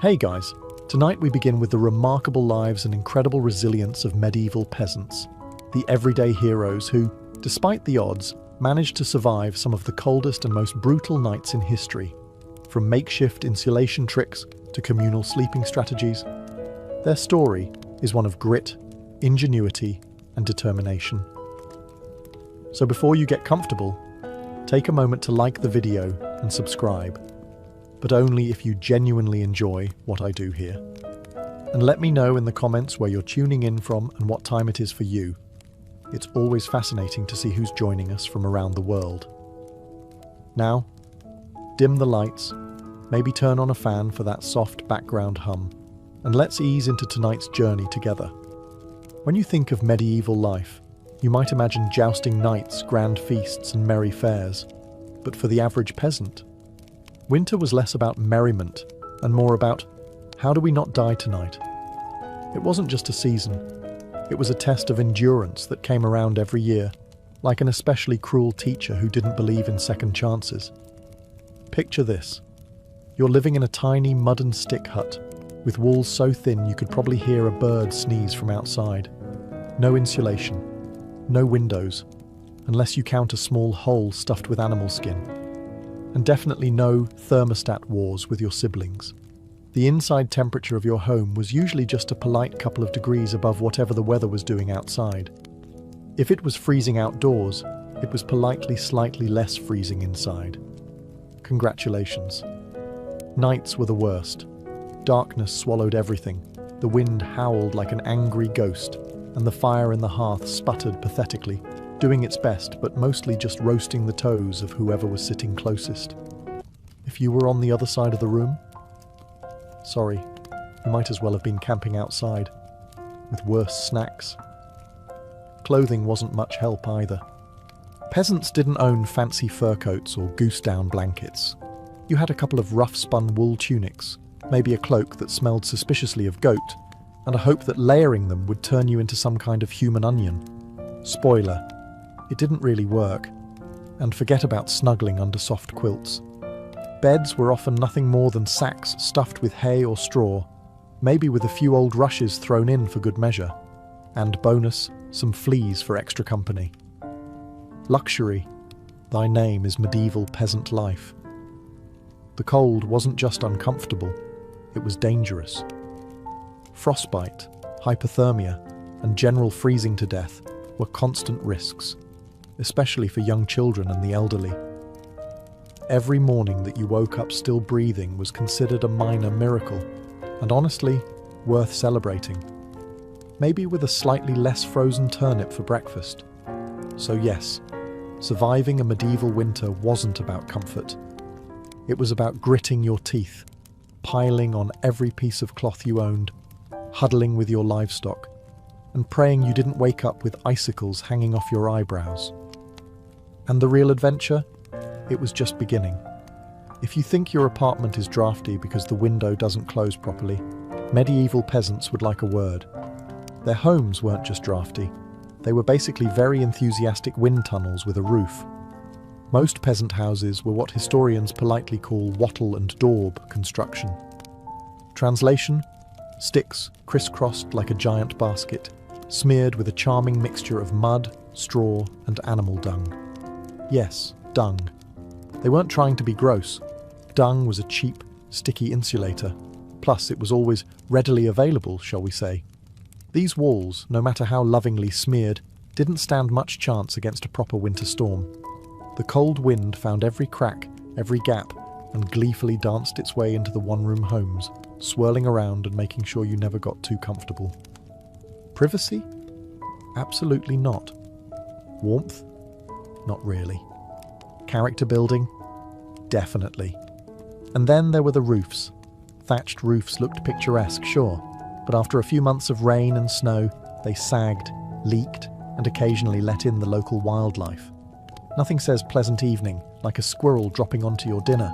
Hey guys, tonight we begin with the remarkable lives and incredible resilience of medieval peasants, the everyday heroes who, despite the odds, managed to survive some of the coldest and most brutal nights in history. From makeshift insulation tricks to communal sleeping strategies, their story is one of grit, ingenuity, and determination. So before you get comfortable, take a moment to like the video and subscribe, but only if you genuinely enjoy what I do here. And let me know in the comments where you're tuning in from and what time it is for you. It's always fascinating to see who's joining us from around the world. Now, dim the lights, maybe turn on a fan for that soft background hum, and let's ease into tonight's journey together. When you think of medieval life, you might imagine jousting knights, grand feasts, and merry fairs. But for the average peasant, winter was less about merriment and more about, how do we not die tonight? It wasn't just a season. It was a test of endurance that came around every year, like an especially cruel teacher who didn't believe in second chances. Picture this. You're living in a tiny mud and stick hut, with walls so thin you could probably hear a bird sneeze from outside. No insulation, no windows, unless you count a small hole stuffed with animal skin. And definitely no thermostat wars with your siblings. The inside temperature of your home was usually just a polite couple of degrees above whatever the weather was doing outside. If it was freezing outdoors, it was politely slightly less freezing inside. Congratulations. Nights were the worst. Darkness swallowed everything. The wind howled like an angry ghost, and the fire in the hearth sputtered pathetically, doing its best but mostly just roasting the toes of whoever was sitting closest. If you were on the other side of the room, sorry, you might as well have been camping outside, with worse snacks. Clothing wasn't much help either. Peasants didn't own fancy fur coats or goose-down blankets. You had a couple of rough-spun wool tunics, maybe a cloak that smelled suspiciously of goat, and a hope that layering them would turn you into some kind of human onion. Spoiler, it didn't really work, and forget about snuggling under soft quilts. Beds were often nothing more than sacks stuffed with hay or straw, maybe with a few old rushes thrown in for good measure, and bonus, some fleas for extra company. Luxury, thy name is medieval peasant life. The cold wasn't just uncomfortable, it was dangerous. Frostbite, hypothermia, and general freezing to death were constant risks, especially for young children and the elderly. Every morning that you woke up still breathing was considered a minor miracle, and honestly, worth celebrating. Maybe with a slightly less frozen turnip for breakfast. So yes, surviving a medieval winter wasn't about comfort. It was about gritting your teeth, piling on every piece of cloth you owned, huddling with your livestock, and praying you didn't wake up with icicles hanging off your eyebrows. And the real adventure? It was just beginning. If you think your apartment is drafty because the window doesn't close properly, medieval peasants would like a word. Their homes weren't just drafty. They were basically very enthusiastic wind tunnels with a roof. Most peasant houses were what historians politely call wattle and daub construction. Translation? Sticks crisscrossed like a giant basket, smeared with a charming mixture of mud, straw, and animal dung. Yes, dung. They weren't trying to be gross. Dung was a cheap, sticky insulator. Plus, it was always readily available, shall we say. These walls, no matter how lovingly smeared, didn't stand much chance against a proper winter storm. The cold wind found every crack, every gap, and gleefully danced its way into the one-room homes, swirling around and making sure you never got too comfortable. Privacy? Absolutely not. Warmth? Not really. Character building? Definitely. And then there were the roofs. Thatched roofs looked picturesque, sure, but after a few months of rain and snow, they sagged, leaked, and occasionally let in the local wildlife. Nothing says pleasant evening like a squirrel dropping onto your dinner.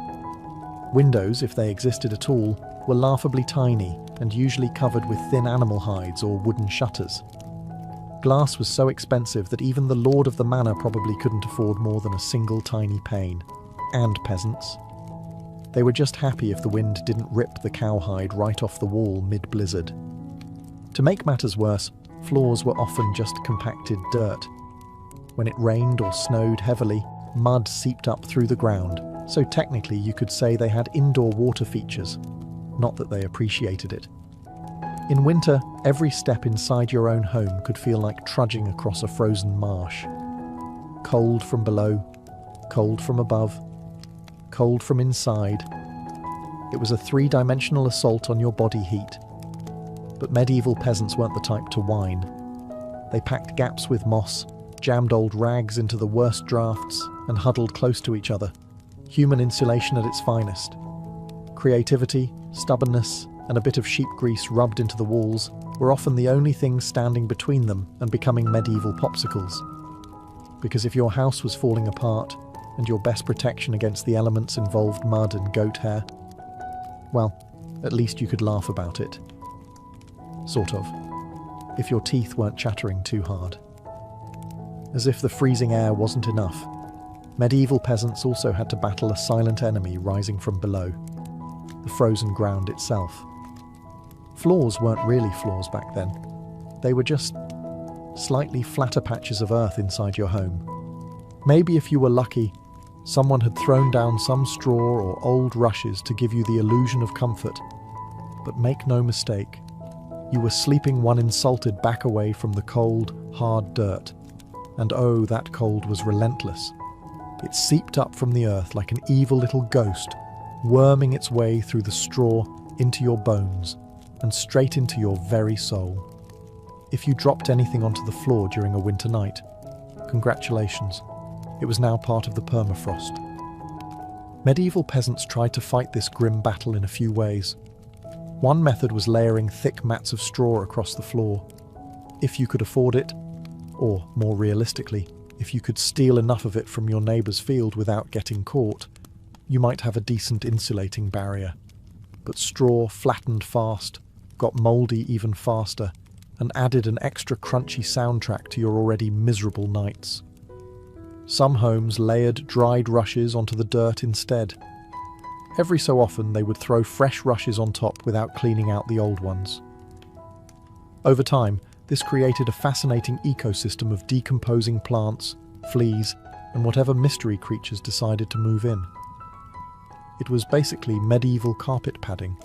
Windows, if they existed at all, were laughably tiny and usually covered with thin animal hides or wooden shutters. Glass was so expensive that even the lord of the manor probably couldn't afford more than a single tiny pane. And peasants. They were just happy if the wind didn't rip the cowhide right off the wall mid-blizzard. To make matters worse, floors were often just compacted dirt. When it rained or snowed heavily, mud seeped up through the ground, so technically you could say they had indoor water features. Not that they appreciated it. In winter, every step inside your own home could feel like trudging across a frozen marsh. Cold from below, cold from above, cold from inside. It was a three-dimensional assault on your body heat. But medieval peasants weren't the type to whine. They packed gaps with moss, jammed old rags into the worst drafts, and huddled close to each other. Human insulation at its finest. Creativity, stubbornness, and a bit of sheep grease rubbed into the walls were often the only things standing between them and becoming medieval popsicles. Because if your house was falling apart, and your best protection against the elements involved mud and goat hair, well, at least you could laugh about it. Sort of. If your teeth weren't chattering too hard. As if the freezing air wasn't enough, medieval peasants also had to battle a silent enemy rising from below, the frozen ground itself. Floors weren't really floors back then. They were just slightly flatter patches of earth inside your home. Maybe if you were lucky, someone had thrown down some straw or old rushes to give you the illusion of comfort. But make no mistake, you were sleeping one insulted back away from the cold, hard dirt. And oh, that cold was relentless. It seeped up from the earth like an evil little ghost, worming its way through the straw into your bones and straight into your very soul. If you dropped anything onto the floor during a winter night, congratulations. It was now part of the permafrost. Medieval peasants tried to fight this grim battle in a few ways. One method was layering thick mats of straw across the floor. If you could afford it, or more realistically, if you could steal enough of it from your neighbour's field without getting caught, you might have a decent insulating barrier. But straw flattened fast, got mouldy even faster, and added an extra crunchy soundtrack to your already miserable nights. Some homes layered dried rushes onto the dirt instead. Every so often they would throw fresh rushes on top without cleaning out the old ones. Over time, this created a fascinating ecosystem of decomposing plants, fleas, and whatever mystery creatures decided to move in. It was basically medieval carpet padding.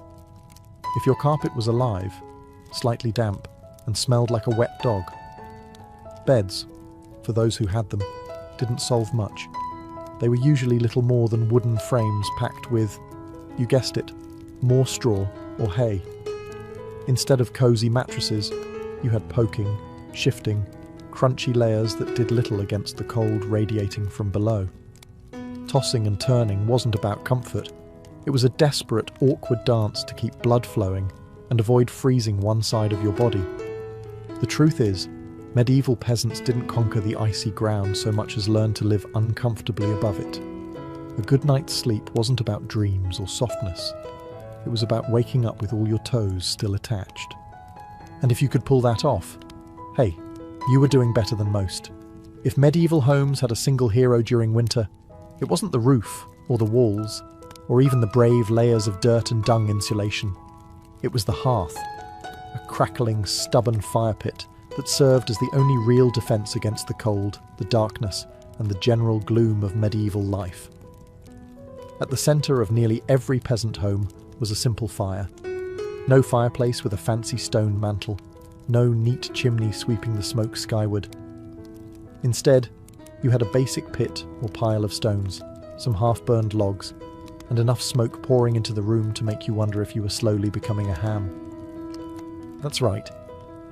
If your carpet was alive, slightly damp, and smelled like a wet dog. Beds, for those who had them, didn't solve much. They were usually little more than wooden frames packed with, you guessed it, more straw or hay. Instead of cosy mattresses, you had poking, shifting, crunchy layers that did little against the cold radiating from below. Tossing and turning wasn't about comfort. It was a desperate, awkward dance to keep blood flowing and avoid freezing one side of your body. The truth is, medieval peasants didn't conquer the icy ground so much as learn to live uncomfortably above it. A good night's sleep wasn't about dreams or softness. It was about waking up with all your toes still attached. And if you could pull that off, hey, you were doing better than most. If medieval homes had a single hero during winter, it wasn't the roof or the walls, or even the brave layers of dirt and dung insulation. It was the hearth, a crackling, stubborn fire pit that served as the only real defence against the cold, the darkness, and the general gloom of medieval life. At the centre of nearly every peasant home was a simple fire. No fireplace with a fancy stone mantel, no neat chimney sweeping the smoke skyward. Instead, you had a basic pit or pile of stones, some half-burned logs, and enough smoke pouring into the room to make you wonder if you were slowly becoming a ham. That's right,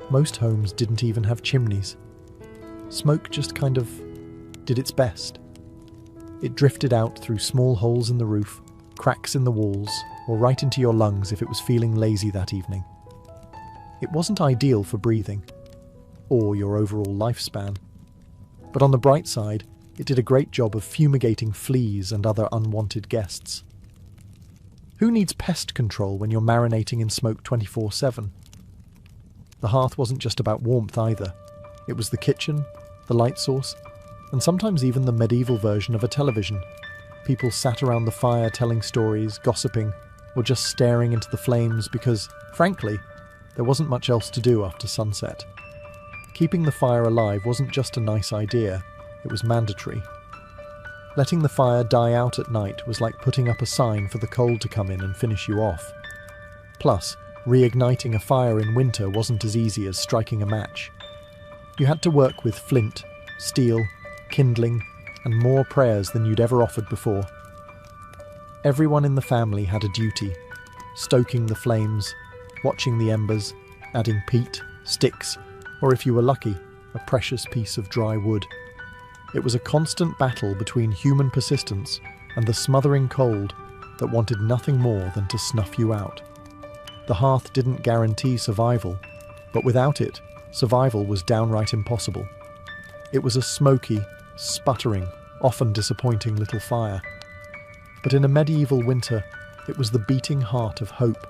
most homes didn't even have chimneys. Smoke just kind of did its best. It drifted out through small holes in the roof, cracks in the walls, or right into your lungs if it was feeling lazy that evening. It wasn't ideal for breathing, or your overall lifespan. But on the bright side, it did a great job of fumigating fleas and other unwanted guests. Who needs pest control when you're marinating in smoke 24/7? The hearth wasn't just about warmth either. It was the kitchen, the light source, and sometimes even the medieval version of a television. People sat around the fire telling stories, gossiping, or just staring into the flames because, frankly, there wasn't much else to do after sunset. Keeping the fire alive wasn't just a nice idea, it was mandatory. Letting the fire die out at night was like putting up a sign for the cold to come in and finish you off. Plus, reigniting a fire in winter wasn't as easy as striking a match. You had to work with flint, steel, kindling, and more prayers than you'd ever offered before. Everyone in the family had a duty, stoking the flames, watching the embers, adding peat, sticks, or if you were lucky, a precious piece of dry wood. It was a constant battle between human persistence and the smothering cold that wanted nothing more than to snuff you out. The hearth didn't guarantee survival, but without it, survival was downright impossible. It was a smoky, sputtering, often disappointing little fire. But in a medieval winter, it was the beating heart of hope.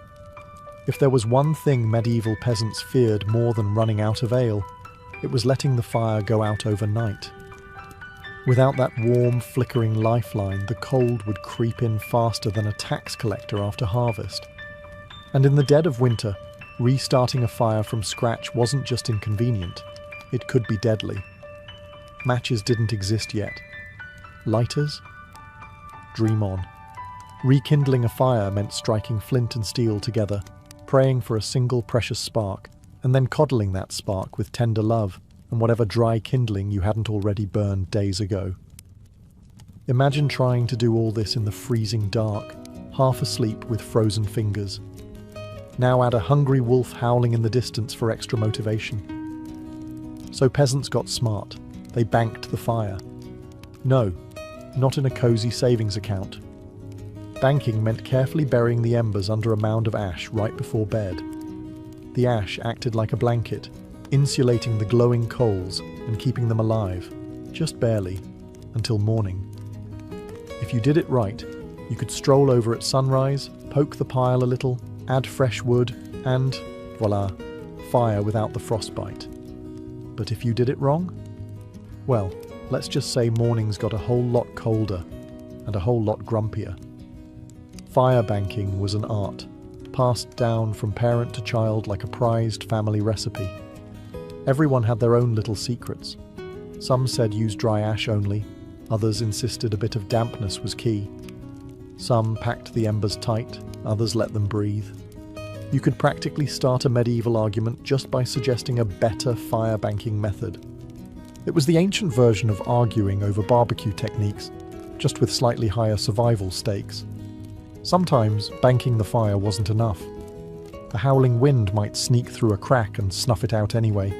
If there was one thing medieval peasants feared more than running out of ale, it was letting the fire go out overnight. Without that warm, flickering lifeline, the cold would creep in faster than a tax collector after harvest. And in the dead of winter, restarting a fire from scratch wasn't just inconvenient, it could be deadly. Matches didn't exist yet. Lighters? Dream on. Rekindling a fire meant striking flint and steel together, praying for a single precious spark, and then coddling that spark with tender love and whatever dry kindling you hadn't already burned days ago. Imagine trying to do all this in the freezing dark, half asleep with frozen fingers. Now add a hungry wolf howling in the distance for extra motivation. So peasants got smart. They banked the fire. No, not in a cozy savings account. Banking meant carefully burying the embers under a mound of ash right before bed. The ash acted like a blanket, insulating the glowing coals and keeping them alive, just barely, until morning. If you did it right, you could stroll over at sunrise, poke the pile a little, add fresh wood, and, voila, fire without the frostbite. But if you did it wrong? Well, let's just say mornings got a whole lot colder and a whole lot grumpier. Fire banking was an art, passed down from parent to child like a prized family recipe. Everyone had their own little secrets. Some said use dry ash only, others insisted a bit of dampness was key. Some packed the embers tight, others let them breathe. You could practically start a medieval argument just by suggesting a better fire banking method. It was the ancient version of arguing over barbecue techniques, just with slightly higher survival stakes. Sometimes banking the fire wasn't enough. A howling wind might sneak through a crack and snuff it out anyway,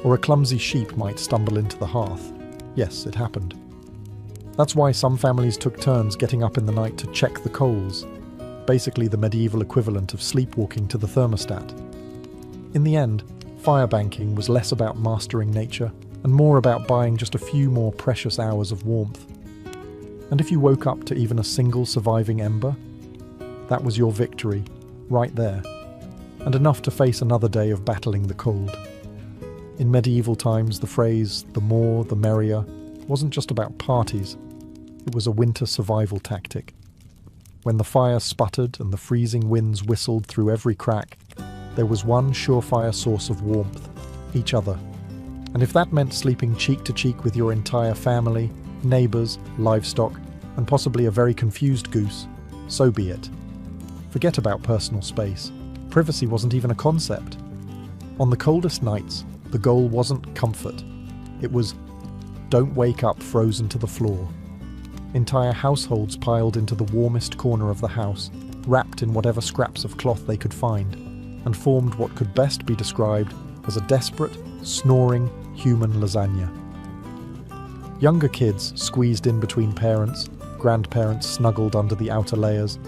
or a clumsy sheep might stumble into the hearth. Yes, it happened. That's why some families took turns getting up in the night to check the coals, basically the medieval equivalent of sleepwalking to the thermostat. In the end, fire banking was less about mastering nature and more about buying just a few more precious hours of warmth. And if you woke up to even a single surviving ember, that was your victory, right there, and enough to face another day of battling the cold. In medieval times, the phrase, "the more, the merrier," wasn't just about parties. It was a winter survival tactic. When the fire sputtered and the freezing winds whistled through every crack, there was one surefire source of warmth: each other. And if that meant sleeping cheek to cheek with your entire family, neighbours, livestock, and possibly a very confused goose, so be it. Forget about personal space. Privacy wasn't even a concept. On the coldest nights, the goal wasn't comfort. It was, don't wake up frozen to the floor. Entire households piled into the warmest corner of the house, wrapped in whatever scraps of cloth they could find, and formed what could best be described as a desperate, snoring, human lasagna. Younger kids squeezed in between parents, grandparents snuggled under the outer layers,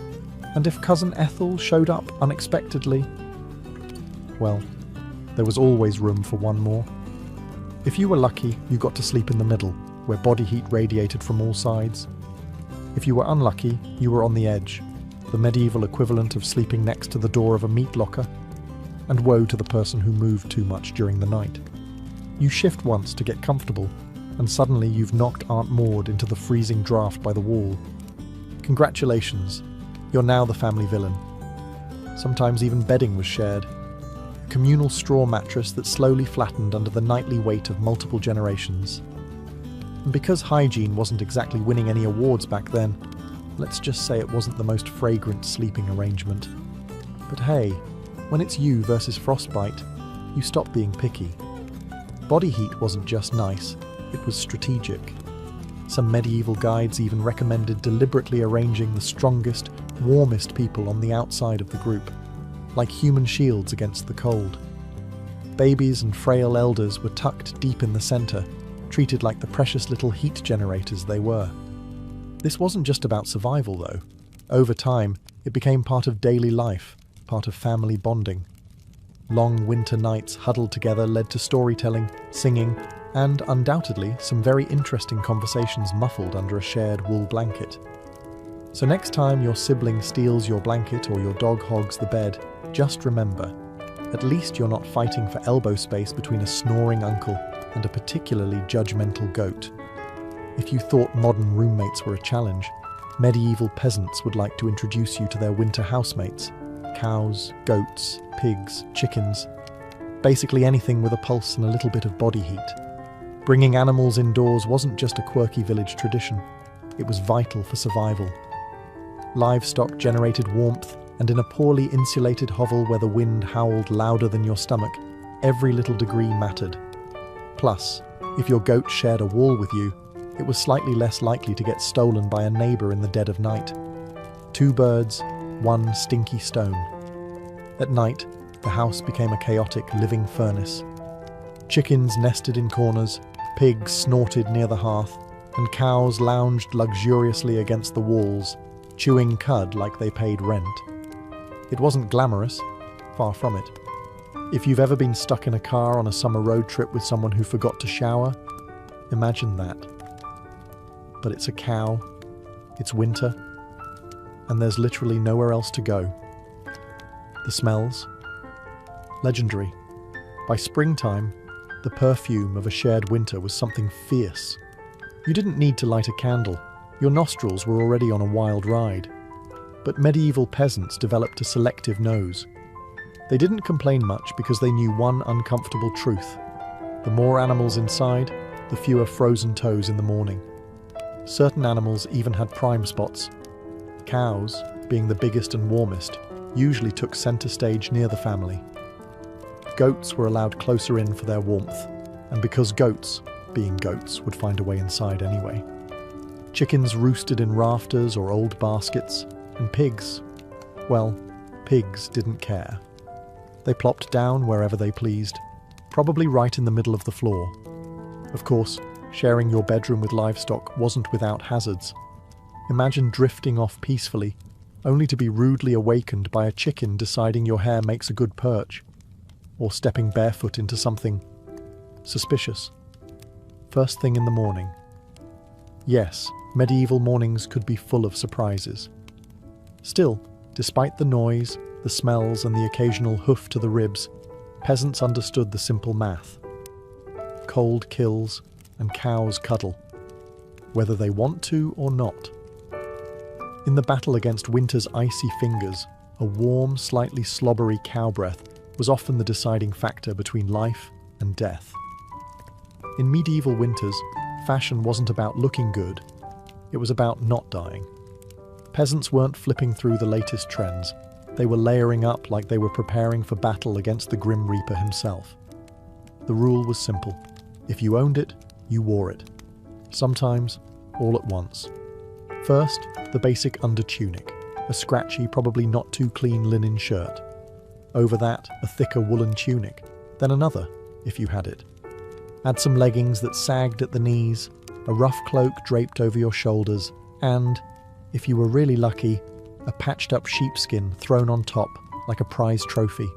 and if Cousin Ethel showed up unexpectedly, well, there was always room for one more. If you were lucky, you got to sleep in the middle, where body heat radiated from all sides. If you were unlucky, you were on the edge, the medieval equivalent of sleeping next to the door of a meat locker. And woe to the person who moved too much during the night. You shift once to get comfortable, and suddenly you've knocked Aunt Maud into the freezing draft by the wall. Congratulations, you're now the family villain. Sometimes even bedding was shared. A communal straw mattress that slowly flattened under the nightly weight of multiple generations. And because hygiene wasn't exactly winning any awards back then, let's just say it wasn't the most fragrant sleeping arrangement. But hey, when it's you versus frostbite, you stop being picky. Body heat wasn't just nice, it was strategic. Some medieval guides even recommended deliberately arranging the strongest, warmest people on the outside of the group, like human shields against the cold. Babies and frail elders were tucked deep in the centre, treated like the precious little heat generators they were. This wasn't just about survival, though. Over time, it became part of daily life, part of family bonding. Long winter nights huddled together led to storytelling, singing, and undoubtedly some very interesting conversations muffled under a shared wool blanket. So next time your sibling steals your blanket or your dog hogs the bed, just remember, at least you're not fighting for elbow space between a snoring uncle and a particularly judgmental goat. If you thought modern roommates were a challenge, medieval peasants would like to introduce you to their winter housemates: cows, goats, pigs, chickens, basically anything with a pulse and a little bit of body heat. Bringing animals indoors wasn't just a quirky village tradition, it was vital for survival. Livestock generated warmth, and in a poorly insulated hovel where the wind howled louder than your stomach, every little degree mattered. Plus, if your goat shared a wall with you, it was slightly less likely to get stolen by a neighbour in the dead of night. 2 birds, 1 stinky stone. At night, the house became a chaotic living furnace. Chickens nested in corners, pigs snorted near the hearth, and cows lounged luxuriously against the walls, chewing cud like they paid rent. It wasn't glamorous, far from it. If you've ever been stuck in a car on a summer road trip with someone who forgot to shower, imagine that. But it's a cow, it's winter, and there's literally nowhere else to go. The smells? Legendary. By springtime, the perfume of a shared winter was something fierce. You didn't need to light a candle, your nostrils were already on a wild ride. But medieval peasants developed a selective nose. They didn't complain much because they knew one uncomfortable truth: the more animals inside, the fewer frozen toes in the morning. Certain animals even had prime spots. Cows, being the biggest and warmest, usually took centre stage near the family. Goats were allowed closer in for their warmth, and because goats, being goats, would find a way inside anyway. Chickens roosted in rafters or old baskets, and pigs, well, pigs didn't care. They plopped down wherever they pleased, probably right in the middle of the floor. Of course, sharing your bedroom with livestock wasn't without hazards. Imagine drifting off peacefully, only to be rudely awakened by a chicken deciding your hair makes a good perch, or stepping barefoot into something suspicious. First thing in the morning. Yes, medieval mornings could be full of surprises. Still, despite the noise, the smells, and the occasional hoof to the ribs, peasants understood the simple math. Cold kills, and cows cuddle, whether they want to or not. In the battle against winter's icy fingers, a warm, slightly slobbery cow breath was often the deciding factor between life and death. In medieval winters, fashion wasn't about looking good, it was about not dying. Peasants weren't flipping through the latest trends, they were layering up like they were preparing for battle against the Grim Reaper himself. The rule was simple: if you owned it, you wore it. Sometimes, all at once. First, the basic undertunic, a scratchy, probably not too clean linen shirt. Over that, a thicker woolen tunic, then another, if you had it. Add some leggings that sagged at the knees, a rough cloak draped over your shoulders, and, if you were really lucky, a patched-up sheepskin thrown on top like a prize trophy.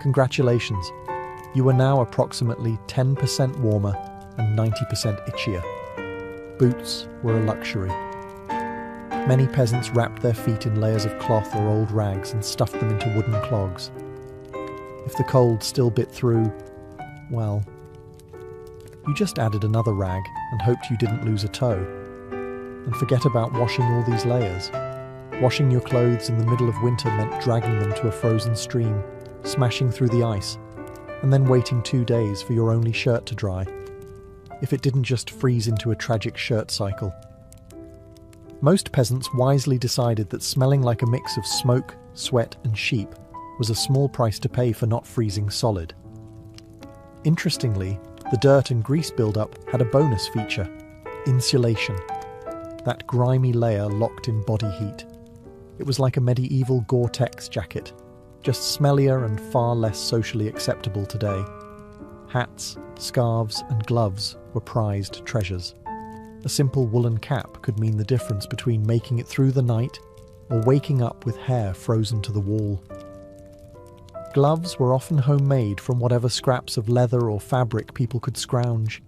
Congratulations, you are now approximately 10% warmer and 90% itchier. Boots were a luxury. Many peasants wrapped their feet in layers of cloth or old rags and stuffed them into wooden clogs. If the cold still bit through, well, you just added another rag and hoped you didn't lose a toe. and forget about washing all these layers. Washing your clothes in the middle of winter meant dragging them to a frozen stream, smashing through the ice, and then waiting 2 days for your only shirt to dry. If it didn't just freeze into a tragic shirt cycle. Most peasants wisely decided that smelling like a mix of smoke, sweat, and sheep was a small price to pay for not freezing solid. Interestingly, the dirt and grease buildup had a bonus feature: insulation. That grimy layer locked in body heat. It was like a medieval Gore-Tex jacket, just smellier and far less socially acceptable today. Hats, scarves, and gloves were prized treasures. A simple woolen cap could mean the difference between making it through the night or waking up with hair frozen to the wall. Gloves were often homemade from whatever scraps of leather or fabric people could scrounge,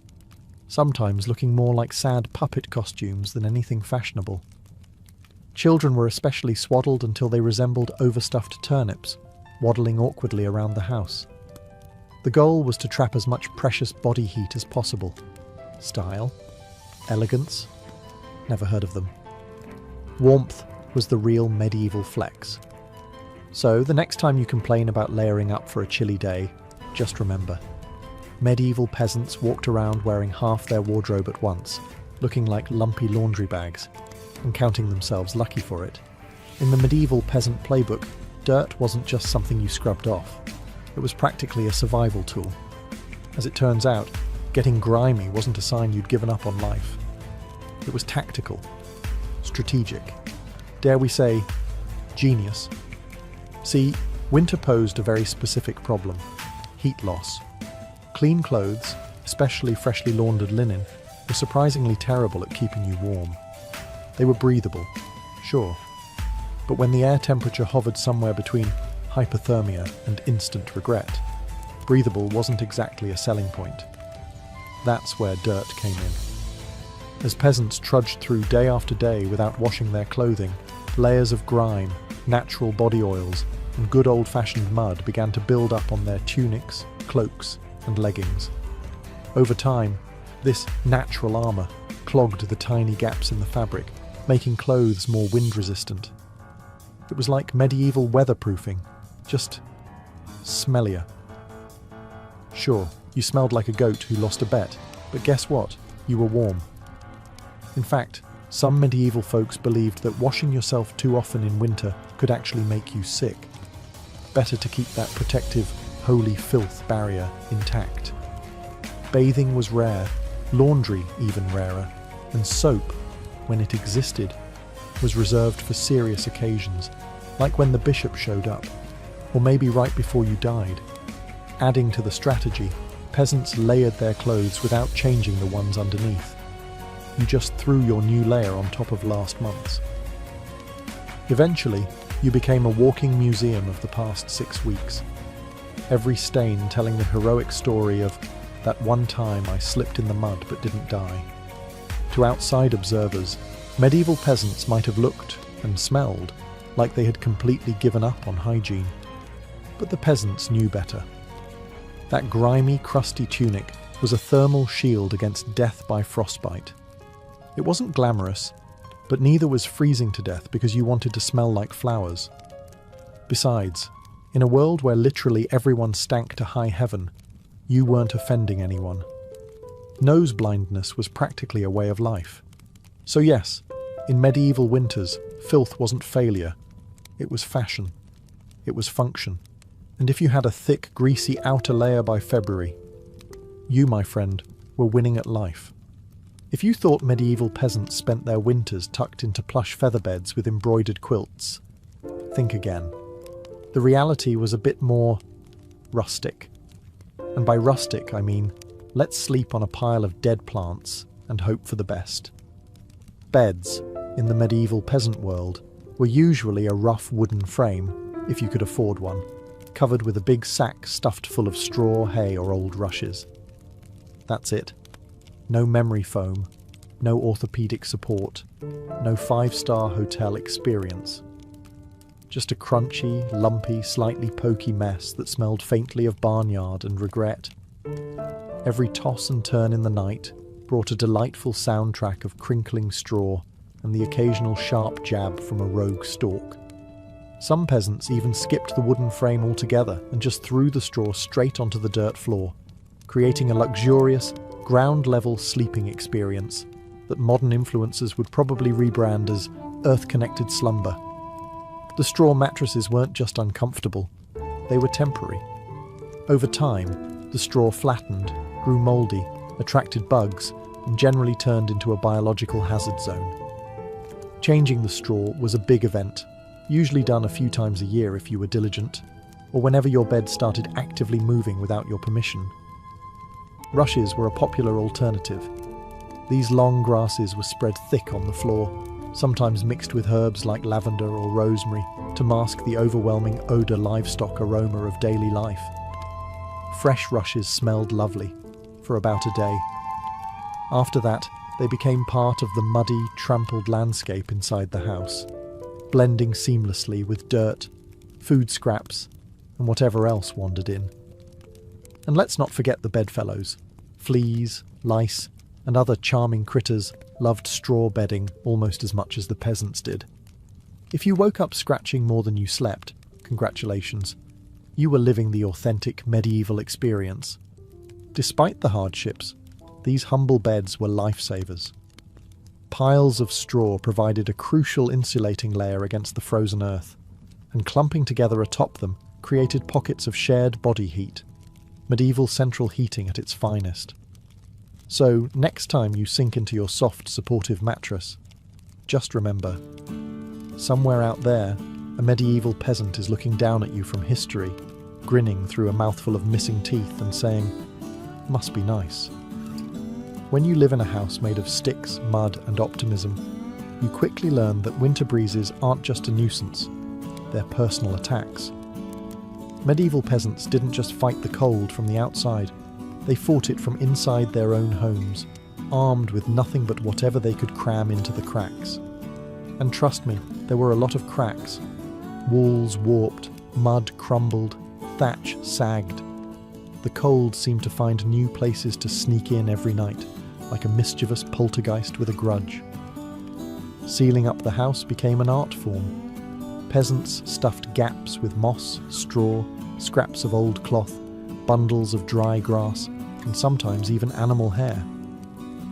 sometimes looking more like sad puppet costumes than anything fashionable. Children were especially swaddled until they resembled overstuffed turnips, waddling awkwardly around the house. The goal was to trap as much precious body heat as possible. Style, elegance, never heard of them. Warmth was the real medieval flex. So the next time you complain about layering up for a chilly day, just remember, medieval peasants walked around wearing half their wardrobe at once, looking like lumpy laundry bags, and counting themselves lucky for it. In the medieval peasant playbook, dirt wasn't just something you scrubbed off. It was practically a survival tool. As it turns out, getting grimy wasn't a sign you'd given up on life. It was tactical, strategic, dare we say, genius. See, winter posed a very specific problem: heat loss. Clean clothes, especially freshly laundered linen, were surprisingly terrible at keeping you warm. They were breathable, sure, but when the air temperature hovered somewhere between hypothermia and instant regret, breathable wasn't exactly a selling point. That's where dirt came in. As peasants trudged through day after day without washing their clothing, layers of grime, natural body oils, and good old-fashioned mud began to build up on their tunics, cloaks, and leggings. Over time, this natural armour clogged the tiny gaps in the fabric, making clothes more wind-resistant. It was like medieval weatherproofing, just smellier. Sure, you smelled like a goat who lost a bet, but guess what? You were warm. In fact, some medieval folks believed that washing yourself too often in winter could actually make you sick. Better to keep that protective, holy filth barrier intact. Bathing was rare, laundry even rarer, and soap, when it existed, was reserved for serious occasions, like when the bishop showed up, or maybe right before you died. Adding to the strategy, peasants layered their clothes without changing the ones underneath. You just threw your new layer on top of last month's. Eventually, you became a walking museum of the past 6 weeks. Every stain telling the heroic story of that one time I slipped in the mud but didn't die. To outside observers, medieval peasants might have looked and smelled like they had completely given up on hygiene. But the peasants knew better. That grimy, crusty tunic was a thermal shield against death by frostbite. It wasn't glamorous, but neither was freezing to death because you wanted to smell like flowers. Besides, in a world where literally everyone stank to high heaven, you weren't offending anyone. Nose blindness was practically a way of life. So yes, in medieval winters, filth wasn't failure. It was fashion. It was function. And if you had a thick, greasy outer layer by February, you, my friend, were winning at life. If you thought medieval peasants spent their winters tucked into plush feather beds with embroidered quilts, think again. The reality was a bit more rustic. And by rustic, I mean, let's sleep on a pile of dead plants and hope for the best. Beds, in the medieval peasant world, were usually a rough wooden frame, if you could afford one, covered with a big sack stuffed full of straw, hay, or old rushes. That's it. No memory foam, no orthopedic support, no 5-star hotel experience. Just a crunchy, lumpy, slightly pokey mess that smelled faintly of barnyard and regret. Every toss and turn in the night brought a delightful soundtrack of crinkling straw, and the occasional sharp jab from a rogue stalk. Some peasants even skipped the wooden frame altogether and just threw the straw straight onto the dirt floor, creating a luxurious, ground-level sleeping experience that modern influencers would probably rebrand as earth-connected slumber. The straw mattresses weren't just uncomfortable, they were temporary. Over time, the straw flattened, grew mouldy, attracted bugs, and generally turned into a biological hazard zone. Changing the straw was a big event, usually done a few times a year if you were diligent, or whenever your bed started actively moving without your permission. Rushes were a popular alternative. These long grasses were spread thick on the floor, sometimes mixed with herbs like lavender or rosemary to mask the overwhelming odor livestock aroma of daily life. Fresh rushes smelled lovely for about a day. After that, they became part of the muddy, trampled landscape inside the house, blending seamlessly with dirt, food scraps, and whatever else wandered in. And let's not forget the bedfellows. Fleas, lice, and other charming critters loved straw bedding almost as much as the peasants did. If you woke up scratching more than you slept, congratulations. You were living the authentic medieval experience. Despite the hardships, these humble beds were lifesavers. Piles of straw provided a crucial insulating layer against the frozen earth, and clumping together atop them created pockets of shared body heat, medieval central heating at its finest. So, next time you sink into your soft, supportive mattress, just remember, somewhere out there, a medieval peasant is looking down at you from history, grinning through a mouthful of missing teeth and saying, "Must be nice." When you live in a house made of sticks, mud, and optimism, you quickly learn that winter breezes aren't just a nuisance, they're personal attacks. Medieval peasants didn't just fight the cold from the outside, they fought it from inside their own homes, armed with nothing but whatever they could cram into the cracks. And trust me, there were a lot of cracks. Walls warped, mud crumbled, thatch sagged. The cold seemed to find new places to sneak in every night, like a mischievous poltergeist with a grudge. Sealing up the house became an art form. Peasants stuffed gaps with moss, straw, scraps of old cloth, bundles of dry grass, and sometimes even animal hair.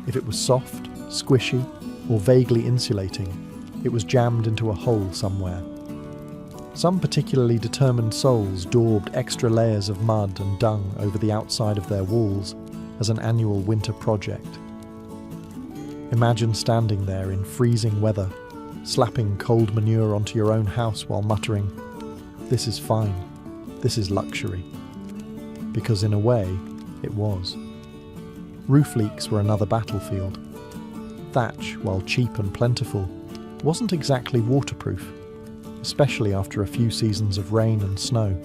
If it was soft, squishy, or vaguely insulating, it was jammed into a hole somewhere. Some particularly determined souls daubed extra layers of mud and dung over the outside of their walls as an annual winter project. Imagine standing there in freezing weather, slapping cold manure onto your own house while muttering, "This is fine, this is luxury." Because in a way, it was. Roof leaks were another battlefield. Thatch, while cheap and plentiful, wasn't exactly waterproof, especially after a few seasons of rain and snow.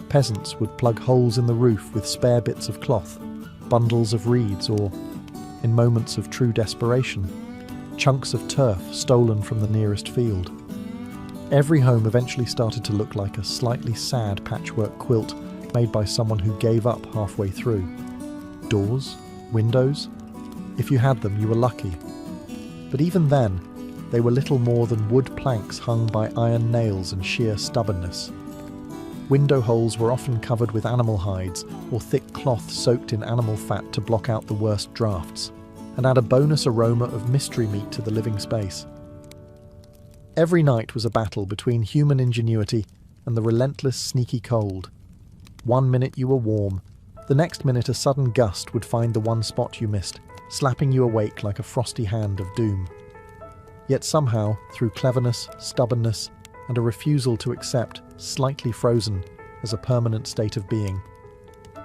Peasants would plug holes in the roof with spare bits of cloth, bundles of reeds, or, in moments of true desperation, chunks of turf stolen from the nearest field. Every home eventually started to look like a slightly sad patchwork quilt made by someone who gave up halfway through. Doors? Windows? If you had them, you were lucky. But even then, they were little more than wood planks hung by iron nails and sheer stubbornness. Window holes were often covered with animal hides or thick cloth soaked in animal fat to block out the worst drafts, and add a bonus aroma of mystery meat to the living space. Every night was a battle between human ingenuity and the relentless, sneaky cold. One minute you were warm, the next minute a sudden gust would find the one spot you missed, slapping you awake like a frosty hand of doom. Yet somehow, through cleverness, stubbornness, and a refusal to accept slightly frozen as a permanent state of being,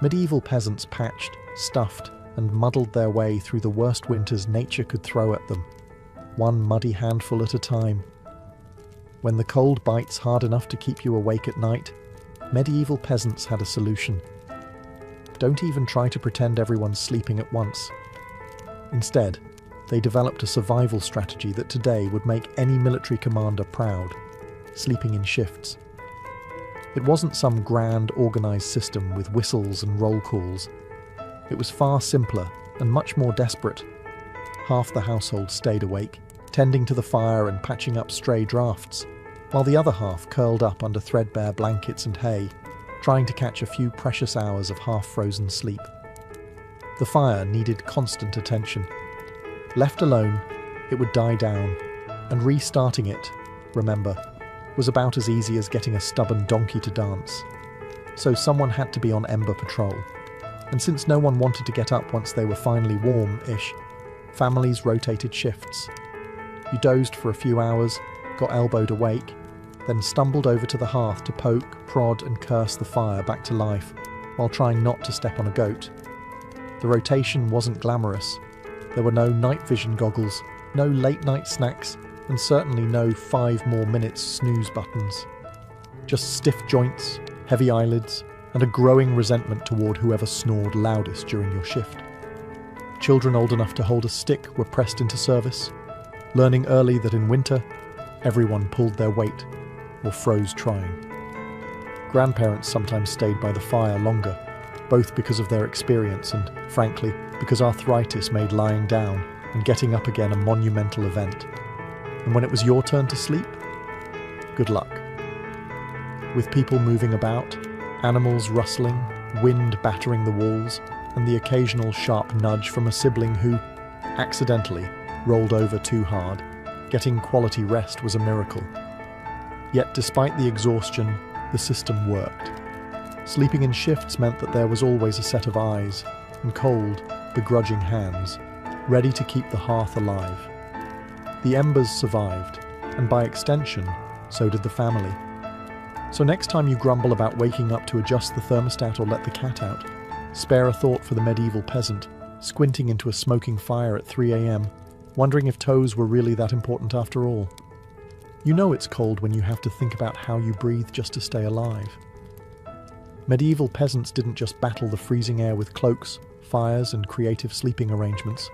medieval peasants patched, stuffed, and muddled their way through the worst winters nature could throw at them, one muddy handful at a time. When the cold bites hard enough to keep you awake at night, medieval peasants had a solution. Don't even try to pretend everyone's sleeping at once. Instead, they developed a survival strategy that today would make any military commander proud: sleeping in shifts. It wasn't some grand, organised system with whistles and roll calls. It was far simpler and much more desperate. Half the household stayed awake, tending to the fire and patching up stray drafts, while the other half curled up under threadbare blankets and hay, trying to catch a few precious hours of half-frozen sleep. The fire needed constant attention. Left alone, it would die down, and restarting it, remember, was about as easy as getting a stubborn donkey to dance. So someone had to be on ember patrol, and since no one wanted to get up once they were finally warm-ish, families rotated shifts. You dozed for a few hours, got elbowed awake, then stumbled over to the hearth to poke, prod and curse the fire back to life, while trying not to step on a goat. The rotation wasn't glamorous. There were no night vision goggles, no late-night snacks, and certainly no 5 more minutes snooze buttons. Just stiff joints, heavy eyelids, and a growing resentment toward whoever snored loudest during your shift. Children old enough to hold a stick were pressed into service, learning early that in winter, everyone pulled their weight or froze trying. Grandparents sometimes stayed by the fire longer, both because of their experience and, frankly, because arthritis made lying down and getting up again a monumental event. And when it was your turn to sleep, good luck. With people moving about, animals rustling, wind battering the walls, and the occasional sharp nudge from a sibling who, accidentally, rolled over too hard, getting quality rest was a miracle. Yet despite the exhaustion, the system worked. Sleeping in shifts meant that there was always a set of eyes, and cold, begrudging hands, ready to keep the hearth alive. The embers survived, and by extension, so did the family. So next time you grumble about waking up to adjust the thermostat or let the cat out, spare a thought for the medieval peasant, squinting into a smoking fire at 3 a.m, wondering if toes were really that important after all. You know it's cold when you have to think about how you breathe just to stay alive. Medieval peasants didn't just battle the freezing air with cloaks, fires, and creative sleeping arrangements.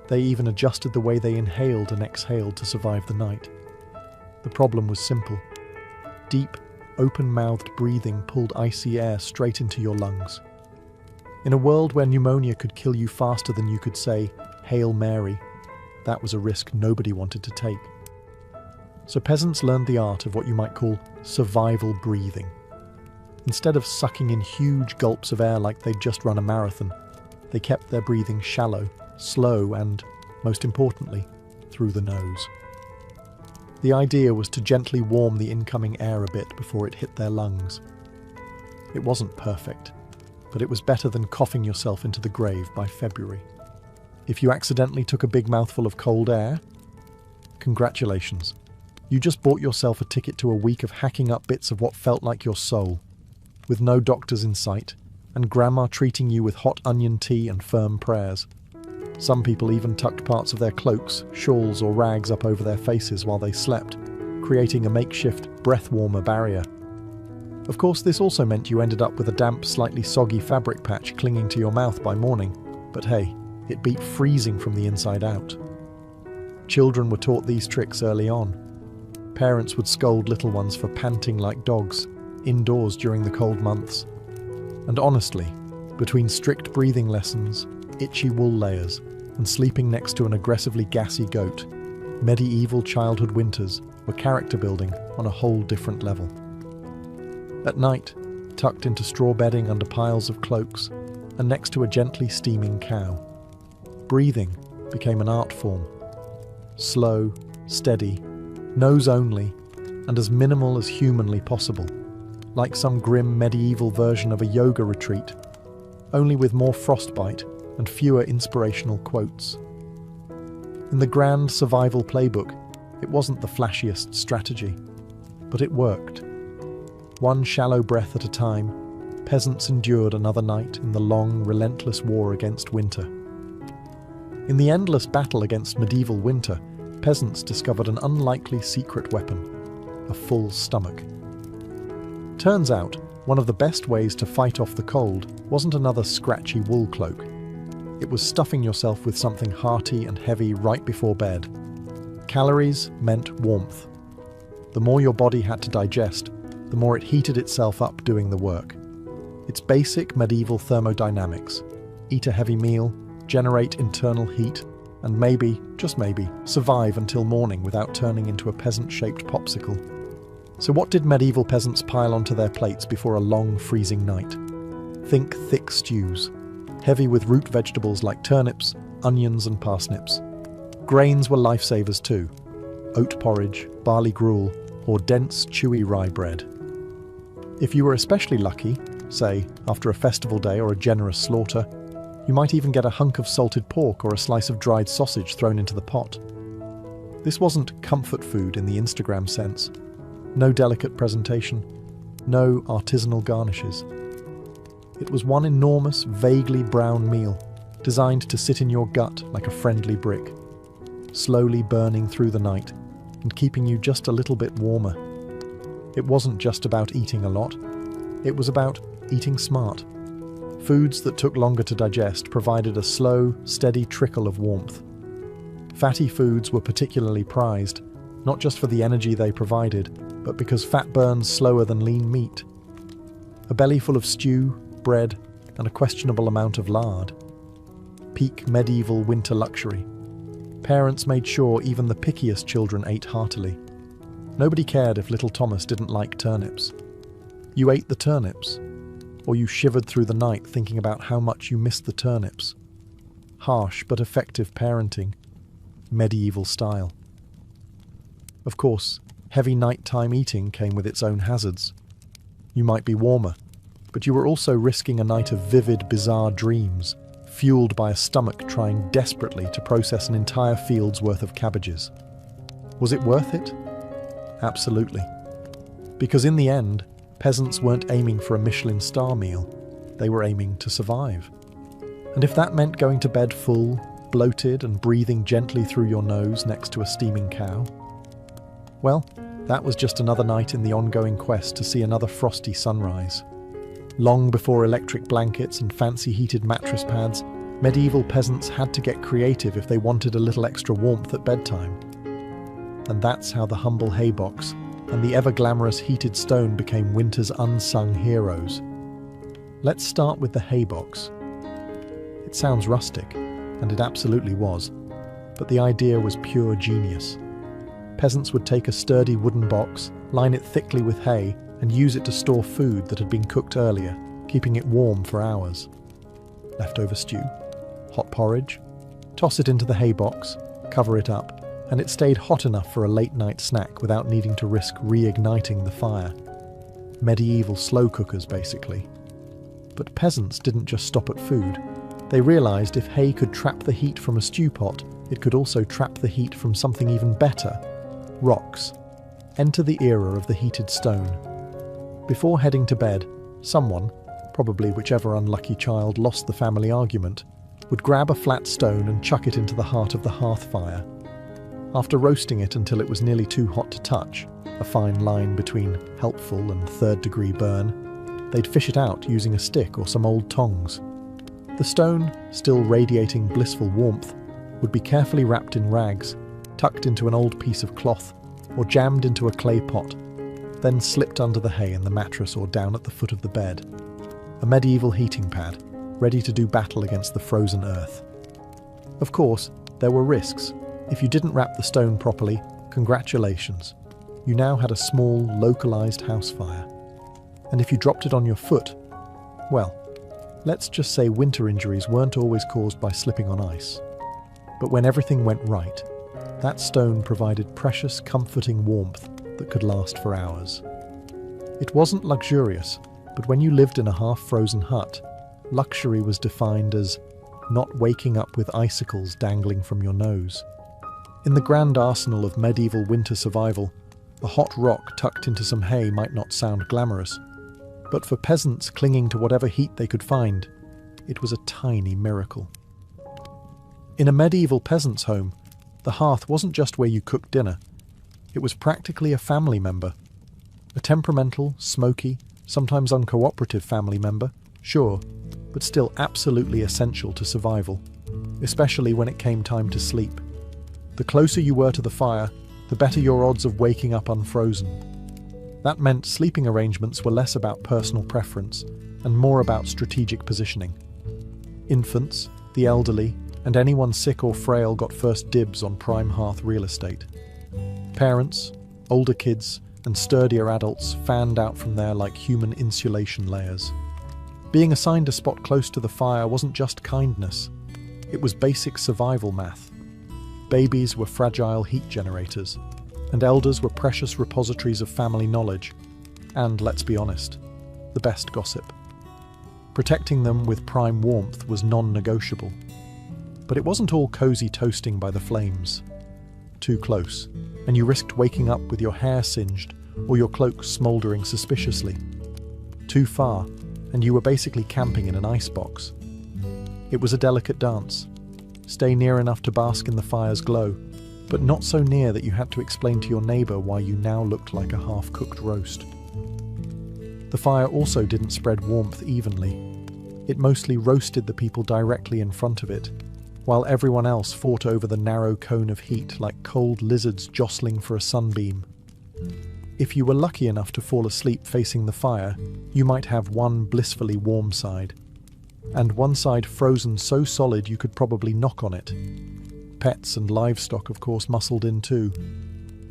They even adjusted the way they inhaled and exhaled to survive the night. The problem was simple. Deep, open-mouthed breathing pulled icy air straight into your lungs. In a world where pneumonia could kill you faster than you could say, "Hail Mary," that was a risk nobody wanted to take. So peasants learned the art of what you might call survival breathing. Instead of sucking in huge gulps of air like they'd just run a marathon, they kept their breathing shallow, slow, and, most importantly, through the nose. The idea was to gently warm the incoming air a bit before it hit their lungs. It wasn't perfect, but it was better than coughing yourself into the grave by February. If you accidentally took a big mouthful of cold air, congratulations. You just bought yourself a ticket to a week of hacking up bits of what felt like your soul, with no doctors in sight, and grandma treating you with hot onion tea and firm prayers. Some people even tucked parts of their cloaks, shawls, or rags up over their faces while they slept, creating a makeshift breath-warmer barrier. Of course, this also meant you ended up with a damp, slightly soggy fabric patch clinging to your mouth by morning, but hey, it beat freezing from the inside out. Children were taught these tricks early on. Parents would scold little ones for panting like dogs, indoors during the cold months. And honestly, between strict breathing lessons, itchy wool layers, and sleeping next to an aggressively gassy goat, medieval childhood winters were character building on a whole different level. At night, tucked into straw bedding under piles of cloaks, and next to a gently steaming cow, breathing became an art form. Slow, steady, nose only, and as minimal as humanly possible, like some grim medieval version of a yoga retreat, only with more frostbite and fewer inspirational quotes. In the grand survival playbook, it wasn't the flashiest strategy, but it worked. One shallow breath at a time, peasants endured another night in the long, relentless war against winter. In the endless battle against medieval winter, peasants discovered an unlikely secret weapon: a full stomach. Turns out, one of the best ways to fight off the cold wasn't another scratchy wool cloak. It was stuffing yourself with something hearty and heavy right before bed. Calories meant warmth. The more your body had to digest, the more it heated itself up doing the work. It's basic medieval thermodynamics. Eat a heavy meal, generate internal heat, and maybe, just maybe, survive until morning without turning into a peasant-shaped popsicle. So what did medieval peasants pile onto their plates before a long, freezing night? Think thick stews, heavy with root vegetables like turnips, onions and parsnips. Grains were lifesavers too. Oat porridge, barley gruel, or dense, chewy rye bread. If you were especially lucky, say, after a festival day or a generous slaughter, you might even get a hunk of salted pork or a slice of dried sausage thrown into the pot. This wasn't comfort food in the Instagram sense. No delicate presentation, no artisanal garnishes. It was one enormous, vaguely brown meal, designed to sit in your gut like a friendly brick, slowly burning through the night and keeping you just a little bit warmer. It wasn't just about eating a lot, it was about eating smart. Foods that took longer to digest provided a slow, steady trickle of warmth. Fatty foods were particularly prized, not just for the energy they provided, but because fat burns slower than lean meat. A belly full of stew, bread, and a questionable amount of lard. Peak medieval winter luxury. Parents made sure even the pickiest children ate heartily. Nobody cared if little Thomas didn't like turnips. You ate the turnips, or you shivered through the night thinking about how much you missed the turnips. Harsh but effective parenting, medieval style. Of course, heavy nighttime eating came with its own hazards. You might be warmer, but you were also risking a night of vivid, bizarre dreams, fueled by a stomach trying desperately to process an entire field's worth of cabbages. Was it worth it? Absolutely. Because in the end, peasants weren't aiming for a Michelin star meal, they were aiming to survive. And if that meant going to bed full, bloated and breathing gently through your nose next to a steaming cow, well, that was just another night in the ongoing quest to see another frosty sunrise. Long before electric blankets and fancy heated mattress pads, medieval peasants had to get creative if they wanted a little extra warmth at bedtime. And that's how the humble haybox and the ever-glamorous heated stone became winter's unsung heroes. Let's start with the haybox. It sounds rustic, and it absolutely was, but the idea was pure genius. Peasants would take a sturdy wooden box, line it thickly with hay, and use it to store food that had been cooked earlier, keeping it warm for hours. Leftover stew, hot porridge, toss it into the haybox, cover it up, and it stayed hot enough for a late-night snack without needing to risk reigniting the fire. Medieval slow cookers, basically. But peasants didn't just stop at food. They realised if hay could trap the heat from a stew pot, it could also trap the heat from something even better: rocks. Enter the era of the heated stone. Before heading to bed, someone, probably whichever unlucky child lost the family argument, would grab a flat stone and chuck it into the heart of the hearth fire. After roasting it until it was nearly too hot to touch, a fine line between helpful and third-degree burn, they'd fish it out using a stick or some old tongs. The stone, still radiating blissful warmth, would be carefully wrapped in rags, tucked into an old piece of cloth, or jammed into a clay pot, then slipped under the hay in the mattress or down at the foot of the bed. A medieval heating pad, ready to do battle against the frozen earth. Of course, there were risks. If you didn't wrap the stone properly, congratulations. You now had a small, localized house fire. And if you dropped it on your foot, well, let's just say winter injuries weren't always caused by slipping on ice. But when everything went right, that stone provided precious, comforting warmth that could last for hours. It wasn't luxurious, but when you lived in a half-frozen hut, luxury was defined as not waking up with icicles dangling from your nose. In the grand arsenal of medieval winter survival, a hot rock tucked into some hay might not sound glamorous, but for peasants clinging to whatever heat they could find, it was a tiny miracle. In a medieval peasant's home, the hearth wasn't just where you cooked dinner. It was practically a family member. A temperamental, smoky, sometimes uncooperative family member, sure, but still absolutely essential to survival, especially when it came time to sleep. The closer you were to the fire, the better your odds of waking up unfrozen. That meant sleeping arrangements were less about personal preference and more about strategic positioning. Infants, the elderly, and anyone sick or frail got first dibs on prime hearth real estate. Parents, older kids, and sturdier adults fanned out from there like human insulation layers. Being assigned a spot close to the fire wasn't just kindness, it was basic survival math. Babies were fragile heat generators, and elders were precious repositories of family knowledge, and, let's be honest, the best gossip. Protecting them with prime warmth was non-negotiable. But it wasn't all cozy toasting by the flames. Too close, and you risked waking up with your hair singed or your cloak smouldering suspiciously. Too far, and you were basically camping in an icebox. It was a delicate dance. Stay near enough to bask in the fire's glow, but not so near that you had to explain to your neighbour why you now looked like a half-cooked roast. The fire also didn't spread warmth evenly. It mostly roasted the people directly in front of it, while everyone else fought over the narrow cone of heat like cold lizards jostling for a sunbeam. If you were lucky enough to fall asleep facing the fire, you might have one blissfully warm side, and one side frozen so solid you could probably knock on it. Pets and livestock, of course, muscled in too.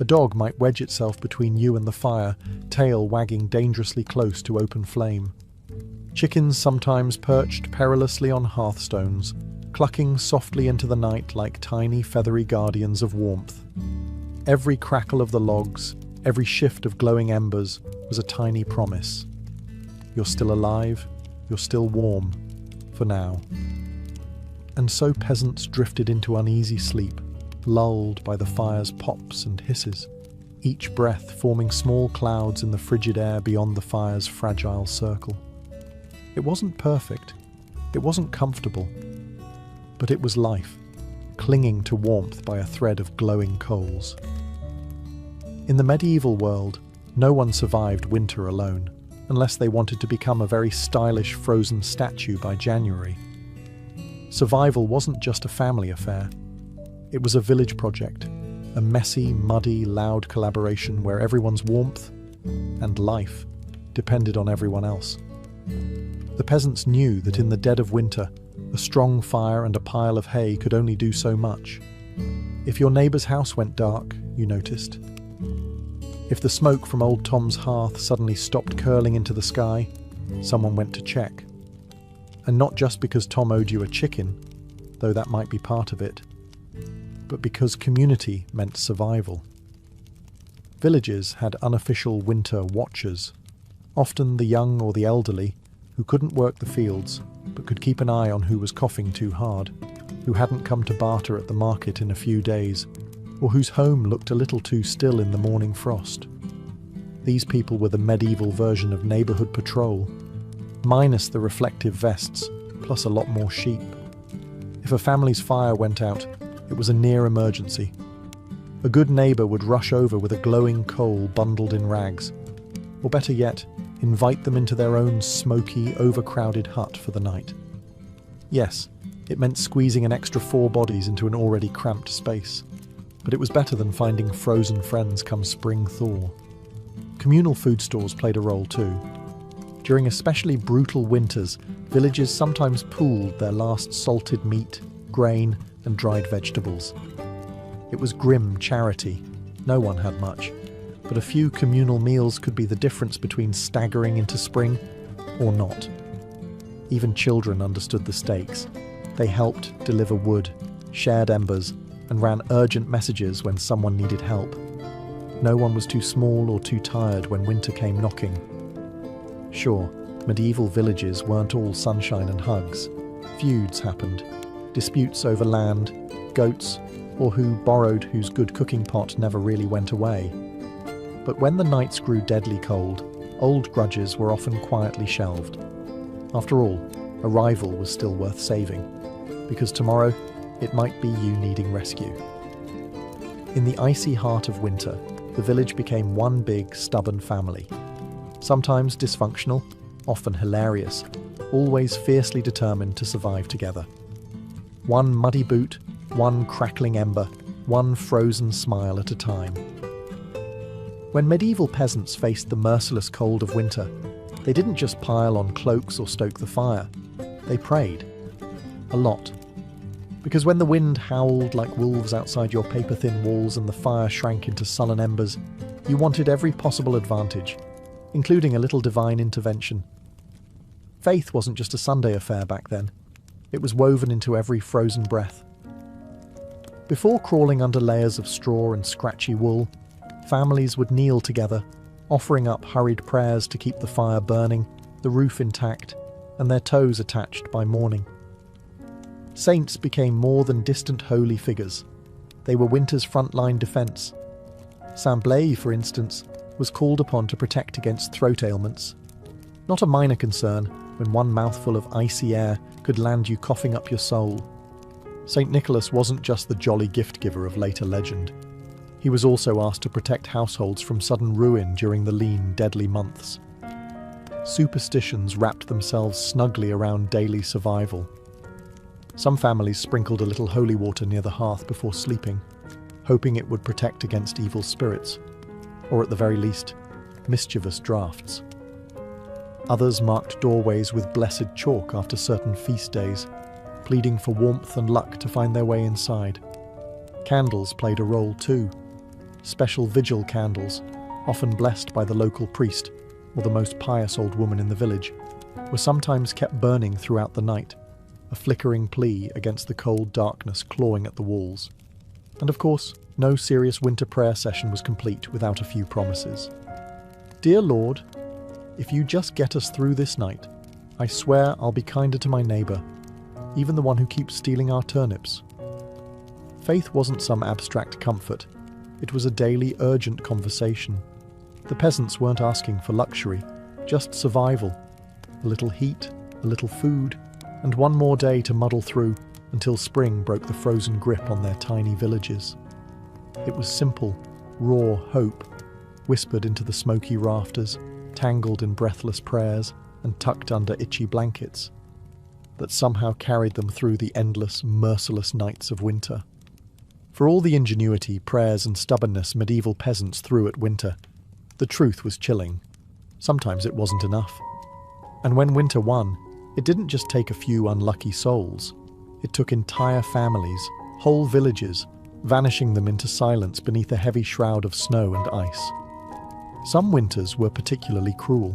A dog might wedge itself between you and the fire, tail wagging dangerously close to open flame. Chickens sometimes perched perilously on hearthstones, clucking softly into the night like tiny feathery guardians of warmth. Every crackle of the logs, every shift of glowing embers was a tiny promise. You're still alive, you're still warm, for now. And so peasants drifted into uneasy sleep, lulled by the fire's pops and hisses, each breath forming small clouds in the frigid air beyond the fire's fragile circle. It wasn't perfect, it wasn't comfortable, but it was life, clinging to warmth by a thread of glowing coals. In the medieval world, no one survived winter alone, unless they wanted to become a very stylish frozen statue by January. Survival wasn't just a family affair. It was a village project, a messy, muddy, loud collaboration where everyone's warmth and life depended on everyone else. The peasants knew that in the dead of winter, a strong fire and a pile of hay could only do so much. If your neighbour's house went dark, you noticed. If the smoke from old Tom's hearth suddenly stopped curling into the sky, someone went to check. And not just because Tom owed you a chicken, though that might be part of it, but because community meant survival. Villages had unofficial winter watchers, often the young or the elderly, who couldn't work the fields, but could keep an eye on who was coughing too hard, who hadn't come to barter at the market in a few days, or whose home looked a little too still in the morning frost. These people were the medieval version of neighbourhood patrol, minus the reflective vests, plus a lot more sheep. If a family's fire went out, it was a near emergency. A good neighbour would rush over with a glowing coal bundled in rags, or better yet, invite them into their own smoky, overcrowded hut for the night. Yes, it meant squeezing an extra 4 bodies into an already cramped space, but it was better than finding frozen friends come spring thaw. Communal food stores played a role too. During especially brutal winters, villages sometimes pooled their last salted meat, grain, and dried vegetables. It was grim charity. No one had much, but a few communal meals could be the difference between staggering into spring or not. Even children understood the stakes. They helped deliver wood, shared embers, and ran urgent messages when someone needed help. No one was too small or too tired when winter came knocking. Sure, medieval villages weren't all sunshine and hugs. Feuds happened. Disputes over land, goats, or who borrowed whose good cooking pot never really went away. But when the nights grew deadly cold, old grudges were often quietly shelved. After all, a rival was still worth saving, because tomorrow it might be you needing rescue. In the icy heart of winter, the village became one big, stubborn family. Sometimes dysfunctional, often hilarious, always fiercely determined to survive together. One muddy boot, one crackling ember, one frozen smile at a time. When medieval peasants faced the merciless cold of winter, they didn't just pile on cloaks or stoke the fire. They prayed. A lot. Because when the wind howled like wolves outside your paper-thin walls and the fire shrank into sullen embers, you wanted every possible advantage, including a little divine intervention. Faith wasn't just a Sunday affair back then. It was woven into every frozen breath. Before crawling under layers of straw and scratchy wool, families would kneel together, offering up hurried prayers to keep the fire burning, the roof intact, and their toes attached by morning. Saints became more than distant holy figures. They were winter's frontline defence. Saint Blaise, for instance, was called upon to protect against throat ailments. Not a minor concern when one mouthful of icy air could land you coughing up your soul. St. Nicholas wasn't just the jolly gift-giver of later legend. He was also asked to protect households from sudden ruin during the lean, deadly months. Superstitions wrapped themselves snugly around daily survival. Some families sprinkled a little holy water near the hearth before sleeping, hoping it would protect against evil spirits, or at the very least, mischievous drafts. Others marked doorways with blessed chalk after certain feast days, pleading for warmth and luck to find their way inside. Candles played a role too. Special vigil candles, often blessed by the local priest or the most pious old woman in the village, were sometimes kept burning throughout the night, a flickering plea against the cold darkness clawing at the walls. And of course, no serious winter prayer session was complete without a few promises. Dear Lord, if you just get us through this night, I swear I'll be kinder to my neighbour, even the one who keeps stealing our turnips. Faith wasn't some abstract comfort. It was a daily, urgent conversation. The peasants weren't asking for luxury, just survival. A little heat, a little food, and one more day to muddle through until spring broke the frozen grip on their tiny villages. It was simple, raw hope, whispered into the smoky rafters, tangled in breathless prayers and tucked under itchy blankets, that somehow carried them through the endless, merciless nights of winter. For all the ingenuity, prayers and stubbornness medieval peasants threw at winter, the truth was chilling. Sometimes it wasn't enough. And when winter won, it didn't just take a few unlucky souls. It took entire families, whole villages, vanishing them into silence beneath a heavy shroud of snow and ice. Some winters were particularly cruel,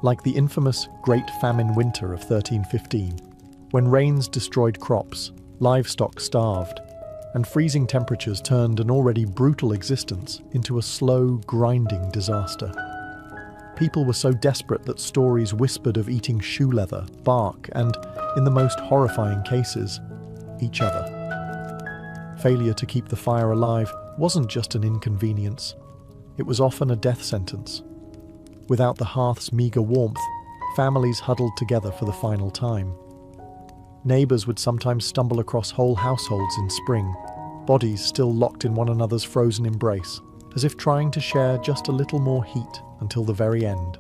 like the infamous Great Famine Winter of 1315, when rains destroyed crops, livestock starved, and freezing temperatures turned an already brutal existence into a slow, grinding disaster. People were so desperate that stories whispered of eating shoe leather, bark, and, in the most horrifying cases, each other. Failure to keep the fire alive wasn't just an inconvenience. It was often a death sentence. Without the hearth's meagre warmth, families huddled together for the final time. Neighbours would sometimes stumble across whole households in spring, bodies still locked in one another's frozen embrace, as if trying to share just a little more heat until the very end.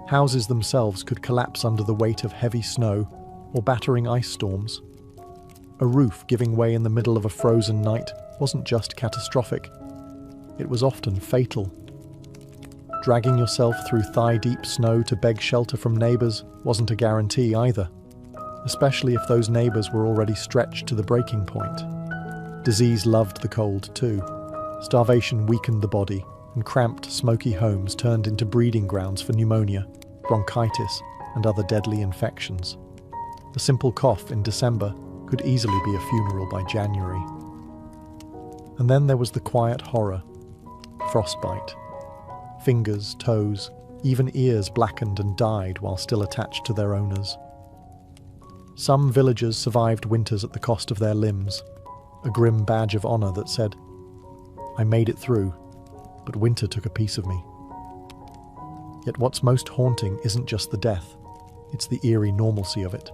Houses themselves could collapse under the weight of heavy snow or battering ice storms. A roof giving way in the middle of a frozen night wasn't just catastrophic, it was often fatal. Dragging yourself through thigh-deep snow to beg shelter from neighbours wasn't a guarantee either, especially if those neighbours were already stretched to the breaking point. Disease loved the cold too. Starvation weakened the body, and cramped, smoky homes turned into breeding grounds for pneumonia, bronchitis, and other deadly infections. A simple cough in December could easily be a funeral by January. And then there was the quiet horror: frostbite. Fingers, toes, even ears blackened and died while still attached to their owners. Some villagers survived winters at the cost of their limbs, a grim badge of honour that said, "I made it through, but winter took a piece of me." Yet what's most haunting isn't just the death, it's the eerie normalcy of it.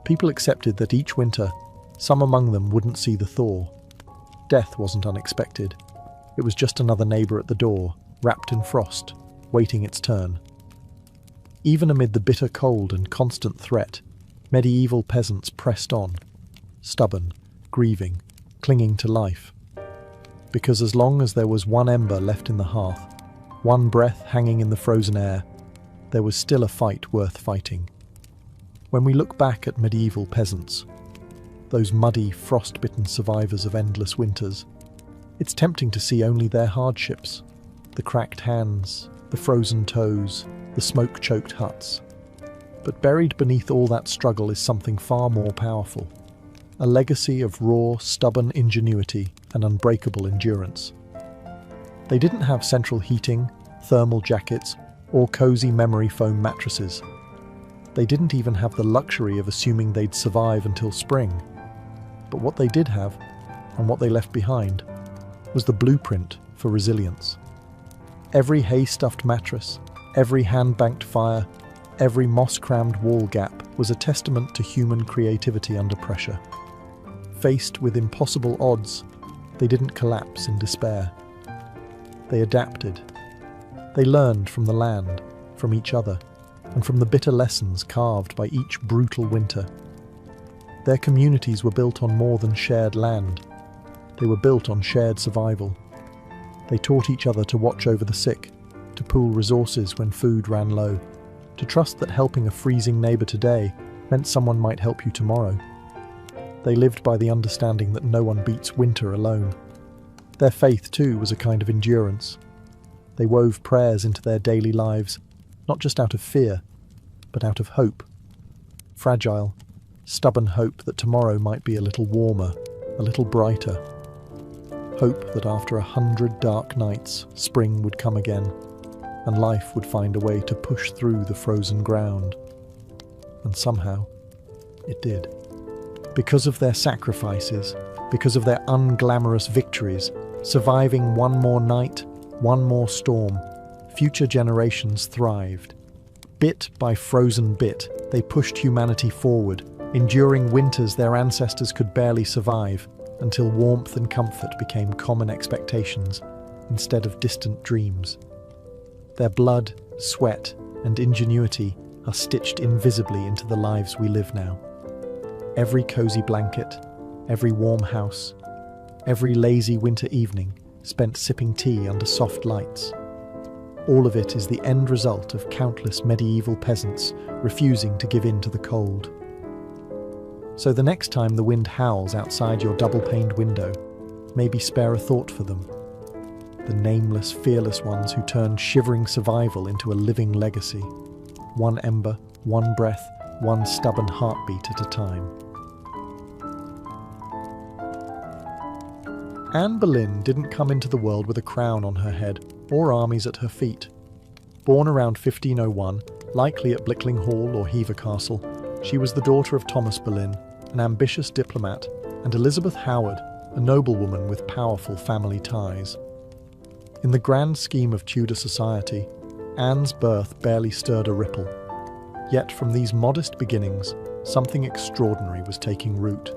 People accepted that each winter, some among them wouldn't see the thaw. Death wasn't unexpected. It was just another neighbour at the door, wrapped in frost, waiting its turn. Even amid the bitter cold and constant threat, medieval peasants pressed on, stubborn, grieving, clinging to life. Because as long as there was one ember left in the hearth, one breath hanging in the frozen air, there was still a fight worth fighting. When we look back at medieval peasants, those muddy, frost-bitten survivors of endless winters. It's tempting to see only their hardships, the cracked hands, the frozen toes, the smoke-choked huts. But buried beneath all that struggle is something far more powerful, a legacy of raw, stubborn ingenuity and unbreakable endurance. They didn't have central heating, thermal jackets, or cozy memory foam mattresses. They didn't even have the luxury of assuming they'd survive until spring. But what they did have, and what they left behind, was the blueprint for resilience. Every hay-stuffed mattress, every hand-banked fire, every moss-crammed wall gap was a testament to human creativity under pressure. Faced with impossible odds, they didn't collapse in despair. They adapted. They learned from the land, from each other, and from the bitter lessons carved by each brutal winter. Their communities were built on more than shared land. They were built on shared survival. They taught each other to watch over the sick, to pool resources when food ran low, to trust that helping a freezing neighbour today meant someone might help you tomorrow. They lived by the understanding that no one beats winter alone. Their faith, too, was a kind of endurance. They wove prayers into their daily lives, not just out of fear, but out of hope. Fragile, stubborn hope that tomorrow might be a little warmer, a little brighter. Hope that after 100 dark nights, spring would come again, and life would find a way to push through the frozen ground. And somehow, it did. Because of their sacrifices, because of their unglamorous victories, surviving one more night, one more storm, future generations thrived. Bit by frozen bit, they pushed humanity forward, enduring winters their ancestors could barely survive, until warmth and comfort became common expectations instead of distant dreams. Their blood, sweat, and ingenuity are stitched invisibly into the lives we live now. Every cozy blanket, every warm house, every lazy winter evening spent sipping tea under soft lights. All of it is the end result of countless medieval peasants refusing to give in to the cold. So the next time the wind howls outside your double-paned window, maybe spare a thought for them. The nameless, fearless ones who turned shivering survival into a living legacy. One ember, one breath, one stubborn heartbeat at a time. Anne Boleyn didn't come into the world with a crown on her head or armies at her feet. Born around 1501, likely at Blickling Hall or Hever Castle, she was the daughter of Thomas Boleyn, an ambitious diplomat, and Elizabeth Howard, a noblewoman with powerful family ties. In the grand scheme of Tudor society, Anne's birth barely stirred a ripple. Yet from these modest beginnings, something extraordinary was taking root.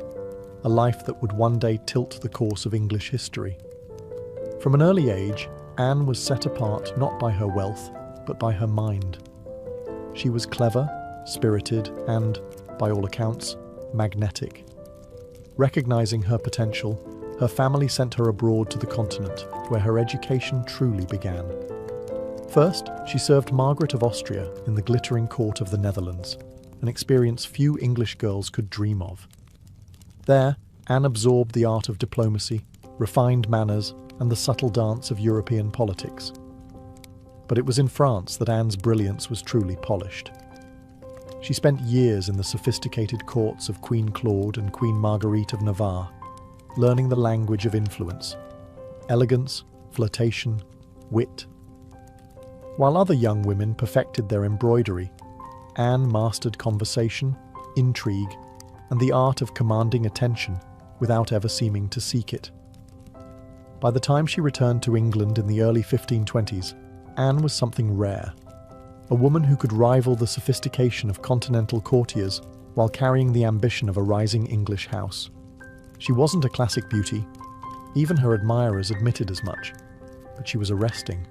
A life that would one day tilt the course of English history. From an early age, Anne was set apart not by her wealth, but by her mind. She was clever, spirited, and, by all accounts, magnetic. Recognizing her potential, her family sent her abroad to the continent, where her education truly began. First, she served Margaret of Austria in the glittering court of the Netherlands, an experience few English girls could dream of. There, Anne absorbed the art of diplomacy, refined manners, and the subtle dance of European politics. But it was in France that Anne's brilliance was truly polished. She spent years in the sophisticated courts of Queen Claude and Queen Marguerite of Navarre, learning the language of influence, elegance, flirtation, wit. While other young women perfected their embroidery, Anne mastered conversation, intrigue, and the art of commanding attention without ever seeming to seek it. By the time she returned to England in the early 1520s, Anne was something rare. A woman who could rival the sophistication of continental courtiers while carrying the ambition of a rising English house. She wasn't a classic beauty. Even her admirers admitted as much. But she was arresting.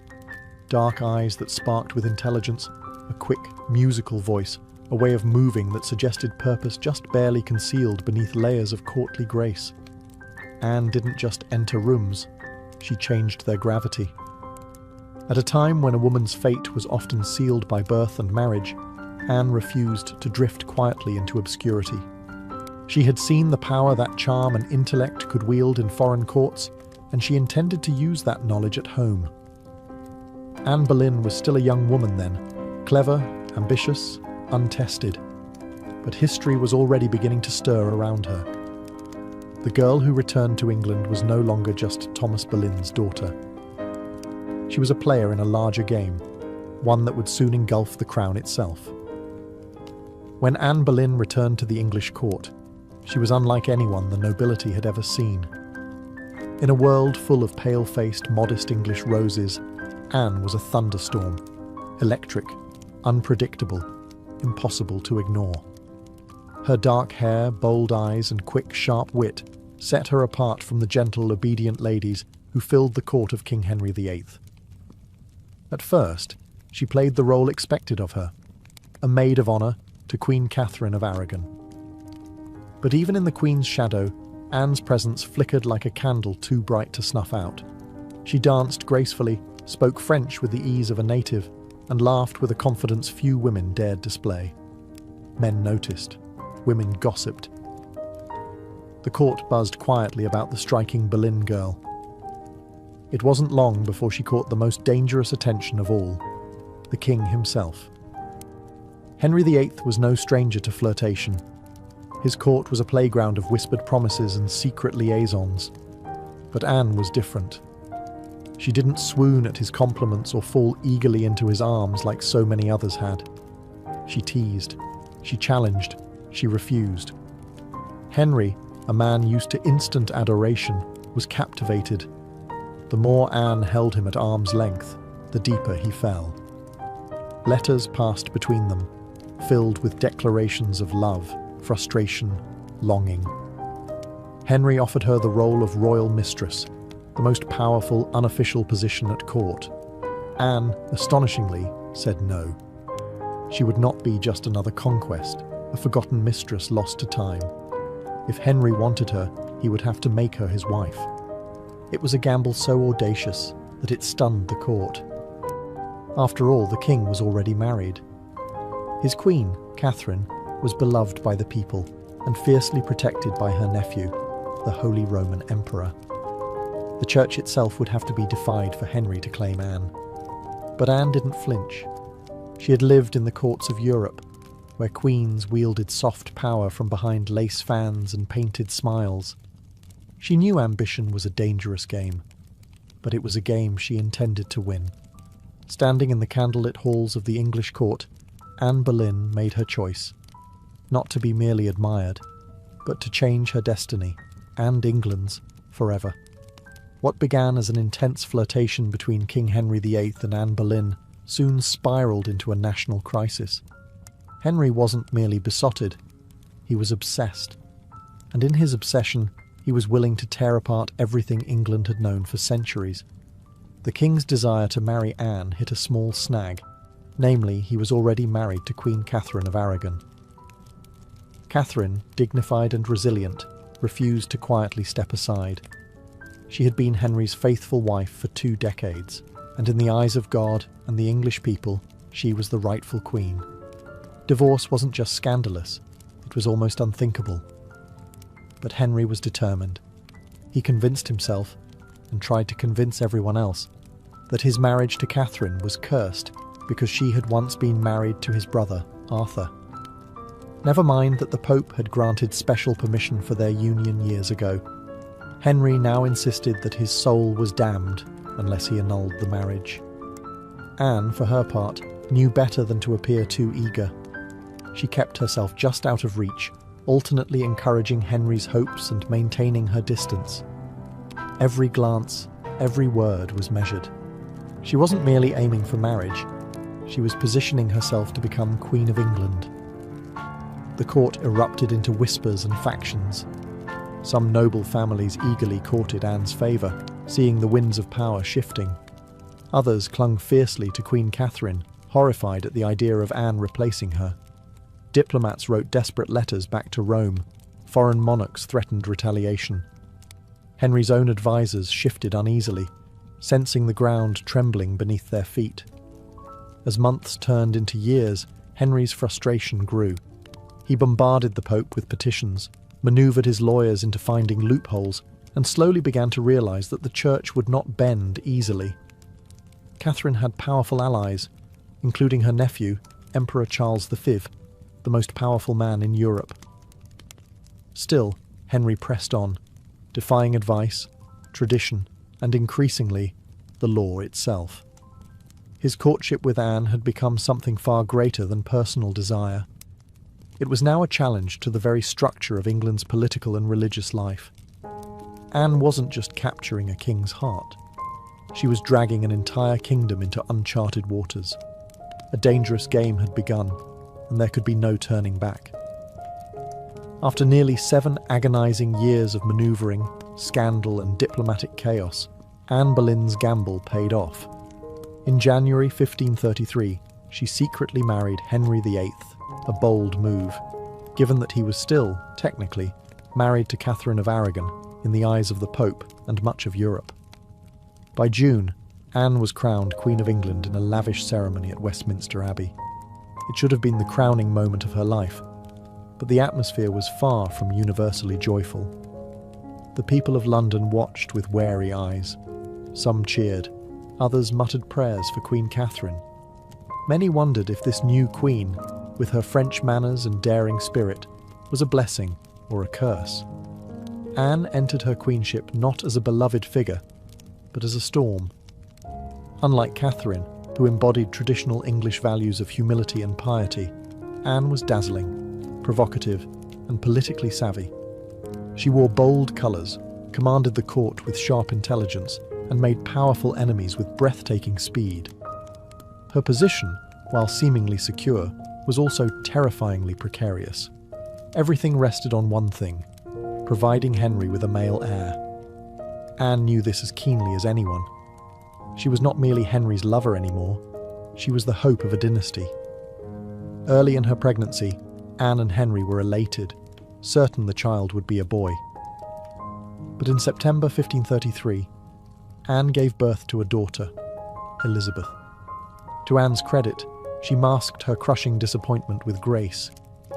Dark eyes that sparked with intelligence, a quick, musical voice, a way of moving that suggested purpose just barely concealed beneath layers of courtly grace. Anne didn't just enter rooms, she changed their gravity. At a time when a woman's fate was often sealed by birth and marriage, Anne refused to drift quietly into obscurity. She had seen the power that charm and intellect could wield in foreign courts, and she intended to use that knowledge at home. Anne Boleyn was still a young woman then, clever, ambitious, untested. But history was already beginning to stir around her. The girl who returned to England was no longer just Thomas Boleyn's daughter. She was a player in a larger game, one that would soon engulf the crown itself. When Anne Boleyn returned to the English court, she was unlike anyone the nobility had ever seen. In a world full of pale-faced, modest English roses, Anne was a thunderstorm, electric, unpredictable, impossible to ignore. Her dark hair, bold eyes, and quick, sharp wit set her apart from the gentle, obedient ladies who filled the court of King Henry VIII. At first, she played the role expected of her, a maid of honour to Queen Catherine of Aragon. But even in the Queen's shadow, Anne's presence flickered like a candle too bright to snuff out. She danced gracefully, spoke French with the ease of a native, and laughed with a confidence few women dared display. Men noticed. Women gossiped. The court buzzed quietly about the striking Boleyn girl. It wasn't long before she caught the most dangerous attention of all, the king himself. Henry VIII was no stranger to flirtation. His court was a playground of whispered promises and secret liaisons. But Anne was different. She didn't swoon at his compliments or fall eagerly into his arms like so many others had. She teased. She challenged. She refused. Henry, a man used to instant adoration, was captivated. The more Anne held him at arm's length, the deeper he fell. Letters passed between them, filled with declarations of love, frustration, longing. Henry offered her the role of royal mistress, the most powerful unofficial position at court. Anne, astonishingly, said no. She would not be just another conquest, a forgotten mistress lost to time. If Henry wanted her, he would have to make her his wife. It was a gamble so audacious that it stunned the court. After all, the king was already married. His queen, Catherine, was beloved by the people and fiercely protected by her nephew, the Holy Roman Emperor. The church itself would have to be defied for Henry to claim Anne. But Anne didn't flinch. She had lived in the courts of Europe, where queens wielded soft power from behind lace fans and painted smiles. She knew ambition was a dangerous game, but it was a game she intended to win. Standing in the candlelit halls of the English court, Anne Boleyn made her choice. Not to be merely admired, but to change her destiny, and England's, forever. What began as an intense flirtation between King Henry VIII and Anne Boleyn soon spiraled into a national crisis. Henry wasn't merely besotted, he was obsessed. And in his obsession, he was willing to tear apart everything England had known for centuries. The king's desire to marry Anne hit a small snag, namely, he was already married to Queen Catherine of Aragon. Catherine, dignified and resilient, refused to quietly step aside. She had been Henry's faithful wife for 2 decades, and in the eyes of God and the English people, she was the rightful queen. Divorce wasn't just scandalous, it was almost unthinkable. But Henry was determined. He convinced himself, and tried to convince everyone else, that his marriage to Catherine was cursed because she had once been married to his brother, Arthur. Never mind that the Pope had granted special permission for their union years ago. Henry now insisted that his soul was damned unless he annulled the marriage. Anne, for her part, knew better than to appear too eager. She kept herself just out of reach, alternately encouraging Henry's hopes and maintaining her distance. Every glance, every word was measured. She wasn't merely aiming for marriage, she was positioning herself to become Queen of England. The court erupted into whispers and factions. Some noble families eagerly courted Anne's favour, seeing the winds of power shifting. Others clung fiercely to Queen Catherine, horrified at the idea of Anne replacing her. Diplomats wrote desperate letters back to Rome. Foreign monarchs threatened retaliation. Henry's own advisors shifted uneasily, sensing the ground trembling beneath their feet. As months turned into years, Henry's frustration grew. He bombarded the Pope with petitions, manoeuvred his lawyers into finding loopholes, and slowly began to realise that the church would not bend easily. Catherine had powerful allies, including her nephew, Emperor Charles V, the most powerful man in Europe. Still, Henry pressed on, defying advice, tradition, and increasingly, the law itself. His courtship with Anne had become something far greater than personal desire. It was now a challenge to the very structure of England's political and religious life. Anne wasn't just capturing a king's heart. She was dragging an entire kingdom into uncharted waters. A dangerous game had begun, and there could be no turning back. After nearly 7 agonising years of manoeuvring, scandal and diplomatic chaos, Anne Boleyn's gamble paid off. In January 1533, she secretly married Henry VIII, a bold move, given that he was still, technically, married to Catherine of Aragon in the eyes of the Pope and much of Europe. By June, Anne was crowned Queen of England in a lavish ceremony at Westminster Abbey. It should have been the crowning moment of her life, but the atmosphere was far from universally joyful. The people of London watched with wary eyes. Some cheered, others muttered prayers for Queen Catherine. Many wondered if this new queen, with her French manners and daring spirit, was a blessing or a curse. Anne entered her queenship not as a beloved figure, but as a storm. Unlike Catherine, who embodied traditional English values of humility and piety, Anne was dazzling, provocative, and politically savvy. She wore bold colours, commanded the court with sharp intelligence, and made powerful enemies with breathtaking speed. Her position, while seemingly secure, was also terrifyingly precarious. Everything rested on one thing: providing Henry with a male heir. Anne knew this as keenly as anyone. She was not merely Henry's lover anymore, she was the hope of a dynasty. Early in her pregnancy, Anne and Henry were elated, certain the child would be a boy. But in September 1533, Anne gave birth to a daughter, Elizabeth. To Anne's credit, she masked her crushing disappointment with grace,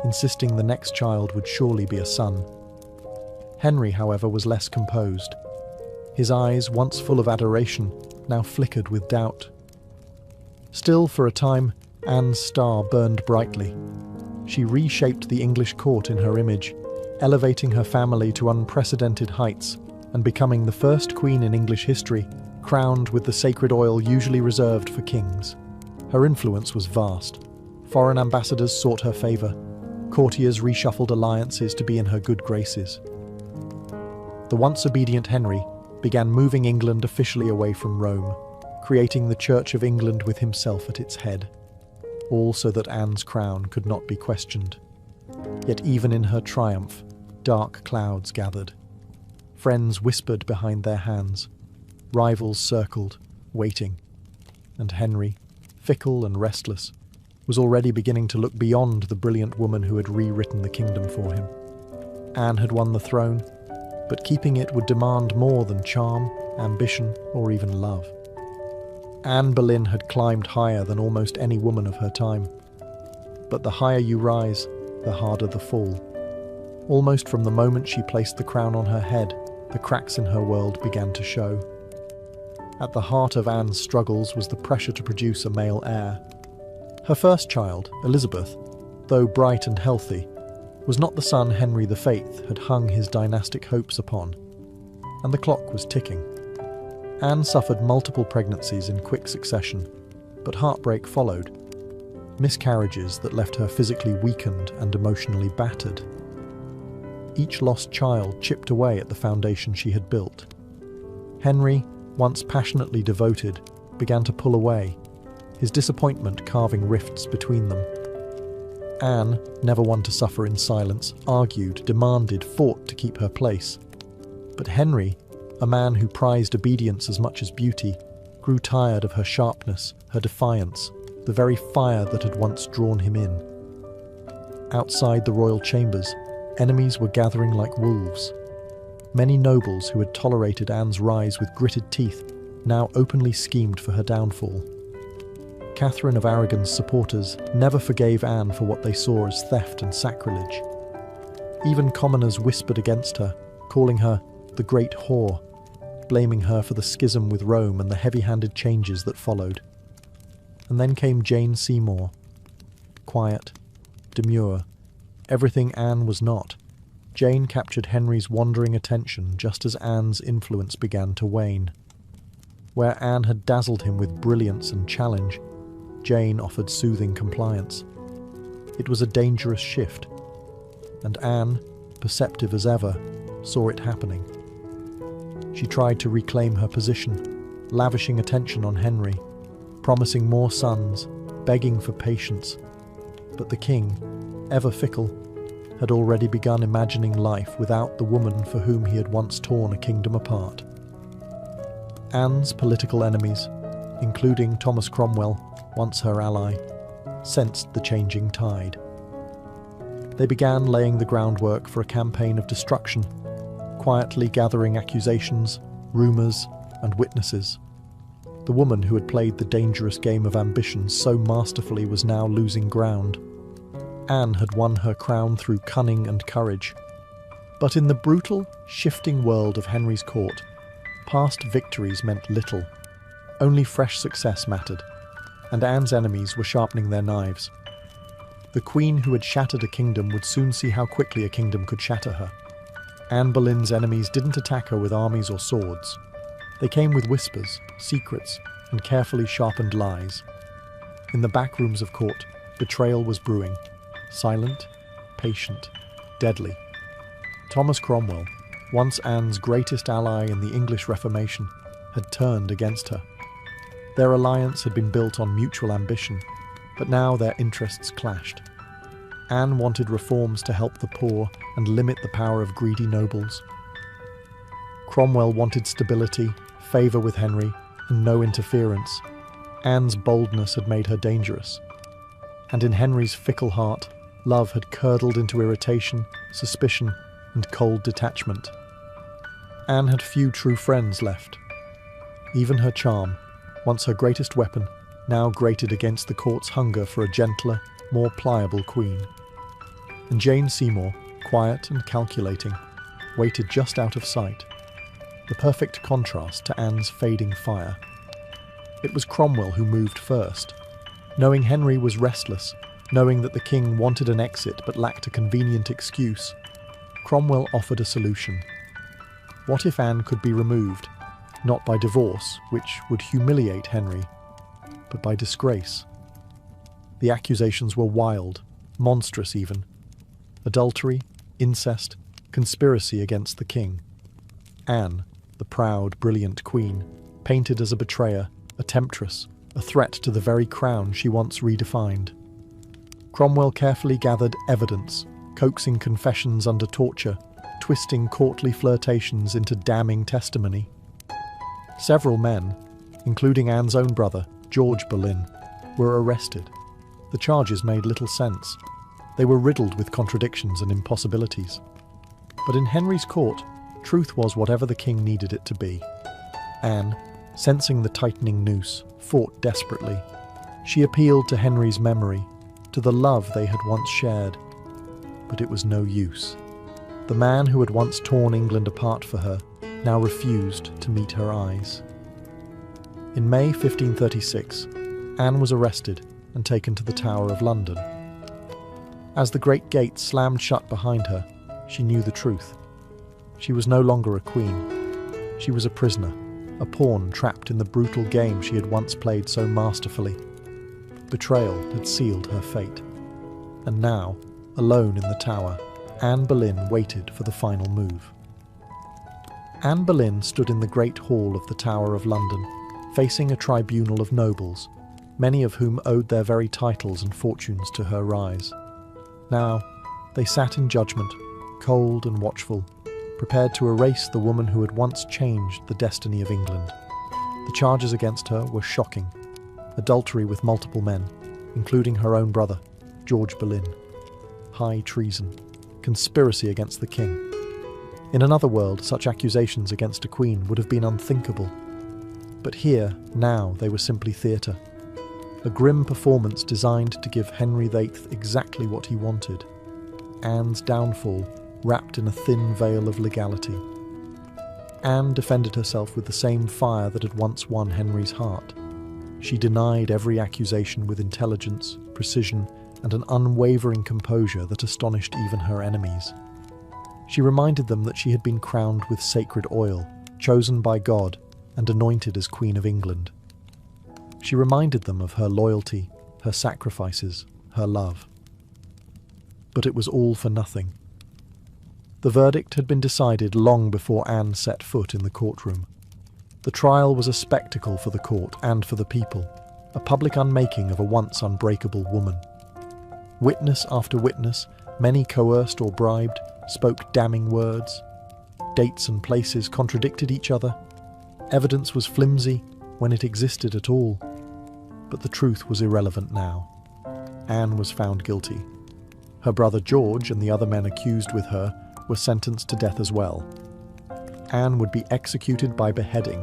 insisting the next child would surely be a son. Henry, however, was less composed. His eyes, once full of adoration, now flickered with doubt. Still, for a time, Anne's star burned brightly. She reshaped the English court in her image, elevating her family to unprecedented heights and becoming the first queen in English history crowned with the sacred oil usually reserved for kings. Her influence was vast. Foreign ambassadors sought her favour. Courtiers reshuffled alliances to be in her good graces. The once obedient Henry began moving England officially away from Rome, creating the Church of England with himself at its head, all so that Anne's crown could not be questioned. Yet even in her triumph, dark clouds gathered. Friends whispered behind their hands, rivals circled, waiting, and Henry, fickle and restless, was already beginning to look beyond the brilliant woman who had rewritten the kingdom for him. Anne had won the throne, but keeping it would demand more than charm, ambition, or even love. Anne Boleyn had climbed higher than almost any woman of her time. But the higher you rise, the harder the fall. Almost from the moment she placed the crown on her head, the cracks in her world began to show. At the heart of Anne's struggles was the pressure to produce a male heir. Her first child, Elizabeth, though bright and healthy, was not the son Henry VIII had hung his dynastic hopes upon, and the clock was ticking. Anne suffered multiple pregnancies in quick succession, but heartbreak followed. Miscarriages that left her physically weakened and emotionally battered. Each lost child chipped away at the foundation she had built. Henry, once passionately devoted, began to pull away, his disappointment carving rifts between them. Anne, never one to suffer in silence, argued, demanded, fought to keep her place. But Henry, a man who prized obedience as much as beauty, grew tired of her sharpness, her defiance, the very fire that had once drawn him in. Outside the royal chambers, enemies were gathering like wolves. Many nobles who had tolerated Anne's rise with gritted teeth now openly schemed for her downfall. Catherine of Aragon's supporters never forgave Anne for what they saw as theft and sacrilege. Even commoners whispered against her, calling her the Great Whore, blaming her for the schism with Rome and the heavy-handed changes that followed. And then came Jane Seymour. Quiet, demure, everything Anne was not. Jane captured Henry's wandering attention just as Anne's influence began to wane. Where Anne had dazzled him with brilliance and challenge, Jane offered soothing compliance. It was a dangerous shift, and Anne, perceptive as ever, saw it happening. She tried to reclaim her position, lavishing attention on Henry, promising more sons, begging for patience. But the king, ever fickle, had already begun imagining life without the woman for whom he had once torn a kingdom apart. Anne's political enemies, including Thomas Cromwell, once her ally, sensed the changing tide. They began laying the groundwork for a campaign of destruction, quietly gathering accusations, rumours, and witnesses. The woman who had played the dangerous game of ambition so masterfully was now losing ground. Anne had won her crown through cunning and courage. But in the brutal, shifting world of Henry's court, past victories meant little. Only fresh success mattered, and Anne's enemies were sharpening their knives. The queen who had shattered a kingdom would soon see how quickly a kingdom could shatter her. Anne Boleyn's enemies didn't attack her with armies or swords. They came with whispers, secrets, and carefully sharpened lies. In the back rooms of court, betrayal was brewing. Silent, patient, deadly. Thomas Cromwell, once Anne's greatest ally in the English Reformation, had turned against her. Their alliance had been built on mutual ambition, but now their interests clashed. Anne wanted reforms to help the poor and limit the power of greedy nobles. Cromwell wanted stability, favour with Henry, and no interference. Anne's boldness had made her dangerous. And in Henry's fickle heart, love had curdled into irritation, suspicion, and cold detachment. Anne had few true friends left. Even her charm, once her greatest weapon, now grated against the court's hunger for a gentler, more pliable queen. And Jane Seymour, quiet and calculating, waited just out of sight, the perfect contrast to Anne's fading fire. It was Cromwell who moved first. Knowing Henry was restless, knowing that the king wanted an exit but lacked a convenient excuse, Cromwell offered a solution. What if Anne could be removed, not by divorce, which would humiliate Henry, but by disgrace? The accusations were wild, monstrous even. Adultery, incest, conspiracy against the king. Anne, the proud, brilliant queen, painted as a betrayer, a temptress, a threat to the very crown she once redefined. Cromwell carefully gathered evidence, coaxing confessions under torture, twisting courtly flirtations into damning testimony. Several men, including Anne's own brother, George Boleyn, were arrested. The charges made little sense. They were riddled with contradictions and impossibilities. But in Henry's court, truth was whatever the king needed it to be. Anne, sensing the tightening noose, fought desperately. She appealed to Henry's memory, to the love they had once shared. But it was no use. The man who had once torn England apart for her now refused to meet her eyes. In May 1536, Anne was arrested and taken to the Tower of London. As the great gates slammed shut behind her, she knew the truth. She was no longer a queen. She was a prisoner, a pawn trapped in the brutal game she had once played so masterfully. Betrayal had sealed her fate. And now, alone in the tower, Anne Boleyn waited for the final move. Anne Boleyn stood in the great hall of the Tower of London, facing a tribunal of nobles, many of whom owed their very titles and fortunes to her rise. Now, they sat in judgment, cold and watchful, prepared to erase the woman who had once changed the destiny of England. The charges against her were shocking. Adultery with multiple men, including her own brother, George Boleyn. High treason. Conspiracy against the king. In another world, such accusations against a queen would have been unthinkable. But here, now, they were simply theatre. A grim performance designed to give Henry VIII exactly what he wanted. Anne's downfall wrapped in a thin veil of legality. Anne defended herself with the same fire that had once won Henry's heart. She denied every accusation with intelligence, precision, and an unwavering composure that astonished even her enemies. She reminded them that she had been crowned with sacred oil, chosen by God, and anointed as Queen of England. She reminded them of her loyalty, her sacrifices, her love. But it was all for nothing. The verdict had been decided long before Anne set foot in the courtroom. The trial was a spectacle for the court and for the people, a public unmaking of a once unbreakable woman. Witness after witness, many coerced or bribed, spoke damning words. Dates and places contradicted each other. Evidence was flimsy when it existed at all. But the truth was irrelevant now. Anne was found guilty. Her brother George and the other men accused with her were sentenced to death as well. Anne would be executed by beheading,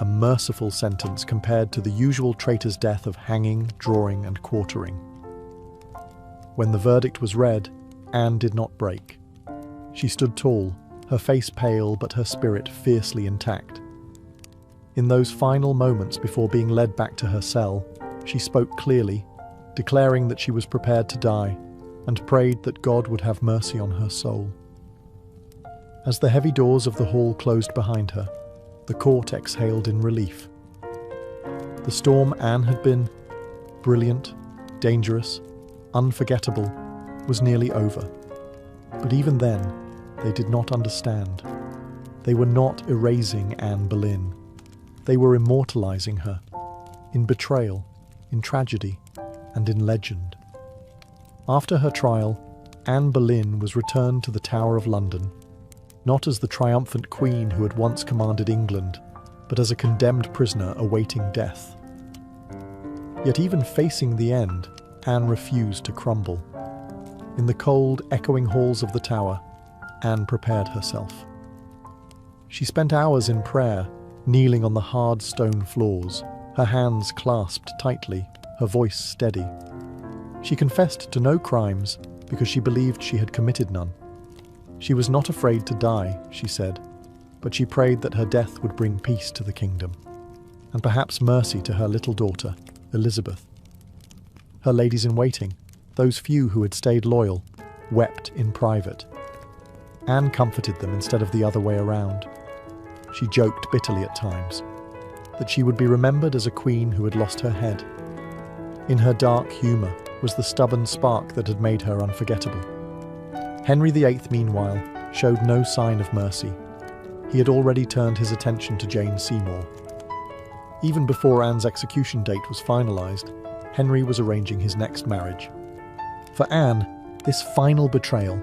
a merciful sentence compared to the usual traitor's death of hanging, drawing, and quartering. When the verdict was read, Anne did not break. She stood tall, her face pale but her spirit fiercely intact. In those final moments before being led back to her cell, she spoke clearly, declaring that she was prepared to die, and prayed that God would have mercy on her soul. As the heavy doors of the hall closed behind her, the court exhaled in relief. The storm Anne had been, brilliant, dangerous, unforgettable, was nearly over. But even then, they did not understand. They were not erasing Anne Boleyn. They were immortalizing her, in betrayal, in tragedy, and in legend. After her trial, Anne Boleyn was returned to the Tower of London, not as the triumphant queen who had once commanded England, but as a condemned prisoner awaiting death. Yet even facing the end, Anne refused to crumble. In the cold, echoing halls of the tower, Anne prepared herself. She spent hours in prayer, kneeling on the hard stone floors, her hands clasped tightly, her voice steady. She confessed to no crimes because she believed she had committed none. She was not afraid to die, she said, but she prayed that her death would bring peace to the kingdom, and perhaps mercy to her little daughter, Elizabeth. Her ladies-in-waiting, those few who had stayed loyal, wept in private. Anne comforted them instead of the other way around. She joked bitterly at times, that she would be remembered as a queen who had lost her head. In her dark humour was the stubborn spark that had made her unforgettable. Henry VIII, meanwhile, showed no sign of mercy. He had already turned his attention to Jane Seymour. Even before Anne's execution date was finalised, Henry was arranging his next marriage. For Anne, this final betrayal,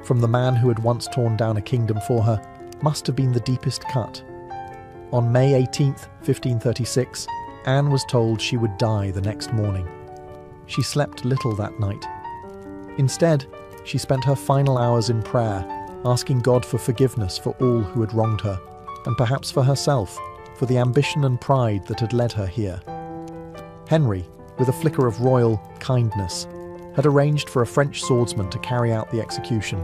from the man who had once torn down a kingdom for her, must have been the deepest cut. On May 18th, 1536, Anne was told she would die the next morning. She slept little that night. Instead, she spent her final hours in prayer, asking God for forgiveness for all who had wronged her, and perhaps for herself, for the ambition and pride that had led her here. Henry, with a flicker of royal kindness, had arranged for a French swordsman to carry out the execution,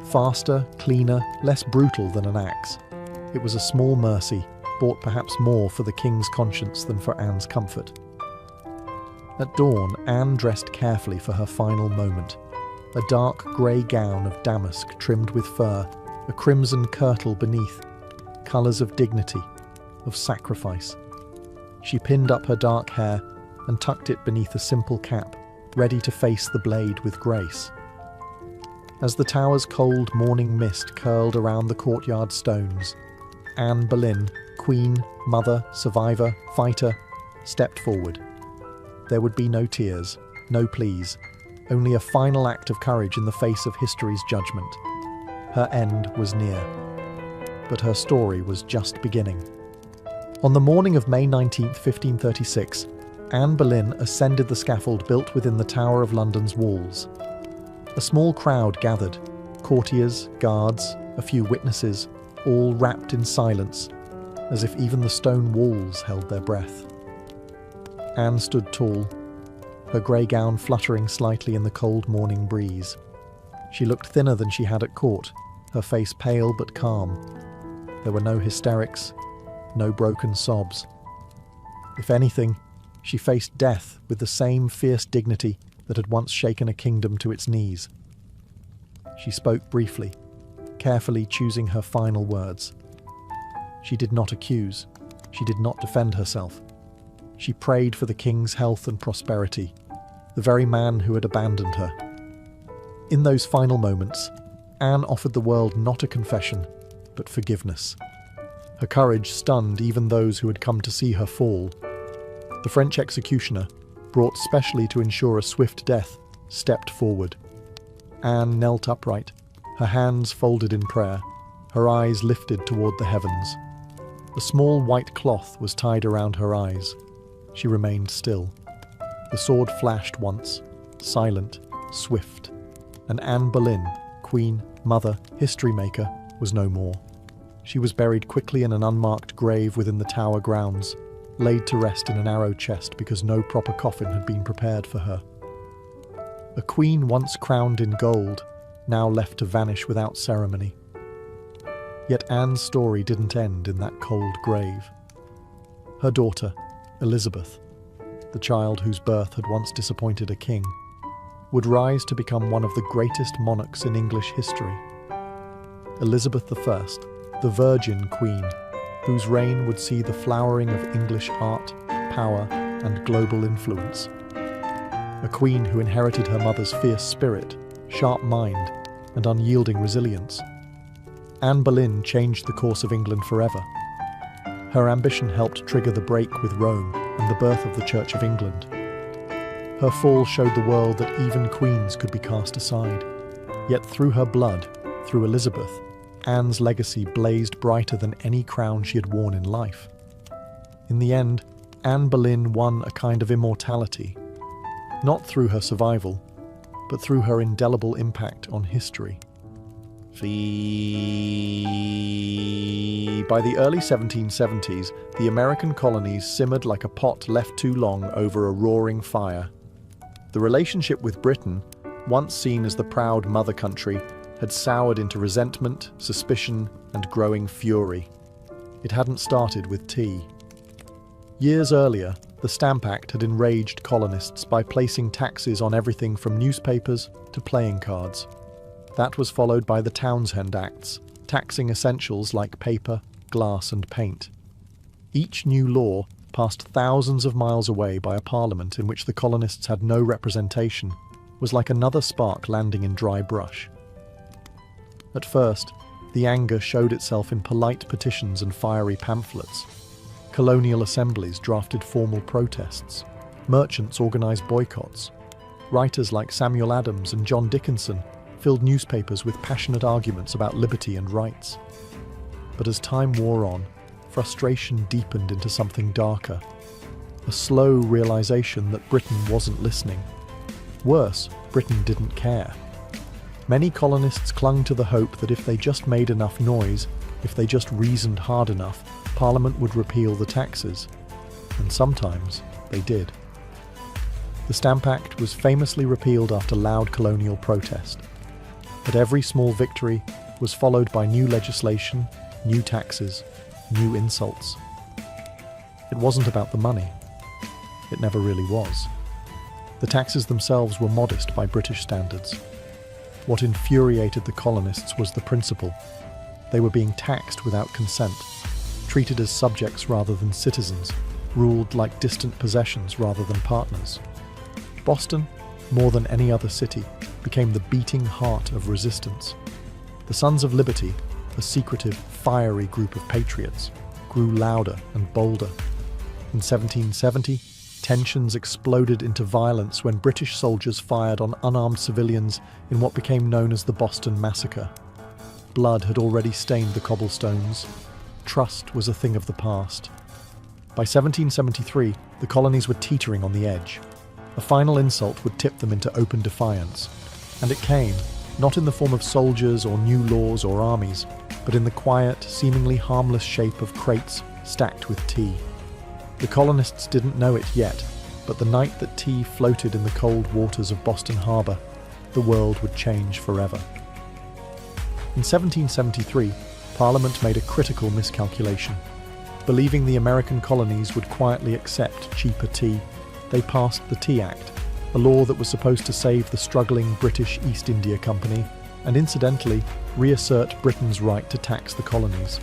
faster, cleaner, less brutal than an axe. It was a small mercy, bought perhaps more for the king's conscience than for Anne's comfort. At dawn, Anne dressed carefully for her final moment. A dark grey gown of damask trimmed with fur, a crimson kirtle beneath, colours of dignity, of sacrifice. She pinned up her dark hair and tucked it beneath a simple cap, ready to face the blade with grace. As the tower's cold morning mist curled around the courtyard stones, Anne Boleyn, queen, mother, survivor, fighter, stepped forward. There would be no tears, no pleas, only a final act of courage in the face of history's judgment. Her end was near. But her story was just beginning. On the morning of May 19, 1536, Anne Boleyn ascended the scaffold built within the Tower of London's walls. A small crowd gathered, courtiers, guards, a few witnesses, all wrapped in silence, as if even the stone walls held their breath. Anne stood tall, her grey gown fluttering slightly in the cold morning breeze. She looked thinner than she had at court, her face pale but calm. There were no hysterics, no broken sobs. If anything, she faced death with the same fierce dignity that had once shaken a kingdom to its knees. She spoke briefly, carefully choosing her final words. She did not accuse. She did not defend herself. She prayed for the king's health and prosperity, the very man who had abandoned her. In those final moments, Anne offered the world not a confession, but forgiveness. Her courage stunned even those who had come to see her fall. The French executioner, brought specially to ensure a swift death, stepped forward. Anne knelt upright, her hands folded in prayer, her eyes lifted toward the heavens. A small white cloth was tied around her eyes. She remained still. The sword flashed once, silent, swift, and Anne Boleyn, queen, mother, history maker, was no more. She was buried quickly in an unmarked grave within the Tower grounds, laid to rest in a narrow chest because no proper coffin had been prepared for her. A queen once crowned in gold, now left to vanish without ceremony. Yet Anne's story didn't end in that cold grave. Her daughter, Elizabeth, the child whose birth had once disappointed a king, would rise to become one of the greatest monarchs in English history. Elizabeth I, the Virgin Queen, whose reign would see the flowering of English art, power, and global influence. A queen who inherited her mother's fierce spirit, sharp mind, and unyielding resilience. Anne Boleyn changed the course of England forever. Her ambition helped trigger the break with Rome and the birth of the Church of England. Her fall showed the world that even queens could be cast aside. Yet through her blood, through Elizabeth, Anne's legacy blazed brighter than any crown she had worn in life. In the end, Anne Boleyn won a kind of immortality, not through her survival, but through her indelible impact on history. By the early 1770s, the American colonies simmered like a pot left too long over a roaring fire. The relationship with Britain, once seen as the proud mother country, had soured into resentment, suspicion, and growing fury. It hadn't started with tea. Years earlier, the Stamp Act had enraged colonists by placing taxes on everything from newspapers to playing cards. That was followed by the Townshend Acts, taxing essentials like paper, glass, and paint. Each new law, passed thousands of miles away by a parliament in which the colonists had no representation, was like another spark landing in dry brush. At first, the anger showed itself in polite petitions and fiery pamphlets. Colonial assemblies drafted formal protests. Merchants organised boycotts. Writers like Samuel Adams and John Dickinson filled newspapers with passionate arguments about liberty and rights. But as time wore on, frustration deepened into something darker. A slow realization that Britain wasn't listening. Worse, Britain didn't care. Many colonists clung to the hope that if they just made enough noise, if they just reasoned hard enough, Parliament would repeal the taxes. And sometimes they did. The Stamp Act was famously repealed after loud colonial protest. But every small victory was followed by new legislation, new taxes, new insults. It wasn't about the money. It never really was. The taxes themselves were modest by British standards. What infuriated the colonists was the principle. They were being taxed without consent, treated as subjects rather than citizens, ruled like distant possessions rather than partners. Boston, more than any other city, became the beating heart of resistance. The Sons of Liberty, a secretive, fiery group of patriots, grew louder and bolder. In 1770, tensions exploded into violence when British soldiers fired on unarmed civilians in what became known as the Boston Massacre. Blood had already stained the cobblestones. Trust was a thing of the past. By 1773, the colonies were teetering on the edge. A final insult would tip them into open defiance. And it came, not in the form of soldiers or new laws or armies, but in the quiet, seemingly harmless shape of crates stacked with tea. The colonists didn't know it yet, but the night that tea floated in the cold waters of Boston Harbor, the world would change forever. In 1773, Parliament made a critical miscalculation. Believing the American colonies would quietly accept cheaper tea, they passed the Tea Act, a law that was supposed to save the struggling British East India Company and incidentally reassert Britain's right to tax the colonies.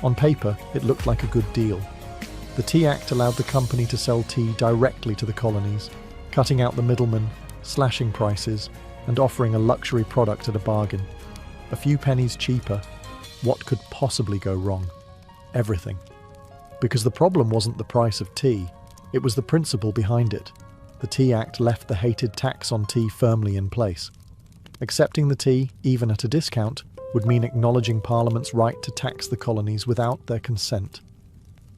On paper, it looked like a good deal. The Tea Act allowed the company to sell tea directly to the colonies, cutting out the middlemen, slashing prices, and offering a luxury product at a bargain. A few pennies cheaper. What could possibly go wrong? Everything. Because the problem wasn't the price of tea, it was the principle behind it. The Tea Act left the hated tax on tea firmly in place. Accepting the tea, even at a discount, would mean acknowledging Parliament's right to tax the colonies without their consent.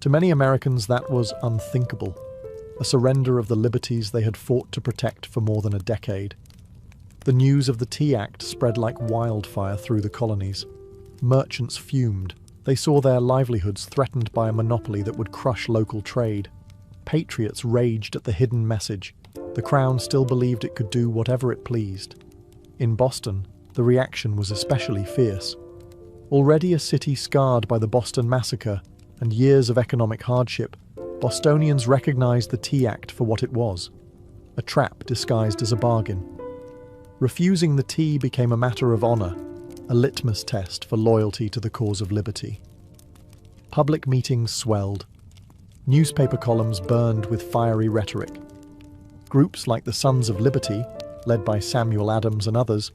To many Americans, that was unthinkable, a surrender of the liberties they had fought to protect for more than a decade. The news of the Tea Act spread like wildfire through the colonies. Merchants fumed. They saw their livelihoods threatened by a monopoly that would crush local trade. Patriots raged at the hidden message. The Crown still believed it could do whatever it pleased. In Boston, the reaction was especially fierce. Already a city scarred by the Boston Massacre and years of economic hardship, Bostonians recognized the Tea Act for what it was, a trap disguised as a bargain. Refusing the tea became a matter of honor, a litmus test for loyalty to the cause of liberty. Public meetings swelled. Newspaper columns burned with fiery rhetoric. Groups like the Sons of Liberty, led by Samuel Adams and others,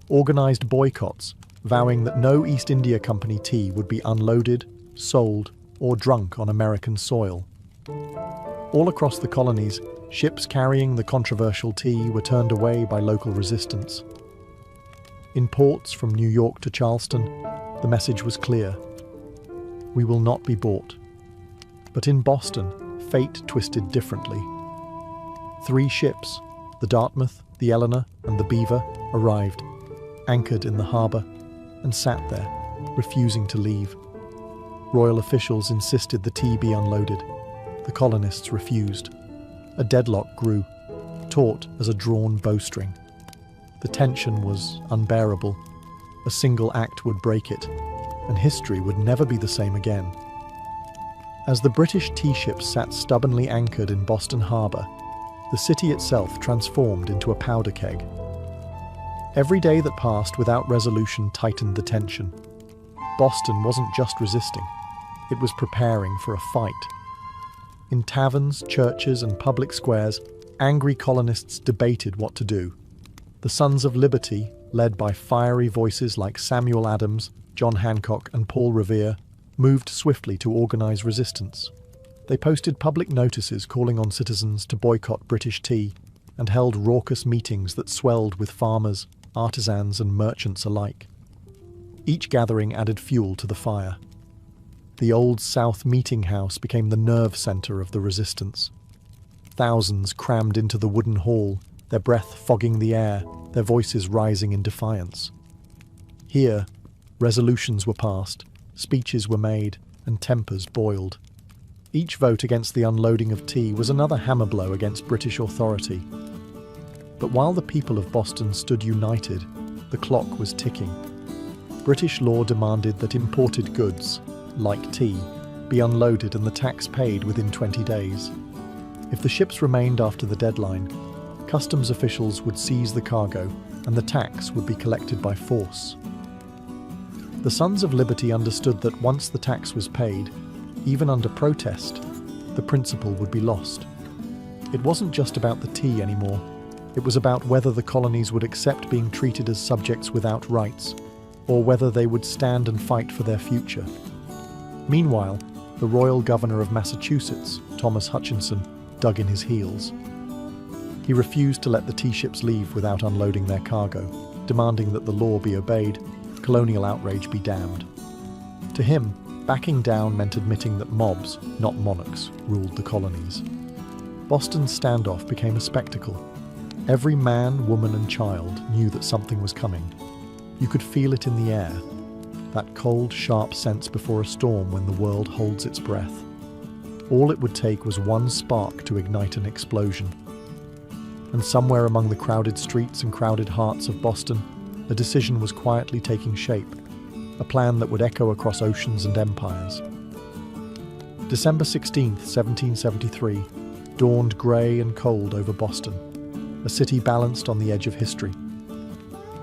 organized boycotts, vowing that no East India Company tea would be unloaded, sold, or drunk on American soil. All across the colonies, ships carrying the controversial tea were turned away by local resistance. In ports from New York to Charleston, the message was clear: we will not be bought. But in Boston, fate twisted differently. 3 ships, the Dartmouth, the Eleanor, and the Beaver, arrived, anchored in the harbour, and sat there, refusing to leave. Royal officials insisted the tea be unloaded. The colonists refused. A deadlock grew, taut as a drawn bowstring. The tension was unbearable. A single act would break it, and history would never be the same again. As the British tea ships sat stubbornly anchored in Boston Harbour, the city itself transformed into a powder keg. Every day that passed without resolution tightened the tension. Boston wasn't just resisting, it was preparing for a fight. In taverns, churches, and public squares, angry colonists debated what to do. The Sons of Liberty, led by fiery voices like Samuel Adams, John Hancock, and Paul Revere, moved swiftly to organize resistance. They posted public notices calling on citizens to boycott British tea and held raucous meetings that swelled with farmers, artisans, and merchants alike. Each gathering added fuel to the fire. The Old South Meeting House became the nerve center of the resistance. Thousands crammed into the wooden hall, their breath fogging the air, their voices rising in defiance. Here, resolutions were passed, speeches were made, and tempers boiled. Each vote against the unloading of tea was another hammer blow against British authority. But while the people of Boston stood united, the clock was ticking. British law demanded that imported goods, like tea, be unloaded and the tax paid within 20 days. If the ships remained after the deadline, customs officials would seize the cargo and the tax would be collected by force. The Sons of Liberty understood that once the tax was paid, even under protest, the principle would be lost. It wasn't just about the tea anymore. It was about whether the colonies would accept being treated as subjects without rights, or whether they would stand and fight for their future. Meanwhile, the Royal Governor of Massachusetts, Thomas Hutchinson, dug in his heels. He refused to let the tea ships leave without unloading their cargo, demanding that the law be obeyed, colonial outrage be damned. To him, backing down meant admitting that mobs, not monarchs, ruled the colonies. Boston's standoff became a spectacle. Every man, woman, and child knew that something was coming. You could feel it in the air, that cold, sharp sense before a storm when the world holds its breath. All it would take was one spark to ignite an explosion. And somewhere among the crowded streets and crowded hearts of Boston, a decision was quietly taking shape, a plan that would echo across oceans and empires. December 16th, 1773, dawned grey and cold over Boston, a city balanced on the edge of history.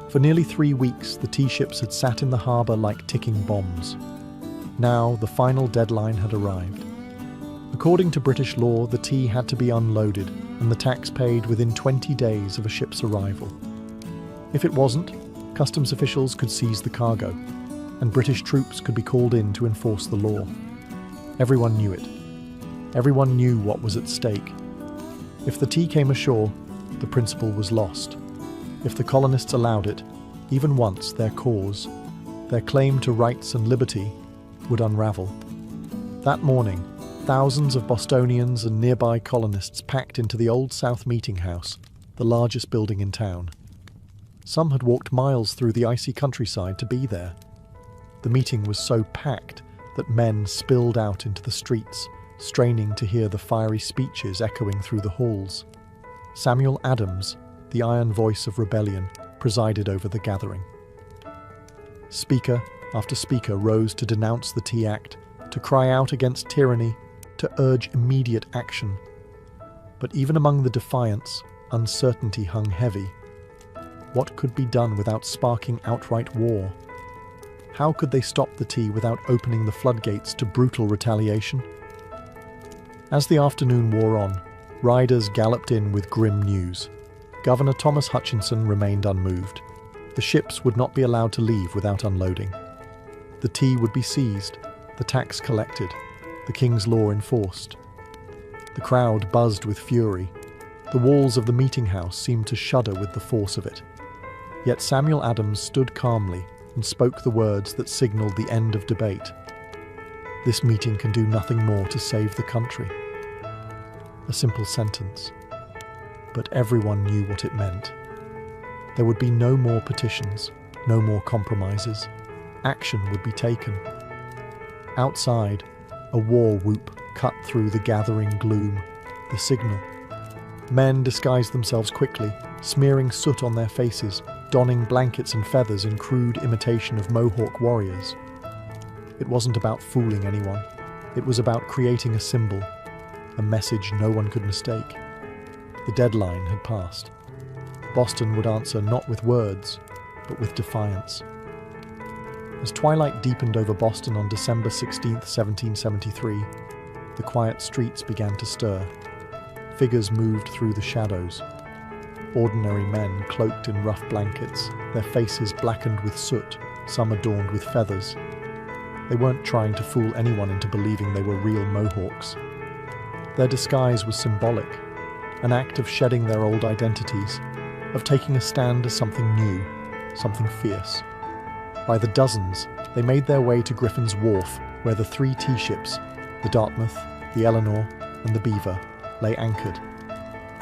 For nearly 3 weeks, the tea ships had sat in the harbour like ticking bombs. Now, the final deadline had arrived. According to British law, the tea had to be unloaded and the tax paid within 20 days of a ship's arrival. If it wasn't, customs officials could seize the cargo, and British troops could be called in to enforce the law. Everyone knew it. Everyone knew what was at stake. If the tea came ashore, the principle was lost. If the colonists allowed it, even once, their cause, their claim to rights and liberty, would unravel. That morning, thousands of Bostonians and nearby colonists packed into the Old South Meeting House, the largest building in town. Some had walked miles through the icy countryside to be there. The meeting was so packed that men spilled out into the streets, straining to hear the fiery speeches echoing through the halls. Samuel Adams, the iron voice of rebellion, presided over the gathering. Speaker after speaker rose to denounce the Tea Act, to cry out against tyranny, to urge immediate action. But even among the defiants, uncertainty hung heavy. What could be done without sparking outright war? How could they stop the tea without opening the floodgates to brutal retaliation? As the afternoon wore on, riders galloped in with grim news. Governor Thomas Hutchinson remained unmoved. The ships would not be allowed to leave without unloading. The tea would be seized, the tax collected, the king's law enforced. The crowd buzzed with fury. The walls of the meeting house seemed to shudder with the force of it. Yet Samuel Adams stood calmly and spoke the words that signalled the end of debate. This meeting can do nothing more to save the country. A simple sentence. But everyone knew what it meant. There would be no more petitions, no more compromises. Action would be taken. Outside, a war whoop cut through the gathering gloom, the signal. Men disguised themselves quickly, smearing soot on their faces, donning blankets and feathers in crude imitation of Mohawk warriors. It wasn't about fooling anyone. It was about creating a symbol, a message no one could mistake. The deadline had passed. Boston would answer not with words, but with defiance. As twilight deepened over Boston on December 16, 1773, the quiet streets began to stir. Figures moved through the shadows. Ordinary men cloaked in rough blankets, their faces blackened with soot, some adorned with feathers. They weren't trying to fool anyone into believing they were real Mohawks. Their disguise was symbolic, an act of shedding their old identities, of taking a stand as something new, something fierce. By the dozens, they made their way to Griffin's Wharf, where the 3 tea ships, the Dartmouth, the Eleanor, and the Beaver, lay anchored.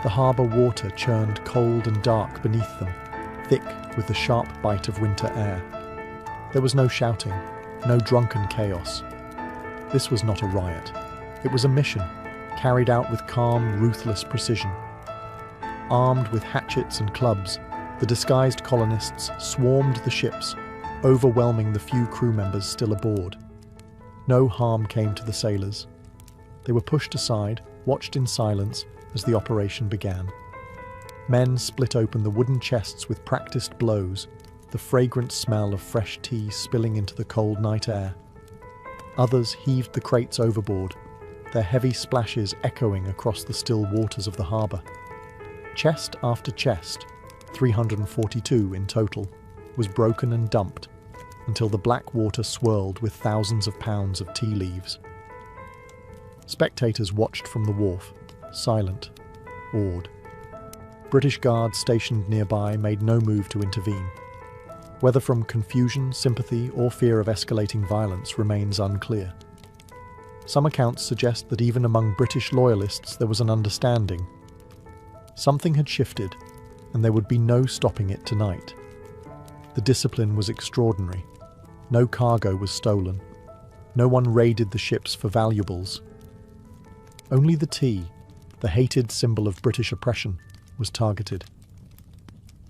The harbour water churned cold and dark beneath them, thick with the sharp bite of winter air. There was no shouting, no drunken chaos. This was not a riot. It was a mission, carried out with calm, ruthless precision. Armed with hatchets and clubs, the disguised colonists swarmed the ships, overwhelming the few crew members still aboard. No harm came to the sailors. They were pushed aside, watched in silence as the operation began. Men split open the wooden chests with practiced blows, the fragrant smell of fresh tea spilling into the cold night air. Others heaved the crates overboard, their heavy splashes echoing across the still waters of the harbour. Chest after chest, 342 in total, was broken and dumped, until the black water swirled with thousands of pounds of tea leaves. Spectators watched from the wharf, silent, awed. British guards stationed nearby made no move to intervene. Whether from confusion, sympathy, or fear of escalating violence remains unclear. Some accounts suggest that even among British loyalists there was an understanding. Something had shifted, and there would be no stopping it tonight. The discipline was extraordinary. No cargo was stolen. No one raided the ships for valuables. Only the tea, the hated symbol of British oppression, was targeted.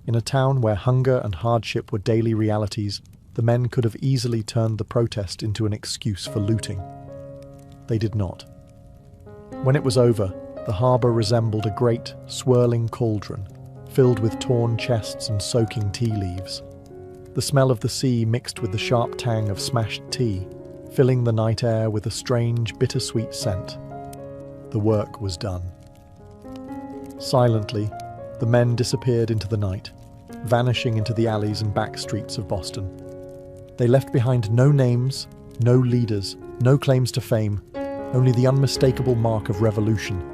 In a town where hunger and hardship were daily realities, the men could have easily turned the protest into an excuse for looting. They did not. When it was over, the harbour resembled a great, swirling cauldron, filled with torn chests and soaking tea leaves. The smell of the sea mixed with the sharp tang of smashed tea, filling the night air with a strange, bittersweet scent. The work was done. Silently, the men disappeared into the night, vanishing into the alleys and back streets of Boston. They left behind no names, no leaders, no claims to fame, only the unmistakable mark of revolution.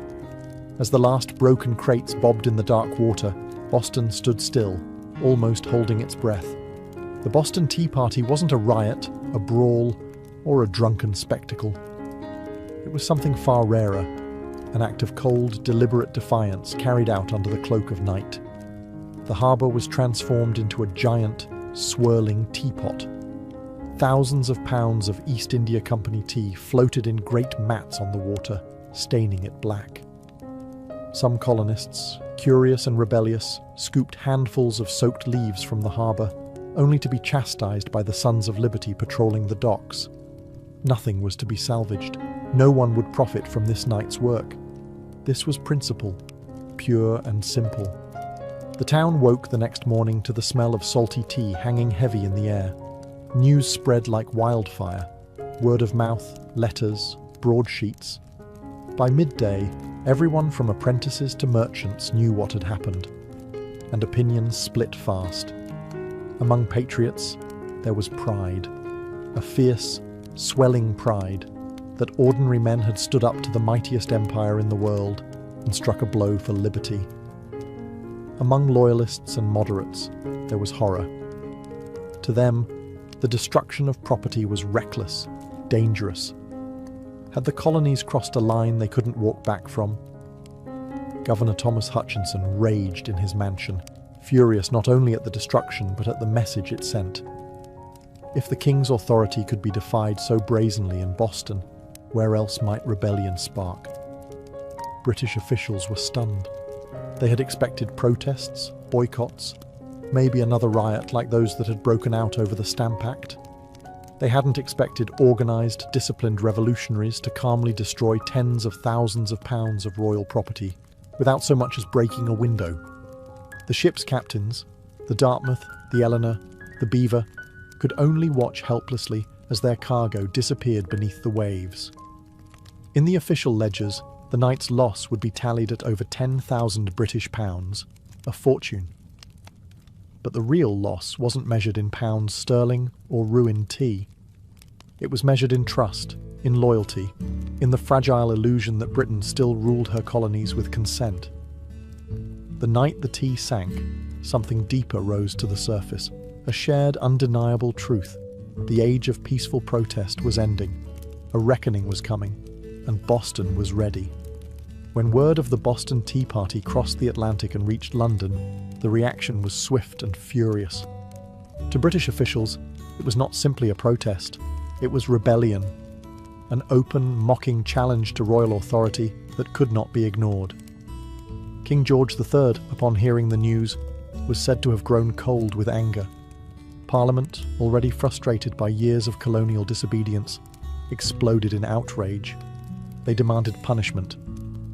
As the last broken crates bobbed in the dark water, Boston stood still, almost holding its breath. The Boston Tea Party wasn't a riot, a brawl, or a drunken spectacle. It was something far rarer, an act of cold, deliberate defiance carried out under the cloak of night. The harbour was transformed into a giant, swirling teapot. Thousands of pounds of East India Company tea floated in great mats on the water, staining it black. Some colonists, curious and rebellious, scooped handfuls of soaked leaves from the harbour, only to be chastised by the Sons of Liberty patrolling the docks. Nothing was to be salvaged. No one would profit from this night's work. This was principle, pure and simple. The town woke the next morning to the smell of salty tea hanging heavy in the air. News spread like wildfire. Word of mouth, letters, broadsheets. By midday, everyone from apprentices to merchants knew what had happened, and opinions split fast. Among patriots, there was pride, a fierce, swelling pride that ordinary men had stood up to the mightiest empire in the world and struck a blow for liberty. Among loyalists and moderates, there was horror. To them, the destruction of property was reckless, dangerous. Had the colonies crossed a line they couldn't walk back from? Governor Thomas Hutchinson raged in his mansion, furious not only at the destruction but at the message it sent. If the king's authority could be defied so brazenly in Boston, where else might rebellion spark? British officials were stunned. They had expected protests, boycotts, maybe another riot like those that had broken out over the Stamp Act. They hadn't expected organised, disciplined revolutionaries to calmly destroy tens of thousands of pounds of royal property without so much as breaking a window. The ship's captains, the Dartmouth, the Eleanor, the Beaver, could only watch helplessly as their cargo disappeared beneath the waves. In the official ledgers, the night's loss would be tallied at over 10,000 British pounds, a fortune. But the real loss wasn't measured in pounds sterling or ruined tea. It was measured in trust, in loyalty, in the fragile illusion that Britain still ruled her colonies with consent. The night the tea sank, something deeper rose to the surface, a shared undeniable truth. The age of peaceful protest was ending, a reckoning was coming, and Boston was ready. When word of the Boston Tea Party crossed the Atlantic and reached London, the reaction was swift and furious. To British officials, it was not simply a protest, it was rebellion, an open, mocking challenge to royal authority that could not be ignored. King George III, upon hearing the news, was said to have grown cold with anger. Parliament, already frustrated by years of colonial disobedience, exploded in outrage. They demanded punishment,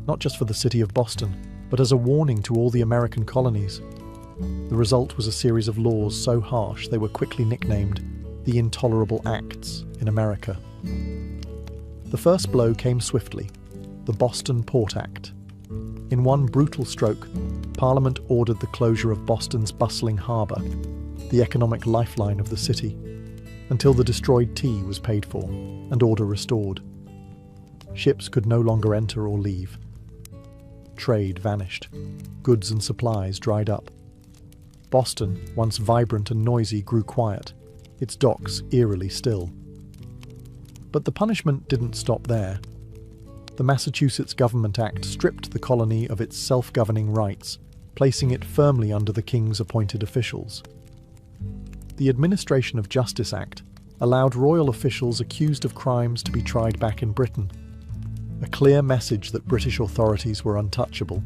not just for the city of Boston, but as a warning to all the American colonies. The result was a series of laws so harsh they were quickly nicknamed the Intolerable Acts in America. The first blow came swiftly, the Boston Port Act. In one brutal stroke, Parliament ordered the closure of Boston's bustling harbour, the economic lifeline of the city, until the destroyed tea was paid for and order restored. Ships could no longer enter or leave. Trade vanished. Goods and supplies dried up. Boston, once vibrant and noisy, grew quiet, its docks eerily still. But the punishment didn't stop there. The Massachusetts Government Act stripped the colony of its self-governing rights, placing it firmly under the king's appointed officials. The Administration of Justice Act allowed royal officials accused of crimes to be tried back in Britain, a clear message that British authorities were untouchable.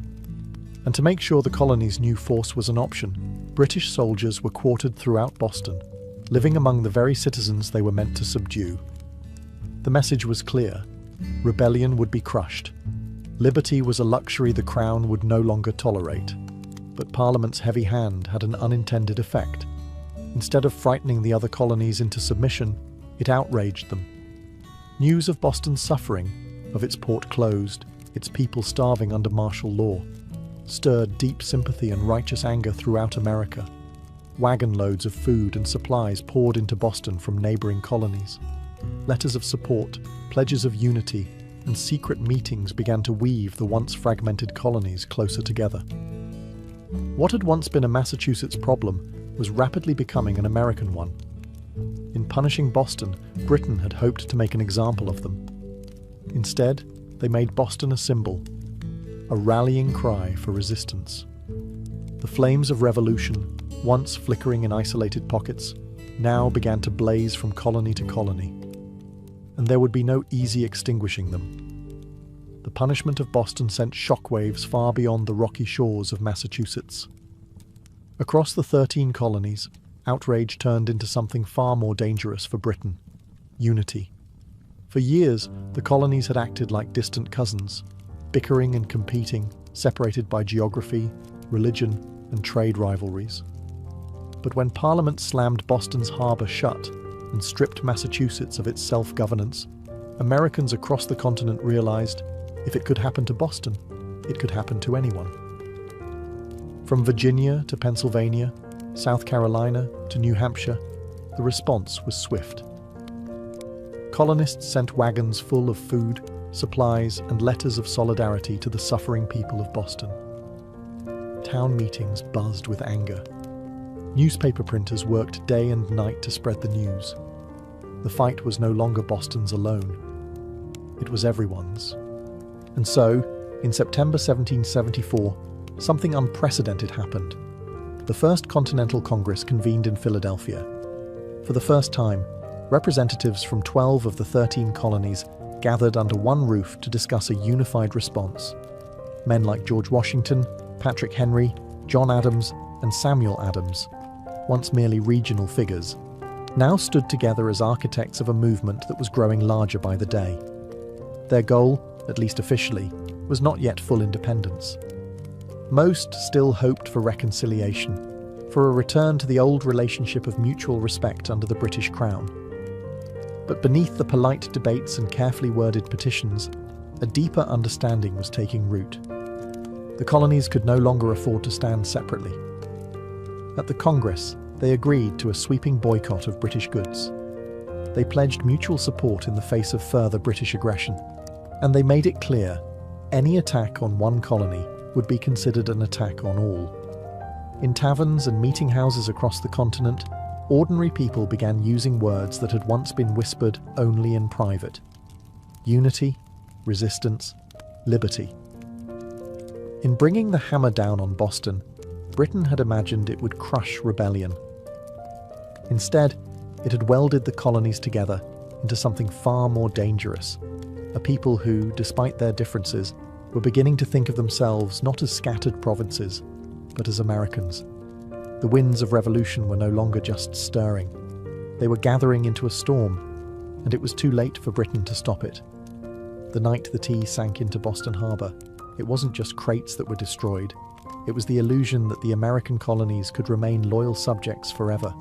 And to make sure the colonies knew force was an option, British soldiers were quartered throughout Boston, living among the very citizens they were meant to subdue. The message was clear: rebellion would be crushed. Liberty was a luxury the Crown would no longer tolerate. But Parliament's heavy hand had an unintended effect. Instead of frightening the other colonies into submission, it outraged them. News of Boston's suffering, of its port closed, its people starving under martial law, stirred deep sympathy and righteous anger throughout America. Wagon loads of food and supplies poured into Boston from neighboring colonies. Letters of support, pledges of unity, and secret meetings began to weave the once fragmented colonies closer together. What had once been a Massachusetts problem was rapidly becoming an American one. In punishing Boston, Britain had hoped to make an example of them. Instead, they made Boston a symbol, a rallying cry for resistance. The flames of revolution, once flickering in isolated pockets, now began to blaze from colony to colony. And there would be no easy extinguishing them. The punishment of Boston sent shockwaves far beyond the rocky shores of Massachusetts. Across the 13 colonies, outrage turned into something far more dangerous for Britain: unity. For years, the colonies had acted like distant cousins, bickering and competing, separated by geography, religion, and trade rivalries. But when Parliament slammed Boston's harbour shut and stripped Massachusetts of its self-governance, Americans across the continent realized if it could happen to Boston, it could happen to anyone. From Virginia to Pennsylvania, South Carolina to New Hampshire, the response was swift. Colonists sent wagons full of food, supplies, and letters of solidarity to the suffering people of Boston. Town meetings buzzed with anger. Newspaper printers worked day and night to spread the news. The fight was no longer Boston's alone. It was everyone's. And so, in September 1774, something unprecedented happened. The First Continental Congress convened in Philadelphia. For the first time, representatives from 12 of the 13 colonies gathered under one roof to discuss a unified response. Men like George Washington, Patrick Henry, John Adams, and Samuel Adams, once merely regional figures, now stood together as architects of a movement that was growing larger by the day. Their goal, at least officially, was not yet full independence. Most still hoped for reconciliation, for a return to the old relationship of mutual respect under the British Crown. But beneath the polite debates and carefully worded petitions, a deeper understanding was taking root. The colonies could no longer afford to stand separately. At the Congress, they agreed to a sweeping boycott of British goods. They pledged mutual support in the face of further British aggression. And they made it clear, any attack on one colony would be considered an attack on all. In taverns and meeting houses across the continent, ordinary people began using words that had once been whispered only in private: unity, resistance, liberty. In bringing the hammer down on Boston, Britain had imagined it would crush rebellion. Instead, it had welded the colonies together into something far more dangerous: a people who, despite their differences, were beginning to think of themselves not as scattered provinces, but as Americans. The winds of revolution were no longer just stirring. They were gathering into a storm, and it was too late for Britain to stop it. The night the tea sank into Boston Harbor, it wasn't just crates that were destroyed. It was the illusion that the American colonies could remain loyal subjects forever.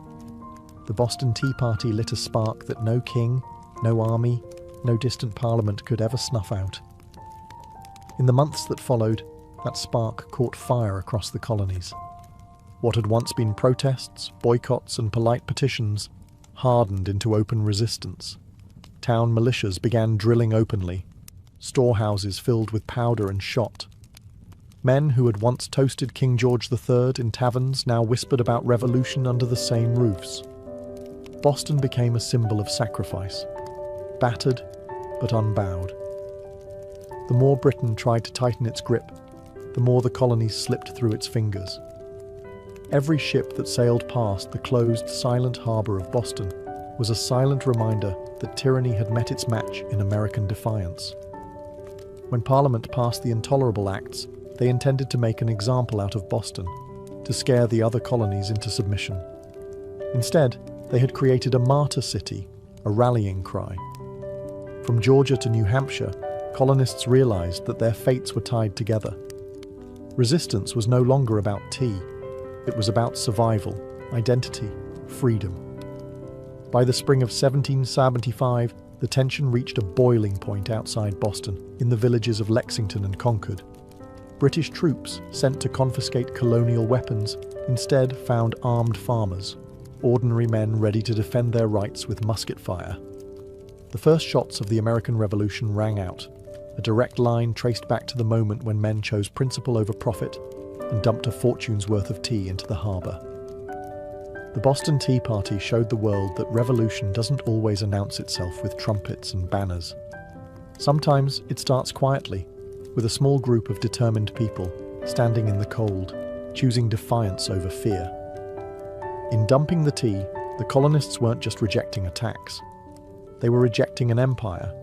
The Boston Tea Party lit a spark that no king, no army, no distant parliament could ever snuff out. In the months that followed, that spark caught fire across the colonies. What had once been protests, boycotts, and polite petitions hardened into open resistance. Town militias began drilling openly. Storehouses filled with powder and shot. Men who had once toasted King George III in taverns now whispered about revolution under the same roofs. Boston became a symbol of sacrifice, battered but unbowed. The more Britain tried to tighten its grip, the more the colonies slipped through its fingers. Every ship that sailed past the closed, silent harbour of Boston was a silent reminder that tyranny had met its match in American defiance. When Parliament passed the Intolerable Acts, They intended to make an example out of Boston, to scare the other colonies into submission. Instead, they had created a martyr city, a rallying cry. From Georgia to New Hampshire, colonists realized that their fates were tied together. Resistance was no longer about tea. It was about survival, identity, freedom. By the spring of 1775, the tension reached a boiling point outside Boston, in the villages of Lexington and Concord. British troops, sent to confiscate colonial weapons, instead found armed farmers, ordinary men ready to defend their rights with musket fire. The first shots of the American Revolution rang out, a direct line traced back to the moment when men chose principle over profit and dumped a fortune's worth of tea into the harbour. The Boston Tea Party showed the world that revolution doesn't always announce itself with trumpets and banners. Sometimes it starts quietly, with a small group of determined people standing in the cold, choosing defiance over fear. In dumping the tea, the colonists weren't just rejecting a tax. They were rejecting an empire.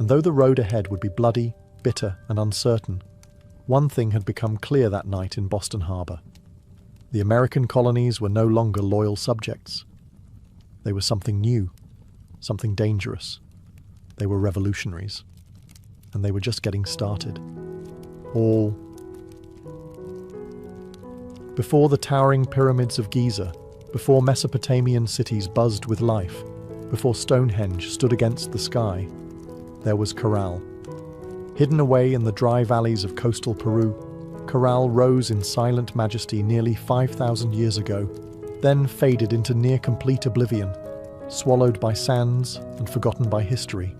And though the road ahead would be bloody, bitter, and uncertain, one thing had become clear that night in Boston Harbor. The American colonies were no longer loyal subjects. They were something new, something dangerous. They were revolutionaries. And they were just getting started. All before the towering pyramids of Giza, before Mesopotamian cities buzzed with life, before Stonehenge stood against the sky, there was Corral. Hidden away in the dry valleys of coastal Peru, Corral rose in silent majesty nearly 5,000 years ago, then faded into near-complete oblivion, swallowed by sands and forgotten by history.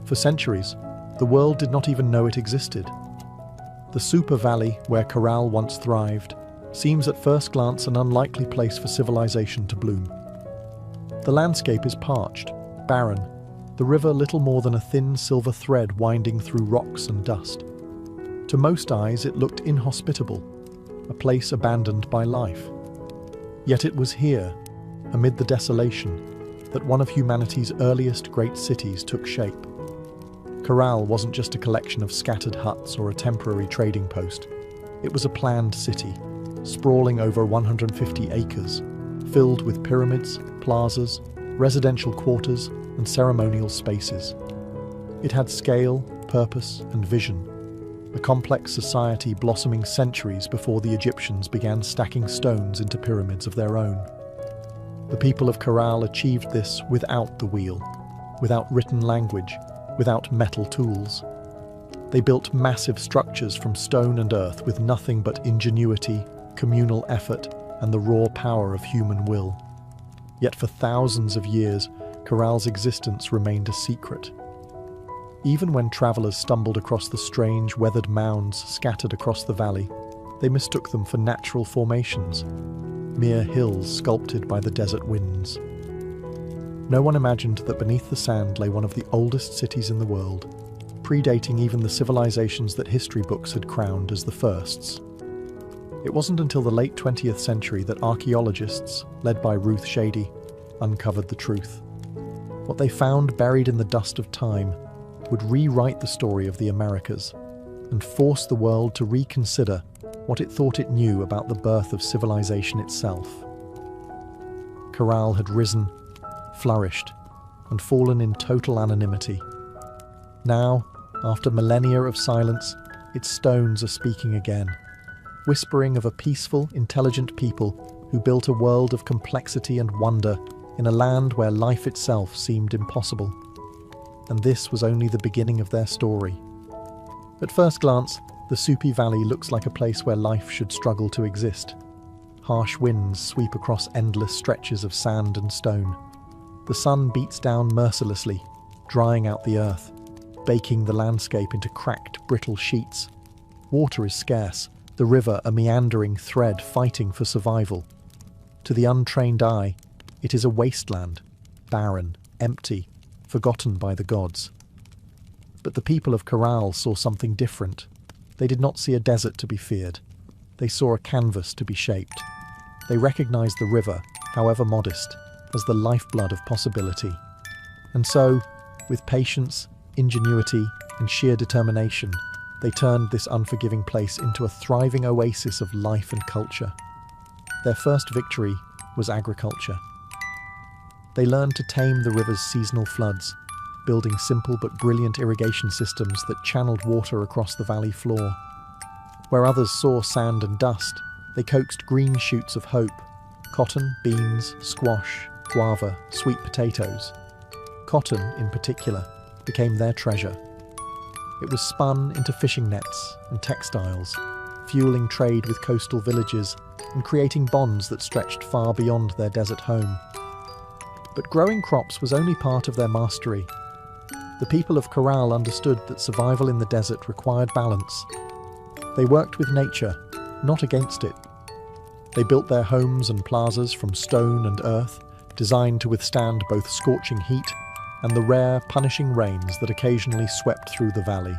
For centuries, the world did not even know it existed. The Super Valley, where Corral once thrived, seems at first glance an unlikely place for civilization to bloom. The landscape is parched, barren, the river little more than a thin silver thread winding through rocks and dust. To most eyes, it looked inhospitable, a place abandoned by life. Yet it was here, amid the desolation, that one of humanity's earliest great cities took shape. Corral wasn't just a collection of scattered huts or a temporary trading post. It was a planned city, sprawling over 150 acres, filled with pyramids, plazas, residential quarters, and ceremonial spaces. It had scale, purpose, and vision, a complex society blossoming centuries before the Egyptians began stacking stones into pyramids of their own. The people of Corral achieved this without the wheel, without written language, without metal tools. They built massive structures from stone and earth with nothing but ingenuity, communal effort, and the raw power of human will. Yet for thousands of years, Corral's existence remained a secret. Even when travelers stumbled across the strange, weathered mounds scattered across the valley, they mistook them for natural formations, mere hills sculpted by the desert winds. No one imagined that beneath the sand lay one of the oldest cities in the world, predating even the civilizations that history books had crowned as the firsts. It wasn't until the late 20th century that archaeologists, led by Ruth Shady, uncovered the truth. What they found buried in the dust of time would rewrite the story of the Americas and force the world to reconsider what it thought it knew about the birth of civilization itself. Corral had risen, flourished, and fallen in total anonymity. Now, after millennia of silence, its stones are speaking again, whispering of a peaceful, intelligent people who built a world of complexity and wonder in a land where life itself seemed impossible. And this was only the beginning of their story. At first glance, the Supi Valley looks like a place where life should struggle to exist. Harsh winds sweep across endless stretches of sand and stone. The sun beats down mercilessly, drying out the earth, baking the landscape into cracked, brittle sheets. Water is scarce, the river a meandering thread fighting for survival. To the untrained eye, it is a wasteland, barren, empty, forgotten by the gods. But the people of Corral saw something different. They did not see a desert to be feared. They saw a canvas to be shaped. They recognized the river, however modest, as the lifeblood of possibility. And so, with patience, ingenuity, and sheer determination, They turned this unforgiving place into a thriving oasis of life and culture. Their first victory was agriculture. They learned to tame the river's seasonal floods, building simple but brilliant irrigation systems that channeled water across the valley floor. Where others saw sand and dust, they coaxed green shoots of hope: cotton, beans, squash, guava, sweet potatoes. Cotton, in particular, became their treasure. It was spun into fishing nets and textiles, fueling trade with coastal villages and creating bonds that stretched far beyond their desert home. But growing crops was only part of their mastery. The people of Corral understood that survival in the desert required balance. They worked with nature, not against it. They built their homes and plazas from stone and earth, designed to withstand both scorching heat and the rare, punishing rains that occasionally swept through the valley.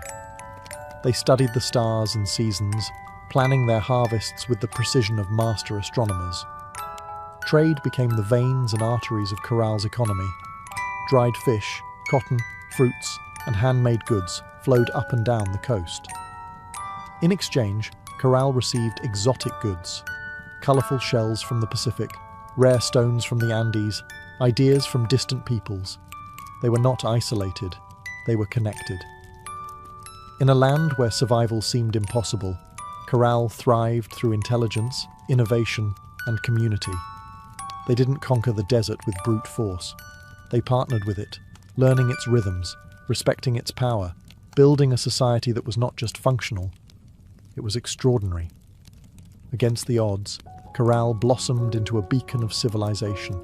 They studied the stars and seasons, planning their harvests with the precision of master astronomers. Trade became the veins and arteries of Corral's economy. Dried fish, cotton, fruits, and handmade goods flowed up and down the coast. In exchange, Corral received exotic goods: colourful shells from the Pacific, rare stones from the Andes, ideas from distant peoples. They were not isolated, they were connected. In a land where survival seemed impossible, Corral thrived through intelligence, innovation, and community. They didn't conquer the desert with brute force. They partnered with it, learning its rhythms, respecting its power, building a society that was not just functional, it was extraordinary. Against the odds, Corral blossomed into a beacon of civilization,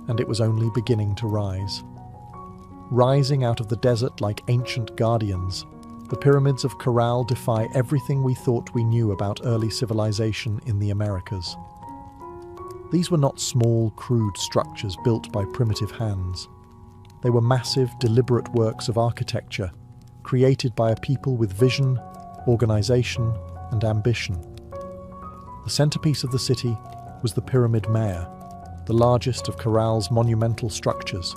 and it was only beginning to rise. Rising out of the desert like ancient guardians, the pyramids of Corral defy everything we thought we knew about early civilization in the Americas. These were not small, crude structures built by primitive hands. They were massive, deliberate works of architecture, created by a people with vision, organization, and ambition. The centerpiece of the city was the Pyramid Mare, the largest of Corral's monumental structures.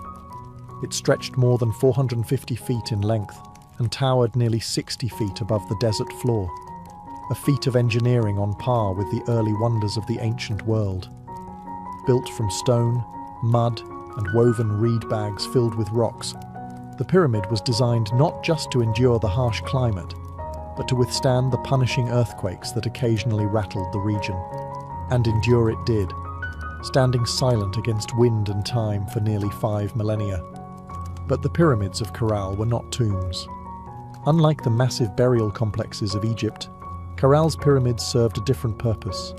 It stretched more than 450 feet in length and towered nearly 60 feet above the desert floor, a feat of engineering on par with the early wonders of the ancient world. Built from stone, mud, and woven reed bags filled with rocks, the pyramid was designed not just to endure the harsh climate, but to withstand the punishing earthquakes that occasionally rattled the region. And endure it did, standing silent against wind and time for nearly 5 millennia. But the pyramids of Corral were not tombs. Unlike the massive burial complexes of Egypt, Corral's pyramids served a different purpose.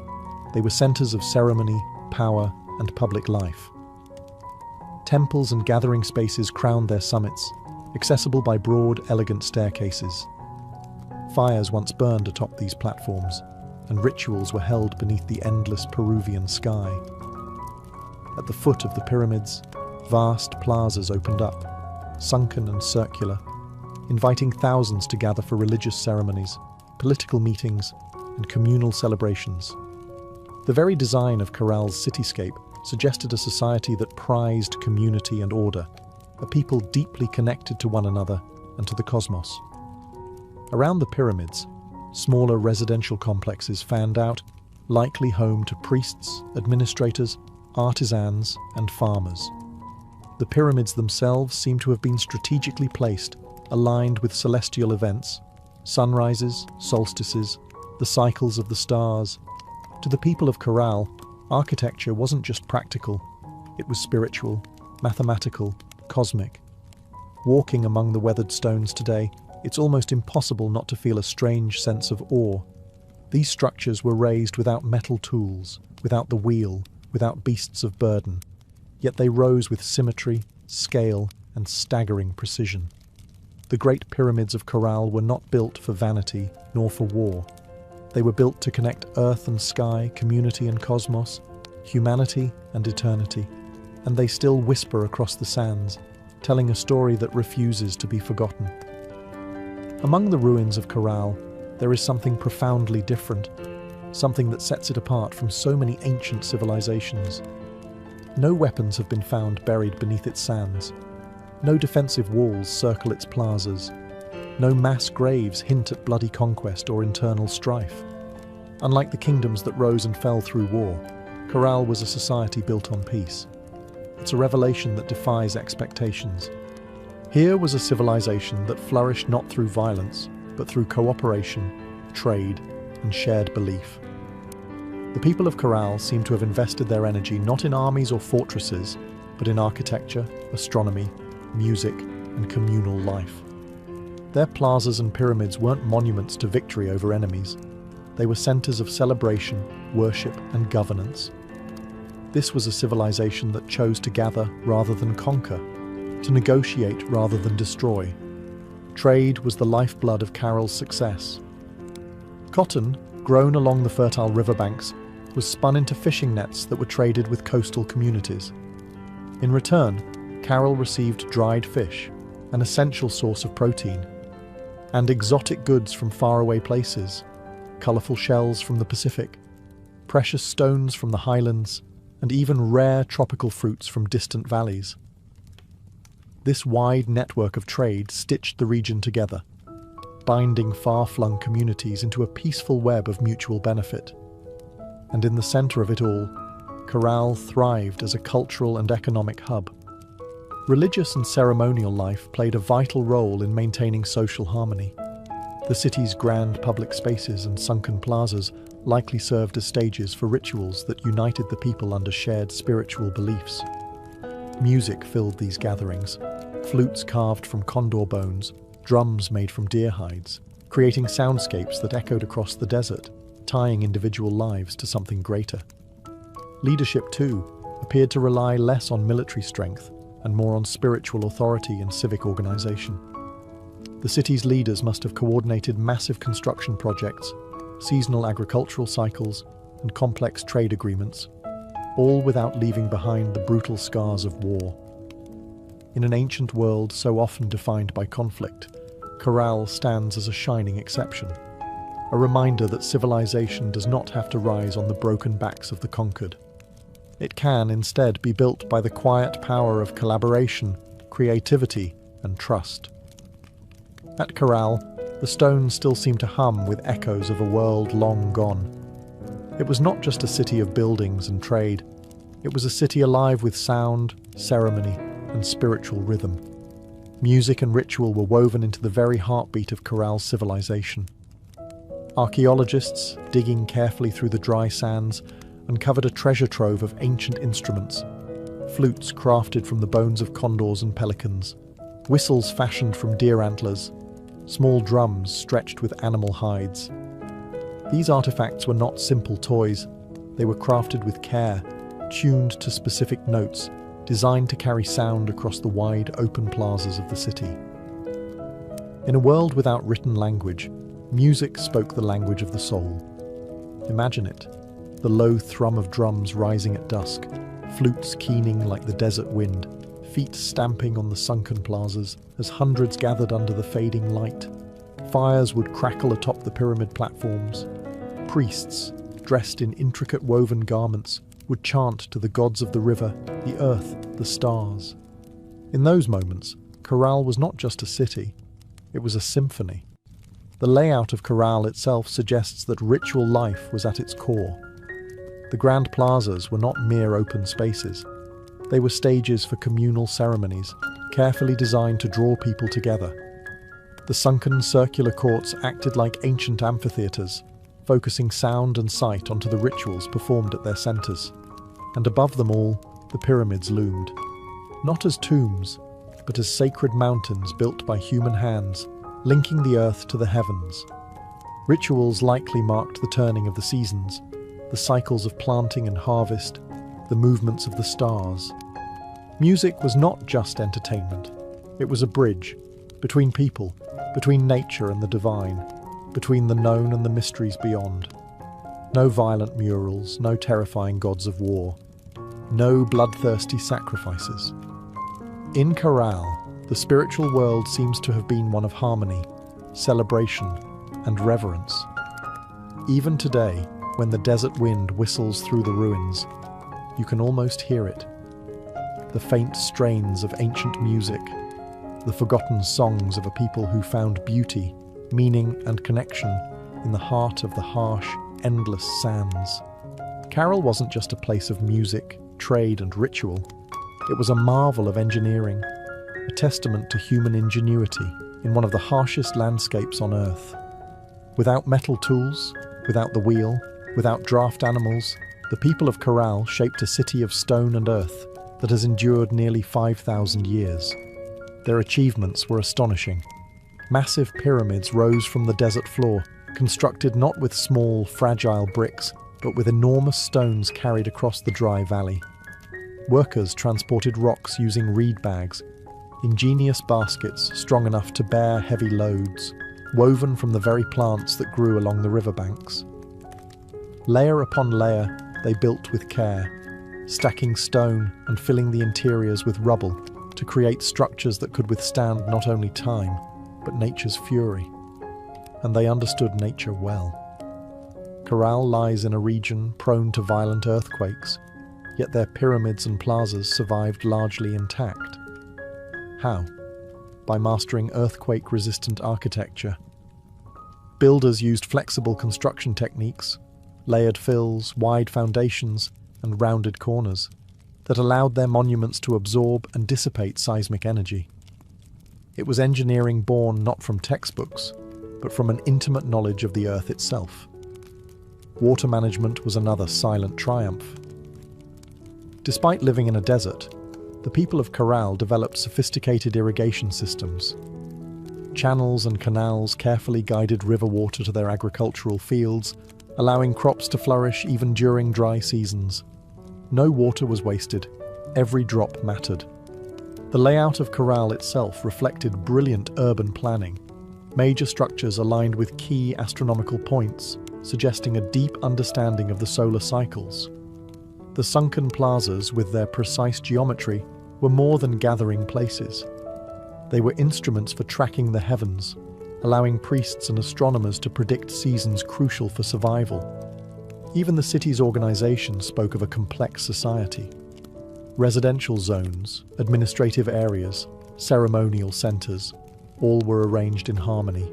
They were centers of ceremony, power, and public life. Temples and gathering spaces crowned their summits, accessible by broad, elegant staircases. Fires once burned atop these platforms, and rituals were held beneath the endless Peruvian sky. At the foot of the pyramids, vast plazas opened up, sunken and circular, inviting thousands to gather for religious ceremonies, political meetings, and communal celebrations. The very design of Corral's cityscape suggested a society that prized community and order, a people deeply connected to one another and to the cosmos. Around the pyramids, smaller residential complexes fanned out, likely home to priests, administrators, artisans, and farmers. The pyramids themselves seem to have been strategically placed, aligned with celestial events, sunrises, solstices, the cycles of the stars. To the people of Corral, architecture wasn't just practical, it was spiritual, mathematical, cosmic. Walking among the weathered stones today, it's almost impossible not to feel a strange sense of awe. These structures were raised without metal tools, without the wheel, without beasts of burden. Yet they rose with symmetry, scale, and staggering precision. The great pyramids of Corral were not built for vanity, nor for war. They were built to connect earth and sky, community and cosmos, humanity and eternity. And they still whisper across the sands, telling a story that refuses to be forgotten. Among the ruins of Corral, there is something profoundly different, something that sets it apart from so many ancient civilizations. No weapons have been found buried beneath its sands. No defensive walls circle its plazas. No mass graves hint at bloody conquest or internal strife. Unlike the kingdoms that rose and fell through war, Corral was a society built on peace. It's a revelation that defies expectations. Here was a civilization that flourished not through violence, but through cooperation, trade, and shared belief. The people of Corral seem to have invested their energy not in armies or fortresses, but in architecture, astronomy, music, and communal life. Their plazas and pyramids weren't monuments to victory over enemies. They were centers of celebration, worship, and governance. This was a civilization that chose to gather rather than conquer, to negotiate rather than destroy. Trade was the lifeblood of Corral's success. Cotton, grown along the fertile riverbanks, was spun into fishing nets that were traded with coastal communities. In return, Corral received dried fish, an essential source of protein, and exotic goods from faraway places, colourful shells from the Pacific, precious stones from the highlands, and even rare tropical fruits from distant valleys. This wide network of trade stitched the region together, binding far-flung communities into a peaceful web of mutual benefit. And in the centre of it all, Corral thrived as a cultural and economic hub. Religious and ceremonial life played a vital role in maintaining social harmony. The city's grand public spaces and sunken plazas likely served as stages for rituals that united the people under shared spiritual beliefs. Music filled these gatherings, flutes carved from condor bones, drums made from deer hides, creating soundscapes that echoed across the desert, tying individual lives to something greater. Leadership, too, appeared to rely less on military strength and more on spiritual authority and civic organization. The city's leaders must have coordinated massive construction projects, seasonal agricultural cycles, and complex trade agreements, all without leaving behind the brutal scars of war. In an ancient world so often defined by conflict, Corral stands as a shining exception, a reminder that civilization does not have to rise on the broken backs of the conquered. It can instead be built by the quiet power of collaboration, creativity, and trust. At Corral, the stones still seem to hum with echoes of a world long gone. It was not just a city of buildings and trade. It was a city alive with sound, ceremony, and spiritual rhythm. Music and ritual were woven into the very heartbeat of Corral's civilization. Archaeologists, digging carefully through the dry sands, uncovered a treasure trove of ancient instruments, flutes crafted from the bones of condors and pelicans, whistles fashioned from deer antlers, small drums stretched with animal hides. These artifacts were not simple toys. They were crafted with care, tuned to specific notes, designed to carry sound across the wide, open plazas of the city. In a world without written language, music spoke the language of the soul. Imagine it, the low thrum of drums rising at dusk, flutes keening like the desert wind, feet stamping on the sunken plazas as hundreds gathered under the fading light. Fires would crackle atop the pyramid platforms. Priests, dressed in intricate woven garments, would chant to the gods of the river, the earth, the stars. In those moments, Corral was not just a city, it was a symphony. The layout of Corral itself suggests that ritual life was at its core. The grand plazas were not mere open spaces. They were stages for communal ceremonies, carefully designed to draw people together. The sunken circular courts acted like ancient amphitheatres, focusing sound and sight onto the rituals performed at their centres. And above them all, the pyramids loomed, not as tombs, but as sacred mountains built by human hands, linking the earth to the heavens. Rituals likely marked the turning of the seasons, the cycles of planting and harvest, the movements of the stars. Music was not just entertainment. It was a bridge between people, between nature and the divine, between the known and the mysteries beyond. No violent murals, no terrifying gods of war, no bloodthirsty sacrifices. In Corral, the spiritual world seems to have been one of harmony, celebration, and reverence. Even today, when the desert wind whistles through the ruins, you can almost hear it. The faint strains of ancient music, the forgotten songs of a people who found beauty, meaning, and connection in the heart of the harsh, endless sands. Carroll wasn't just a place of music, trade, and ritual. It was a marvel of engineering, a testament to human ingenuity in one of the harshest landscapes on Earth. Without metal tools, without the wheel, without draft animals, the people of Corral shaped a city of stone and earth that has endured nearly 5,000 years. Their achievements were astonishing. Massive pyramids rose from the desert floor, constructed not with small, fragile bricks, but with enormous stones carried across the dry valley. Workers transported rocks using reed bags, ingenious baskets strong enough to bear heavy loads, woven from the very plants that grew along the riverbanks. Layer upon layer, they built with care, stacking stone and filling the interiors with rubble to create structures that could withstand not only time, but nature's fury. And they understood nature well. Corral lies in a region prone to violent earthquakes, yet their pyramids and plazas survived largely intact. How? By mastering earthquake-resistant architecture. Builders used flexible construction techniques, layered fills, wide foundations, and rounded corners that allowed their monuments to absorb and dissipate seismic energy. It was engineering born not from textbooks, but from an intimate knowledge of the earth itself. Water management was another silent triumph. Despite living in a desert, the people of Corral developed sophisticated irrigation systems. Channels and canals carefully guided river water to their agricultural fields, allowing crops to flourish even during dry seasons. No water was wasted. Every drop mattered. The layout of Corral itself reflected brilliant urban planning. Major structures aligned with key astronomical points, suggesting a deep understanding of the solar cycles. The sunken plazas, with their precise geometry, were more than gathering places. They were instruments for tracking the heavens, allowing priests and astronomers to predict seasons crucial for survival. Even the city's organization spoke of a complex society. Residential zones, administrative areas, ceremonial centers, all were arranged in harmony,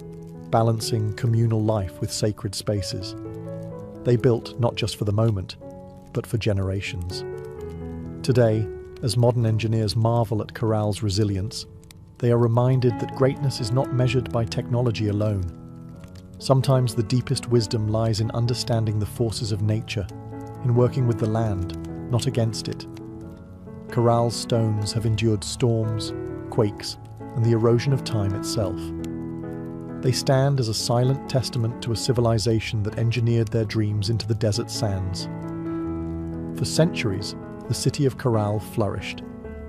balancing communal life with sacred spaces. They built not just for the moment, but for generations. Today, as modern engineers marvel at Corral's resilience, they are reminded that greatness is not measured by technology alone. Sometimes the deepest wisdom lies in understanding the forces of nature, in working with the land, not against it. Corral's stones have endured storms, quakes, and the erosion of time itself. They stand as a silent testament to a civilization that engineered their dreams into the desert sands. For centuries, the city of Corral flourished,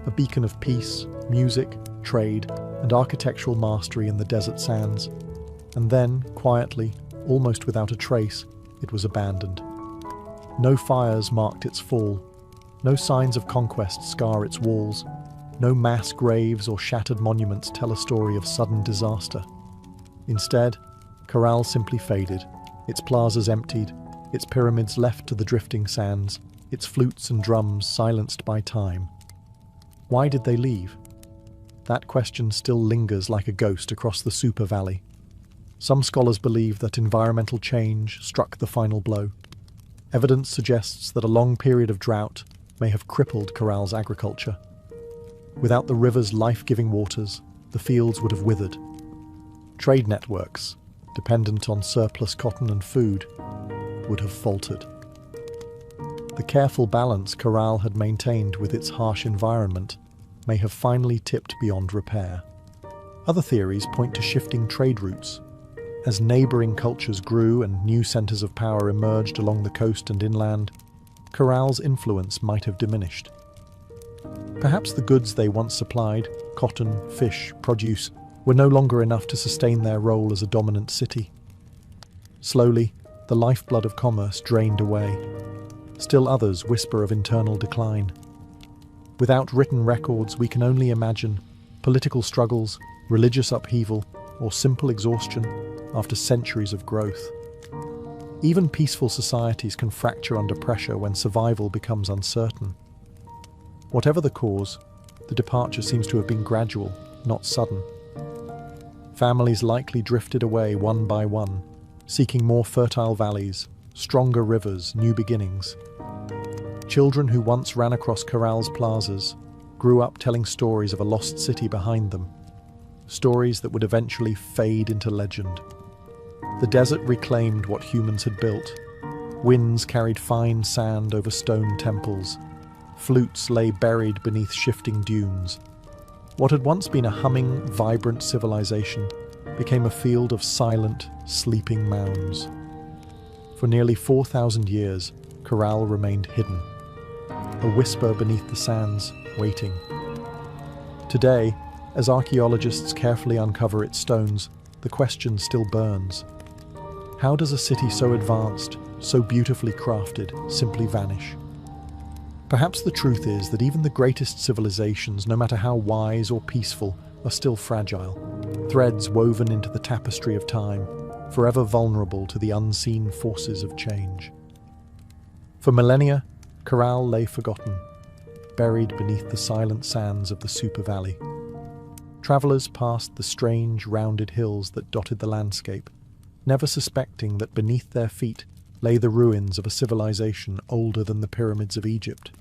a beacon of peace, music, trade, and architectural mastery in the desert sands. And then, quietly, almost without a trace, it was abandoned. No fires marked its fall, no signs of conquest scar its walls, no mass graves or shattered monuments tell a story of sudden disaster. Instead, Corral simply faded, its plazas emptied, its pyramids left to the drifting sands, its flutes and drums silenced by time. Why did they leave? That question still lingers like a ghost across the Super Valley. Some scholars believe that environmental change struck the final blow. Evidence suggests that a long period of drought may have crippled Corral's agriculture. Without the river's life-giving waters, the fields would have withered. Trade networks, dependent on surplus cotton and food, would have faltered. The careful balance Corral had maintained with its harsh environment may have finally tipped beyond repair. Other theories point to shifting trade routes. As neighbouring cultures grew and new centres of power emerged along the coast and inland, Corral's influence might have diminished. Perhaps the goods they once supplied, cotton, fish, produce, were no longer enough to sustain their role as a dominant city. Slowly, the lifeblood of commerce drained away. Still others whisper of internal decline. Without written records, we can only imagine political struggles, religious upheaval, or simple exhaustion after centuries of growth. Even peaceful societies can fracture under pressure when survival becomes uncertain. Whatever the cause, the departure seems to have been gradual, not sudden. Families likely drifted away one by one, seeking more fertile valleys, stronger rivers, new beginnings. Children who once ran across Corral's plazas grew up telling stories of a lost city behind them, stories that would eventually fade into legend. The desert reclaimed what humans had built. Winds carried fine sand over stone temples. Flutes lay buried beneath shifting dunes. What had once been a humming, vibrant civilization became a field of silent, sleeping mounds. For nearly 4,000 years, Corral remained hidden, a whisper beneath the sands, waiting. Today, as archaeologists carefully uncover its stones, the question still burns. How does a city so advanced, so beautifully crafted, simply vanish? Perhaps the truth is that even the greatest civilizations, no matter how wise or peaceful, are still fragile, threads woven into the tapestry of time, forever vulnerable to the unseen forces of change. For millennia, Corral lay forgotten, buried beneath the silent sands of the Super Valley. Travelers passed the strange, rounded hills that dotted the landscape, never suspecting that beneath their feet lay the ruins of a civilization older than the pyramids of Egypt.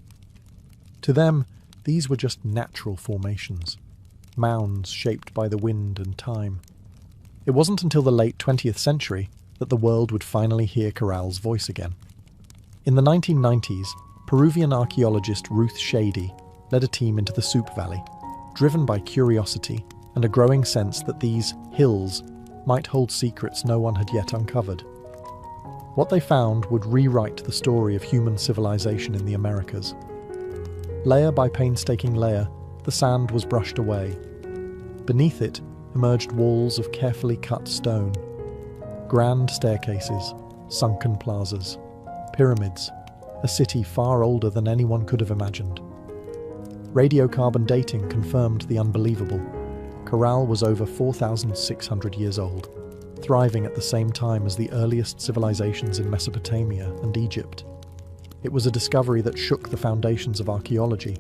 To them, these were just natural formations, mounds shaped by the wind and time. It wasn't until the late 20th century that the world would finally hear Corral's voice again. In the 1990s, Peruvian archaeologist Ruth Shady led a team into the Soup Valley, driven by curiosity and a growing sense that these hills might hold secrets no one had yet uncovered. What they found would rewrite the story of human civilization in the Americas. Layer by painstaking layer, the sand was brushed away. Beneath it emerged walls of carefully cut stone, grand staircases, sunken plazas, pyramids, a city far older than anyone could have imagined. Radiocarbon dating confirmed the unbelievable. Corral was over 4,600 years old, thriving at the same time as the earliest civilizations in Mesopotamia and Egypt. It was a discovery that shook the foundations of archaeology.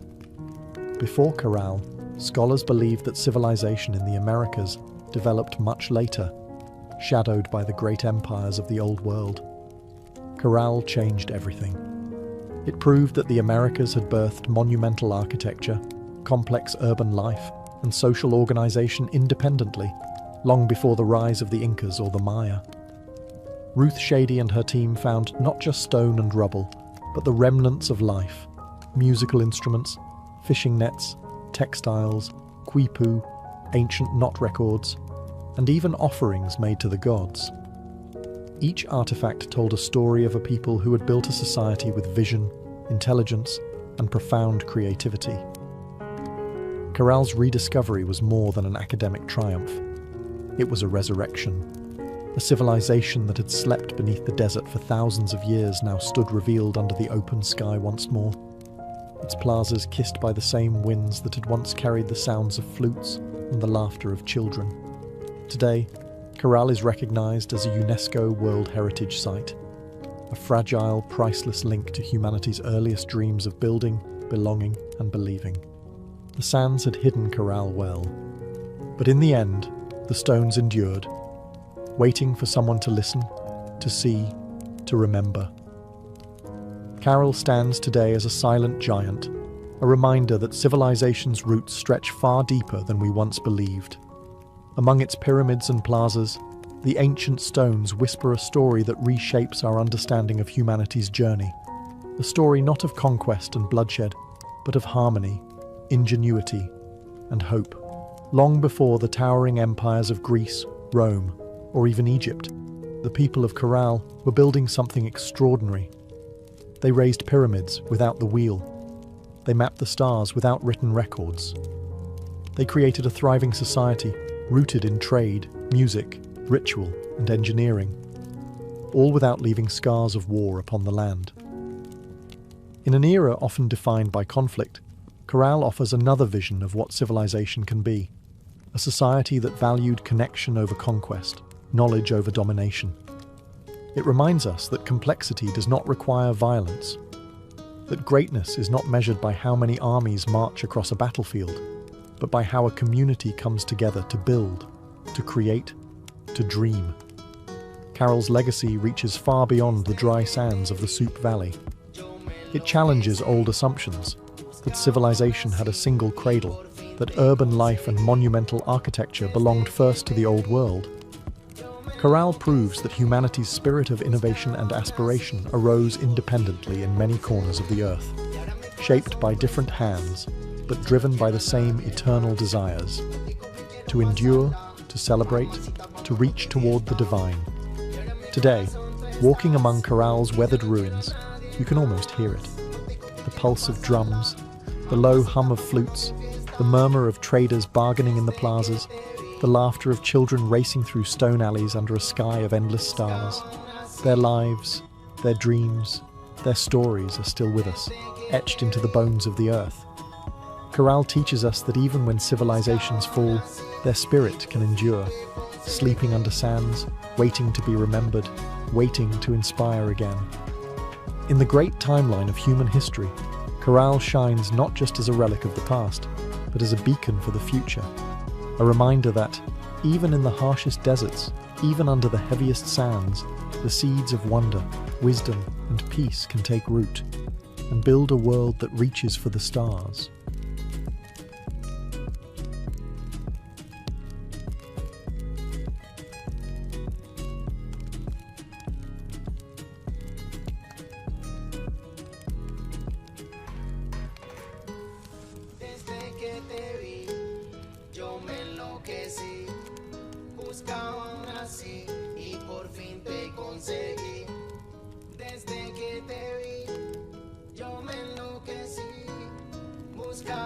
Before Corral, scholars believed that civilization in the Americas developed much later, shadowed by the great empires of the Old World. Corral changed everything. It proved that the Americas had birthed monumental architecture, complex urban life, and social organization independently, long before the rise of the Incas or the Maya. Ruth Shady and her team found not just stone and rubble, but the remnants of life: musical instruments, fishing nets, textiles, quipu, ancient knot records, and even offerings made to the gods. Each artifact told a story of a people who had built a society with vision, intelligence, and profound creativity. Corral's rediscovery was more than an academic triumph. It was a resurrection. A civilization that had slept beneath the desert for thousands of years now stood revealed under the open sky once more. Its plazas kissed by the same winds that had once carried the sounds of flutes and the laughter of children. Today, Corral is recognized as a UNESCO World Heritage Site, a fragile, priceless link to humanity's earliest dreams of building, belonging, and believing. The sands had hidden Corral well, but in the end, the stones endured, waiting for someone to listen, to see, to remember. Corral stands today as a silent giant, a reminder that civilization's roots stretch far deeper than we once believed. Among its pyramids and plazas, the ancient stones whisper a story that reshapes our understanding of humanity's journey. A story not of conquest and bloodshed, but of harmony, ingenuity, and hope. Long before the towering empires of Greece, Rome, or even Egypt, the people of Corral were building something extraordinary. They raised pyramids without the wheel. They mapped the stars without written records. They created a thriving society rooted in trade, music, ritual, and engineering, all without leaving scars of war upon the land. In an era often defined by conflict, Corral offers another vision of what civilization can be, a society that valued connection over conquest, knowledge over domination. It reminds us that complexity does not require violence, that greatness is not measured by how many armies march across a battlefield, but by how a community comes together to build, to create, to dream. Carroll's legacy reaches far beyond the dry sands of the Soup Valley. It challenges old assumptions that civilization had a single cradle, that urban life and monumental architecture belonged first to the Old World. Corral proves that humanity's spirit of innovation and aspiration arose independently in many corners of the earth, shaped by different hands, but driven by the same eternal desires: to endure, to celebrate, to reach toward the divine. Today, walking among Corral's weathered ruins, you can almost hear it. The pulse of drums, the low hum of flutes, the murmur of traders bargaining in the plazas, the laughter of children racing through stone alleys under a sky of endless stars. Their lives, their dreams, their stories are still with us, etched into the bones of the earth. Corral teaches us that even when civilizations fall, their spirit can endure, sleeping under sands, waiting to be remembered, waiting to inspire again. In the great timeline of human history, Corral shines not just as a relic of the past, but as a beacon for the future. A reminder that, even in the harshest deserts, even under the heaviest sands, the seeds of wonder, wisdom, and peace can take root and build a world that reaches for the stars.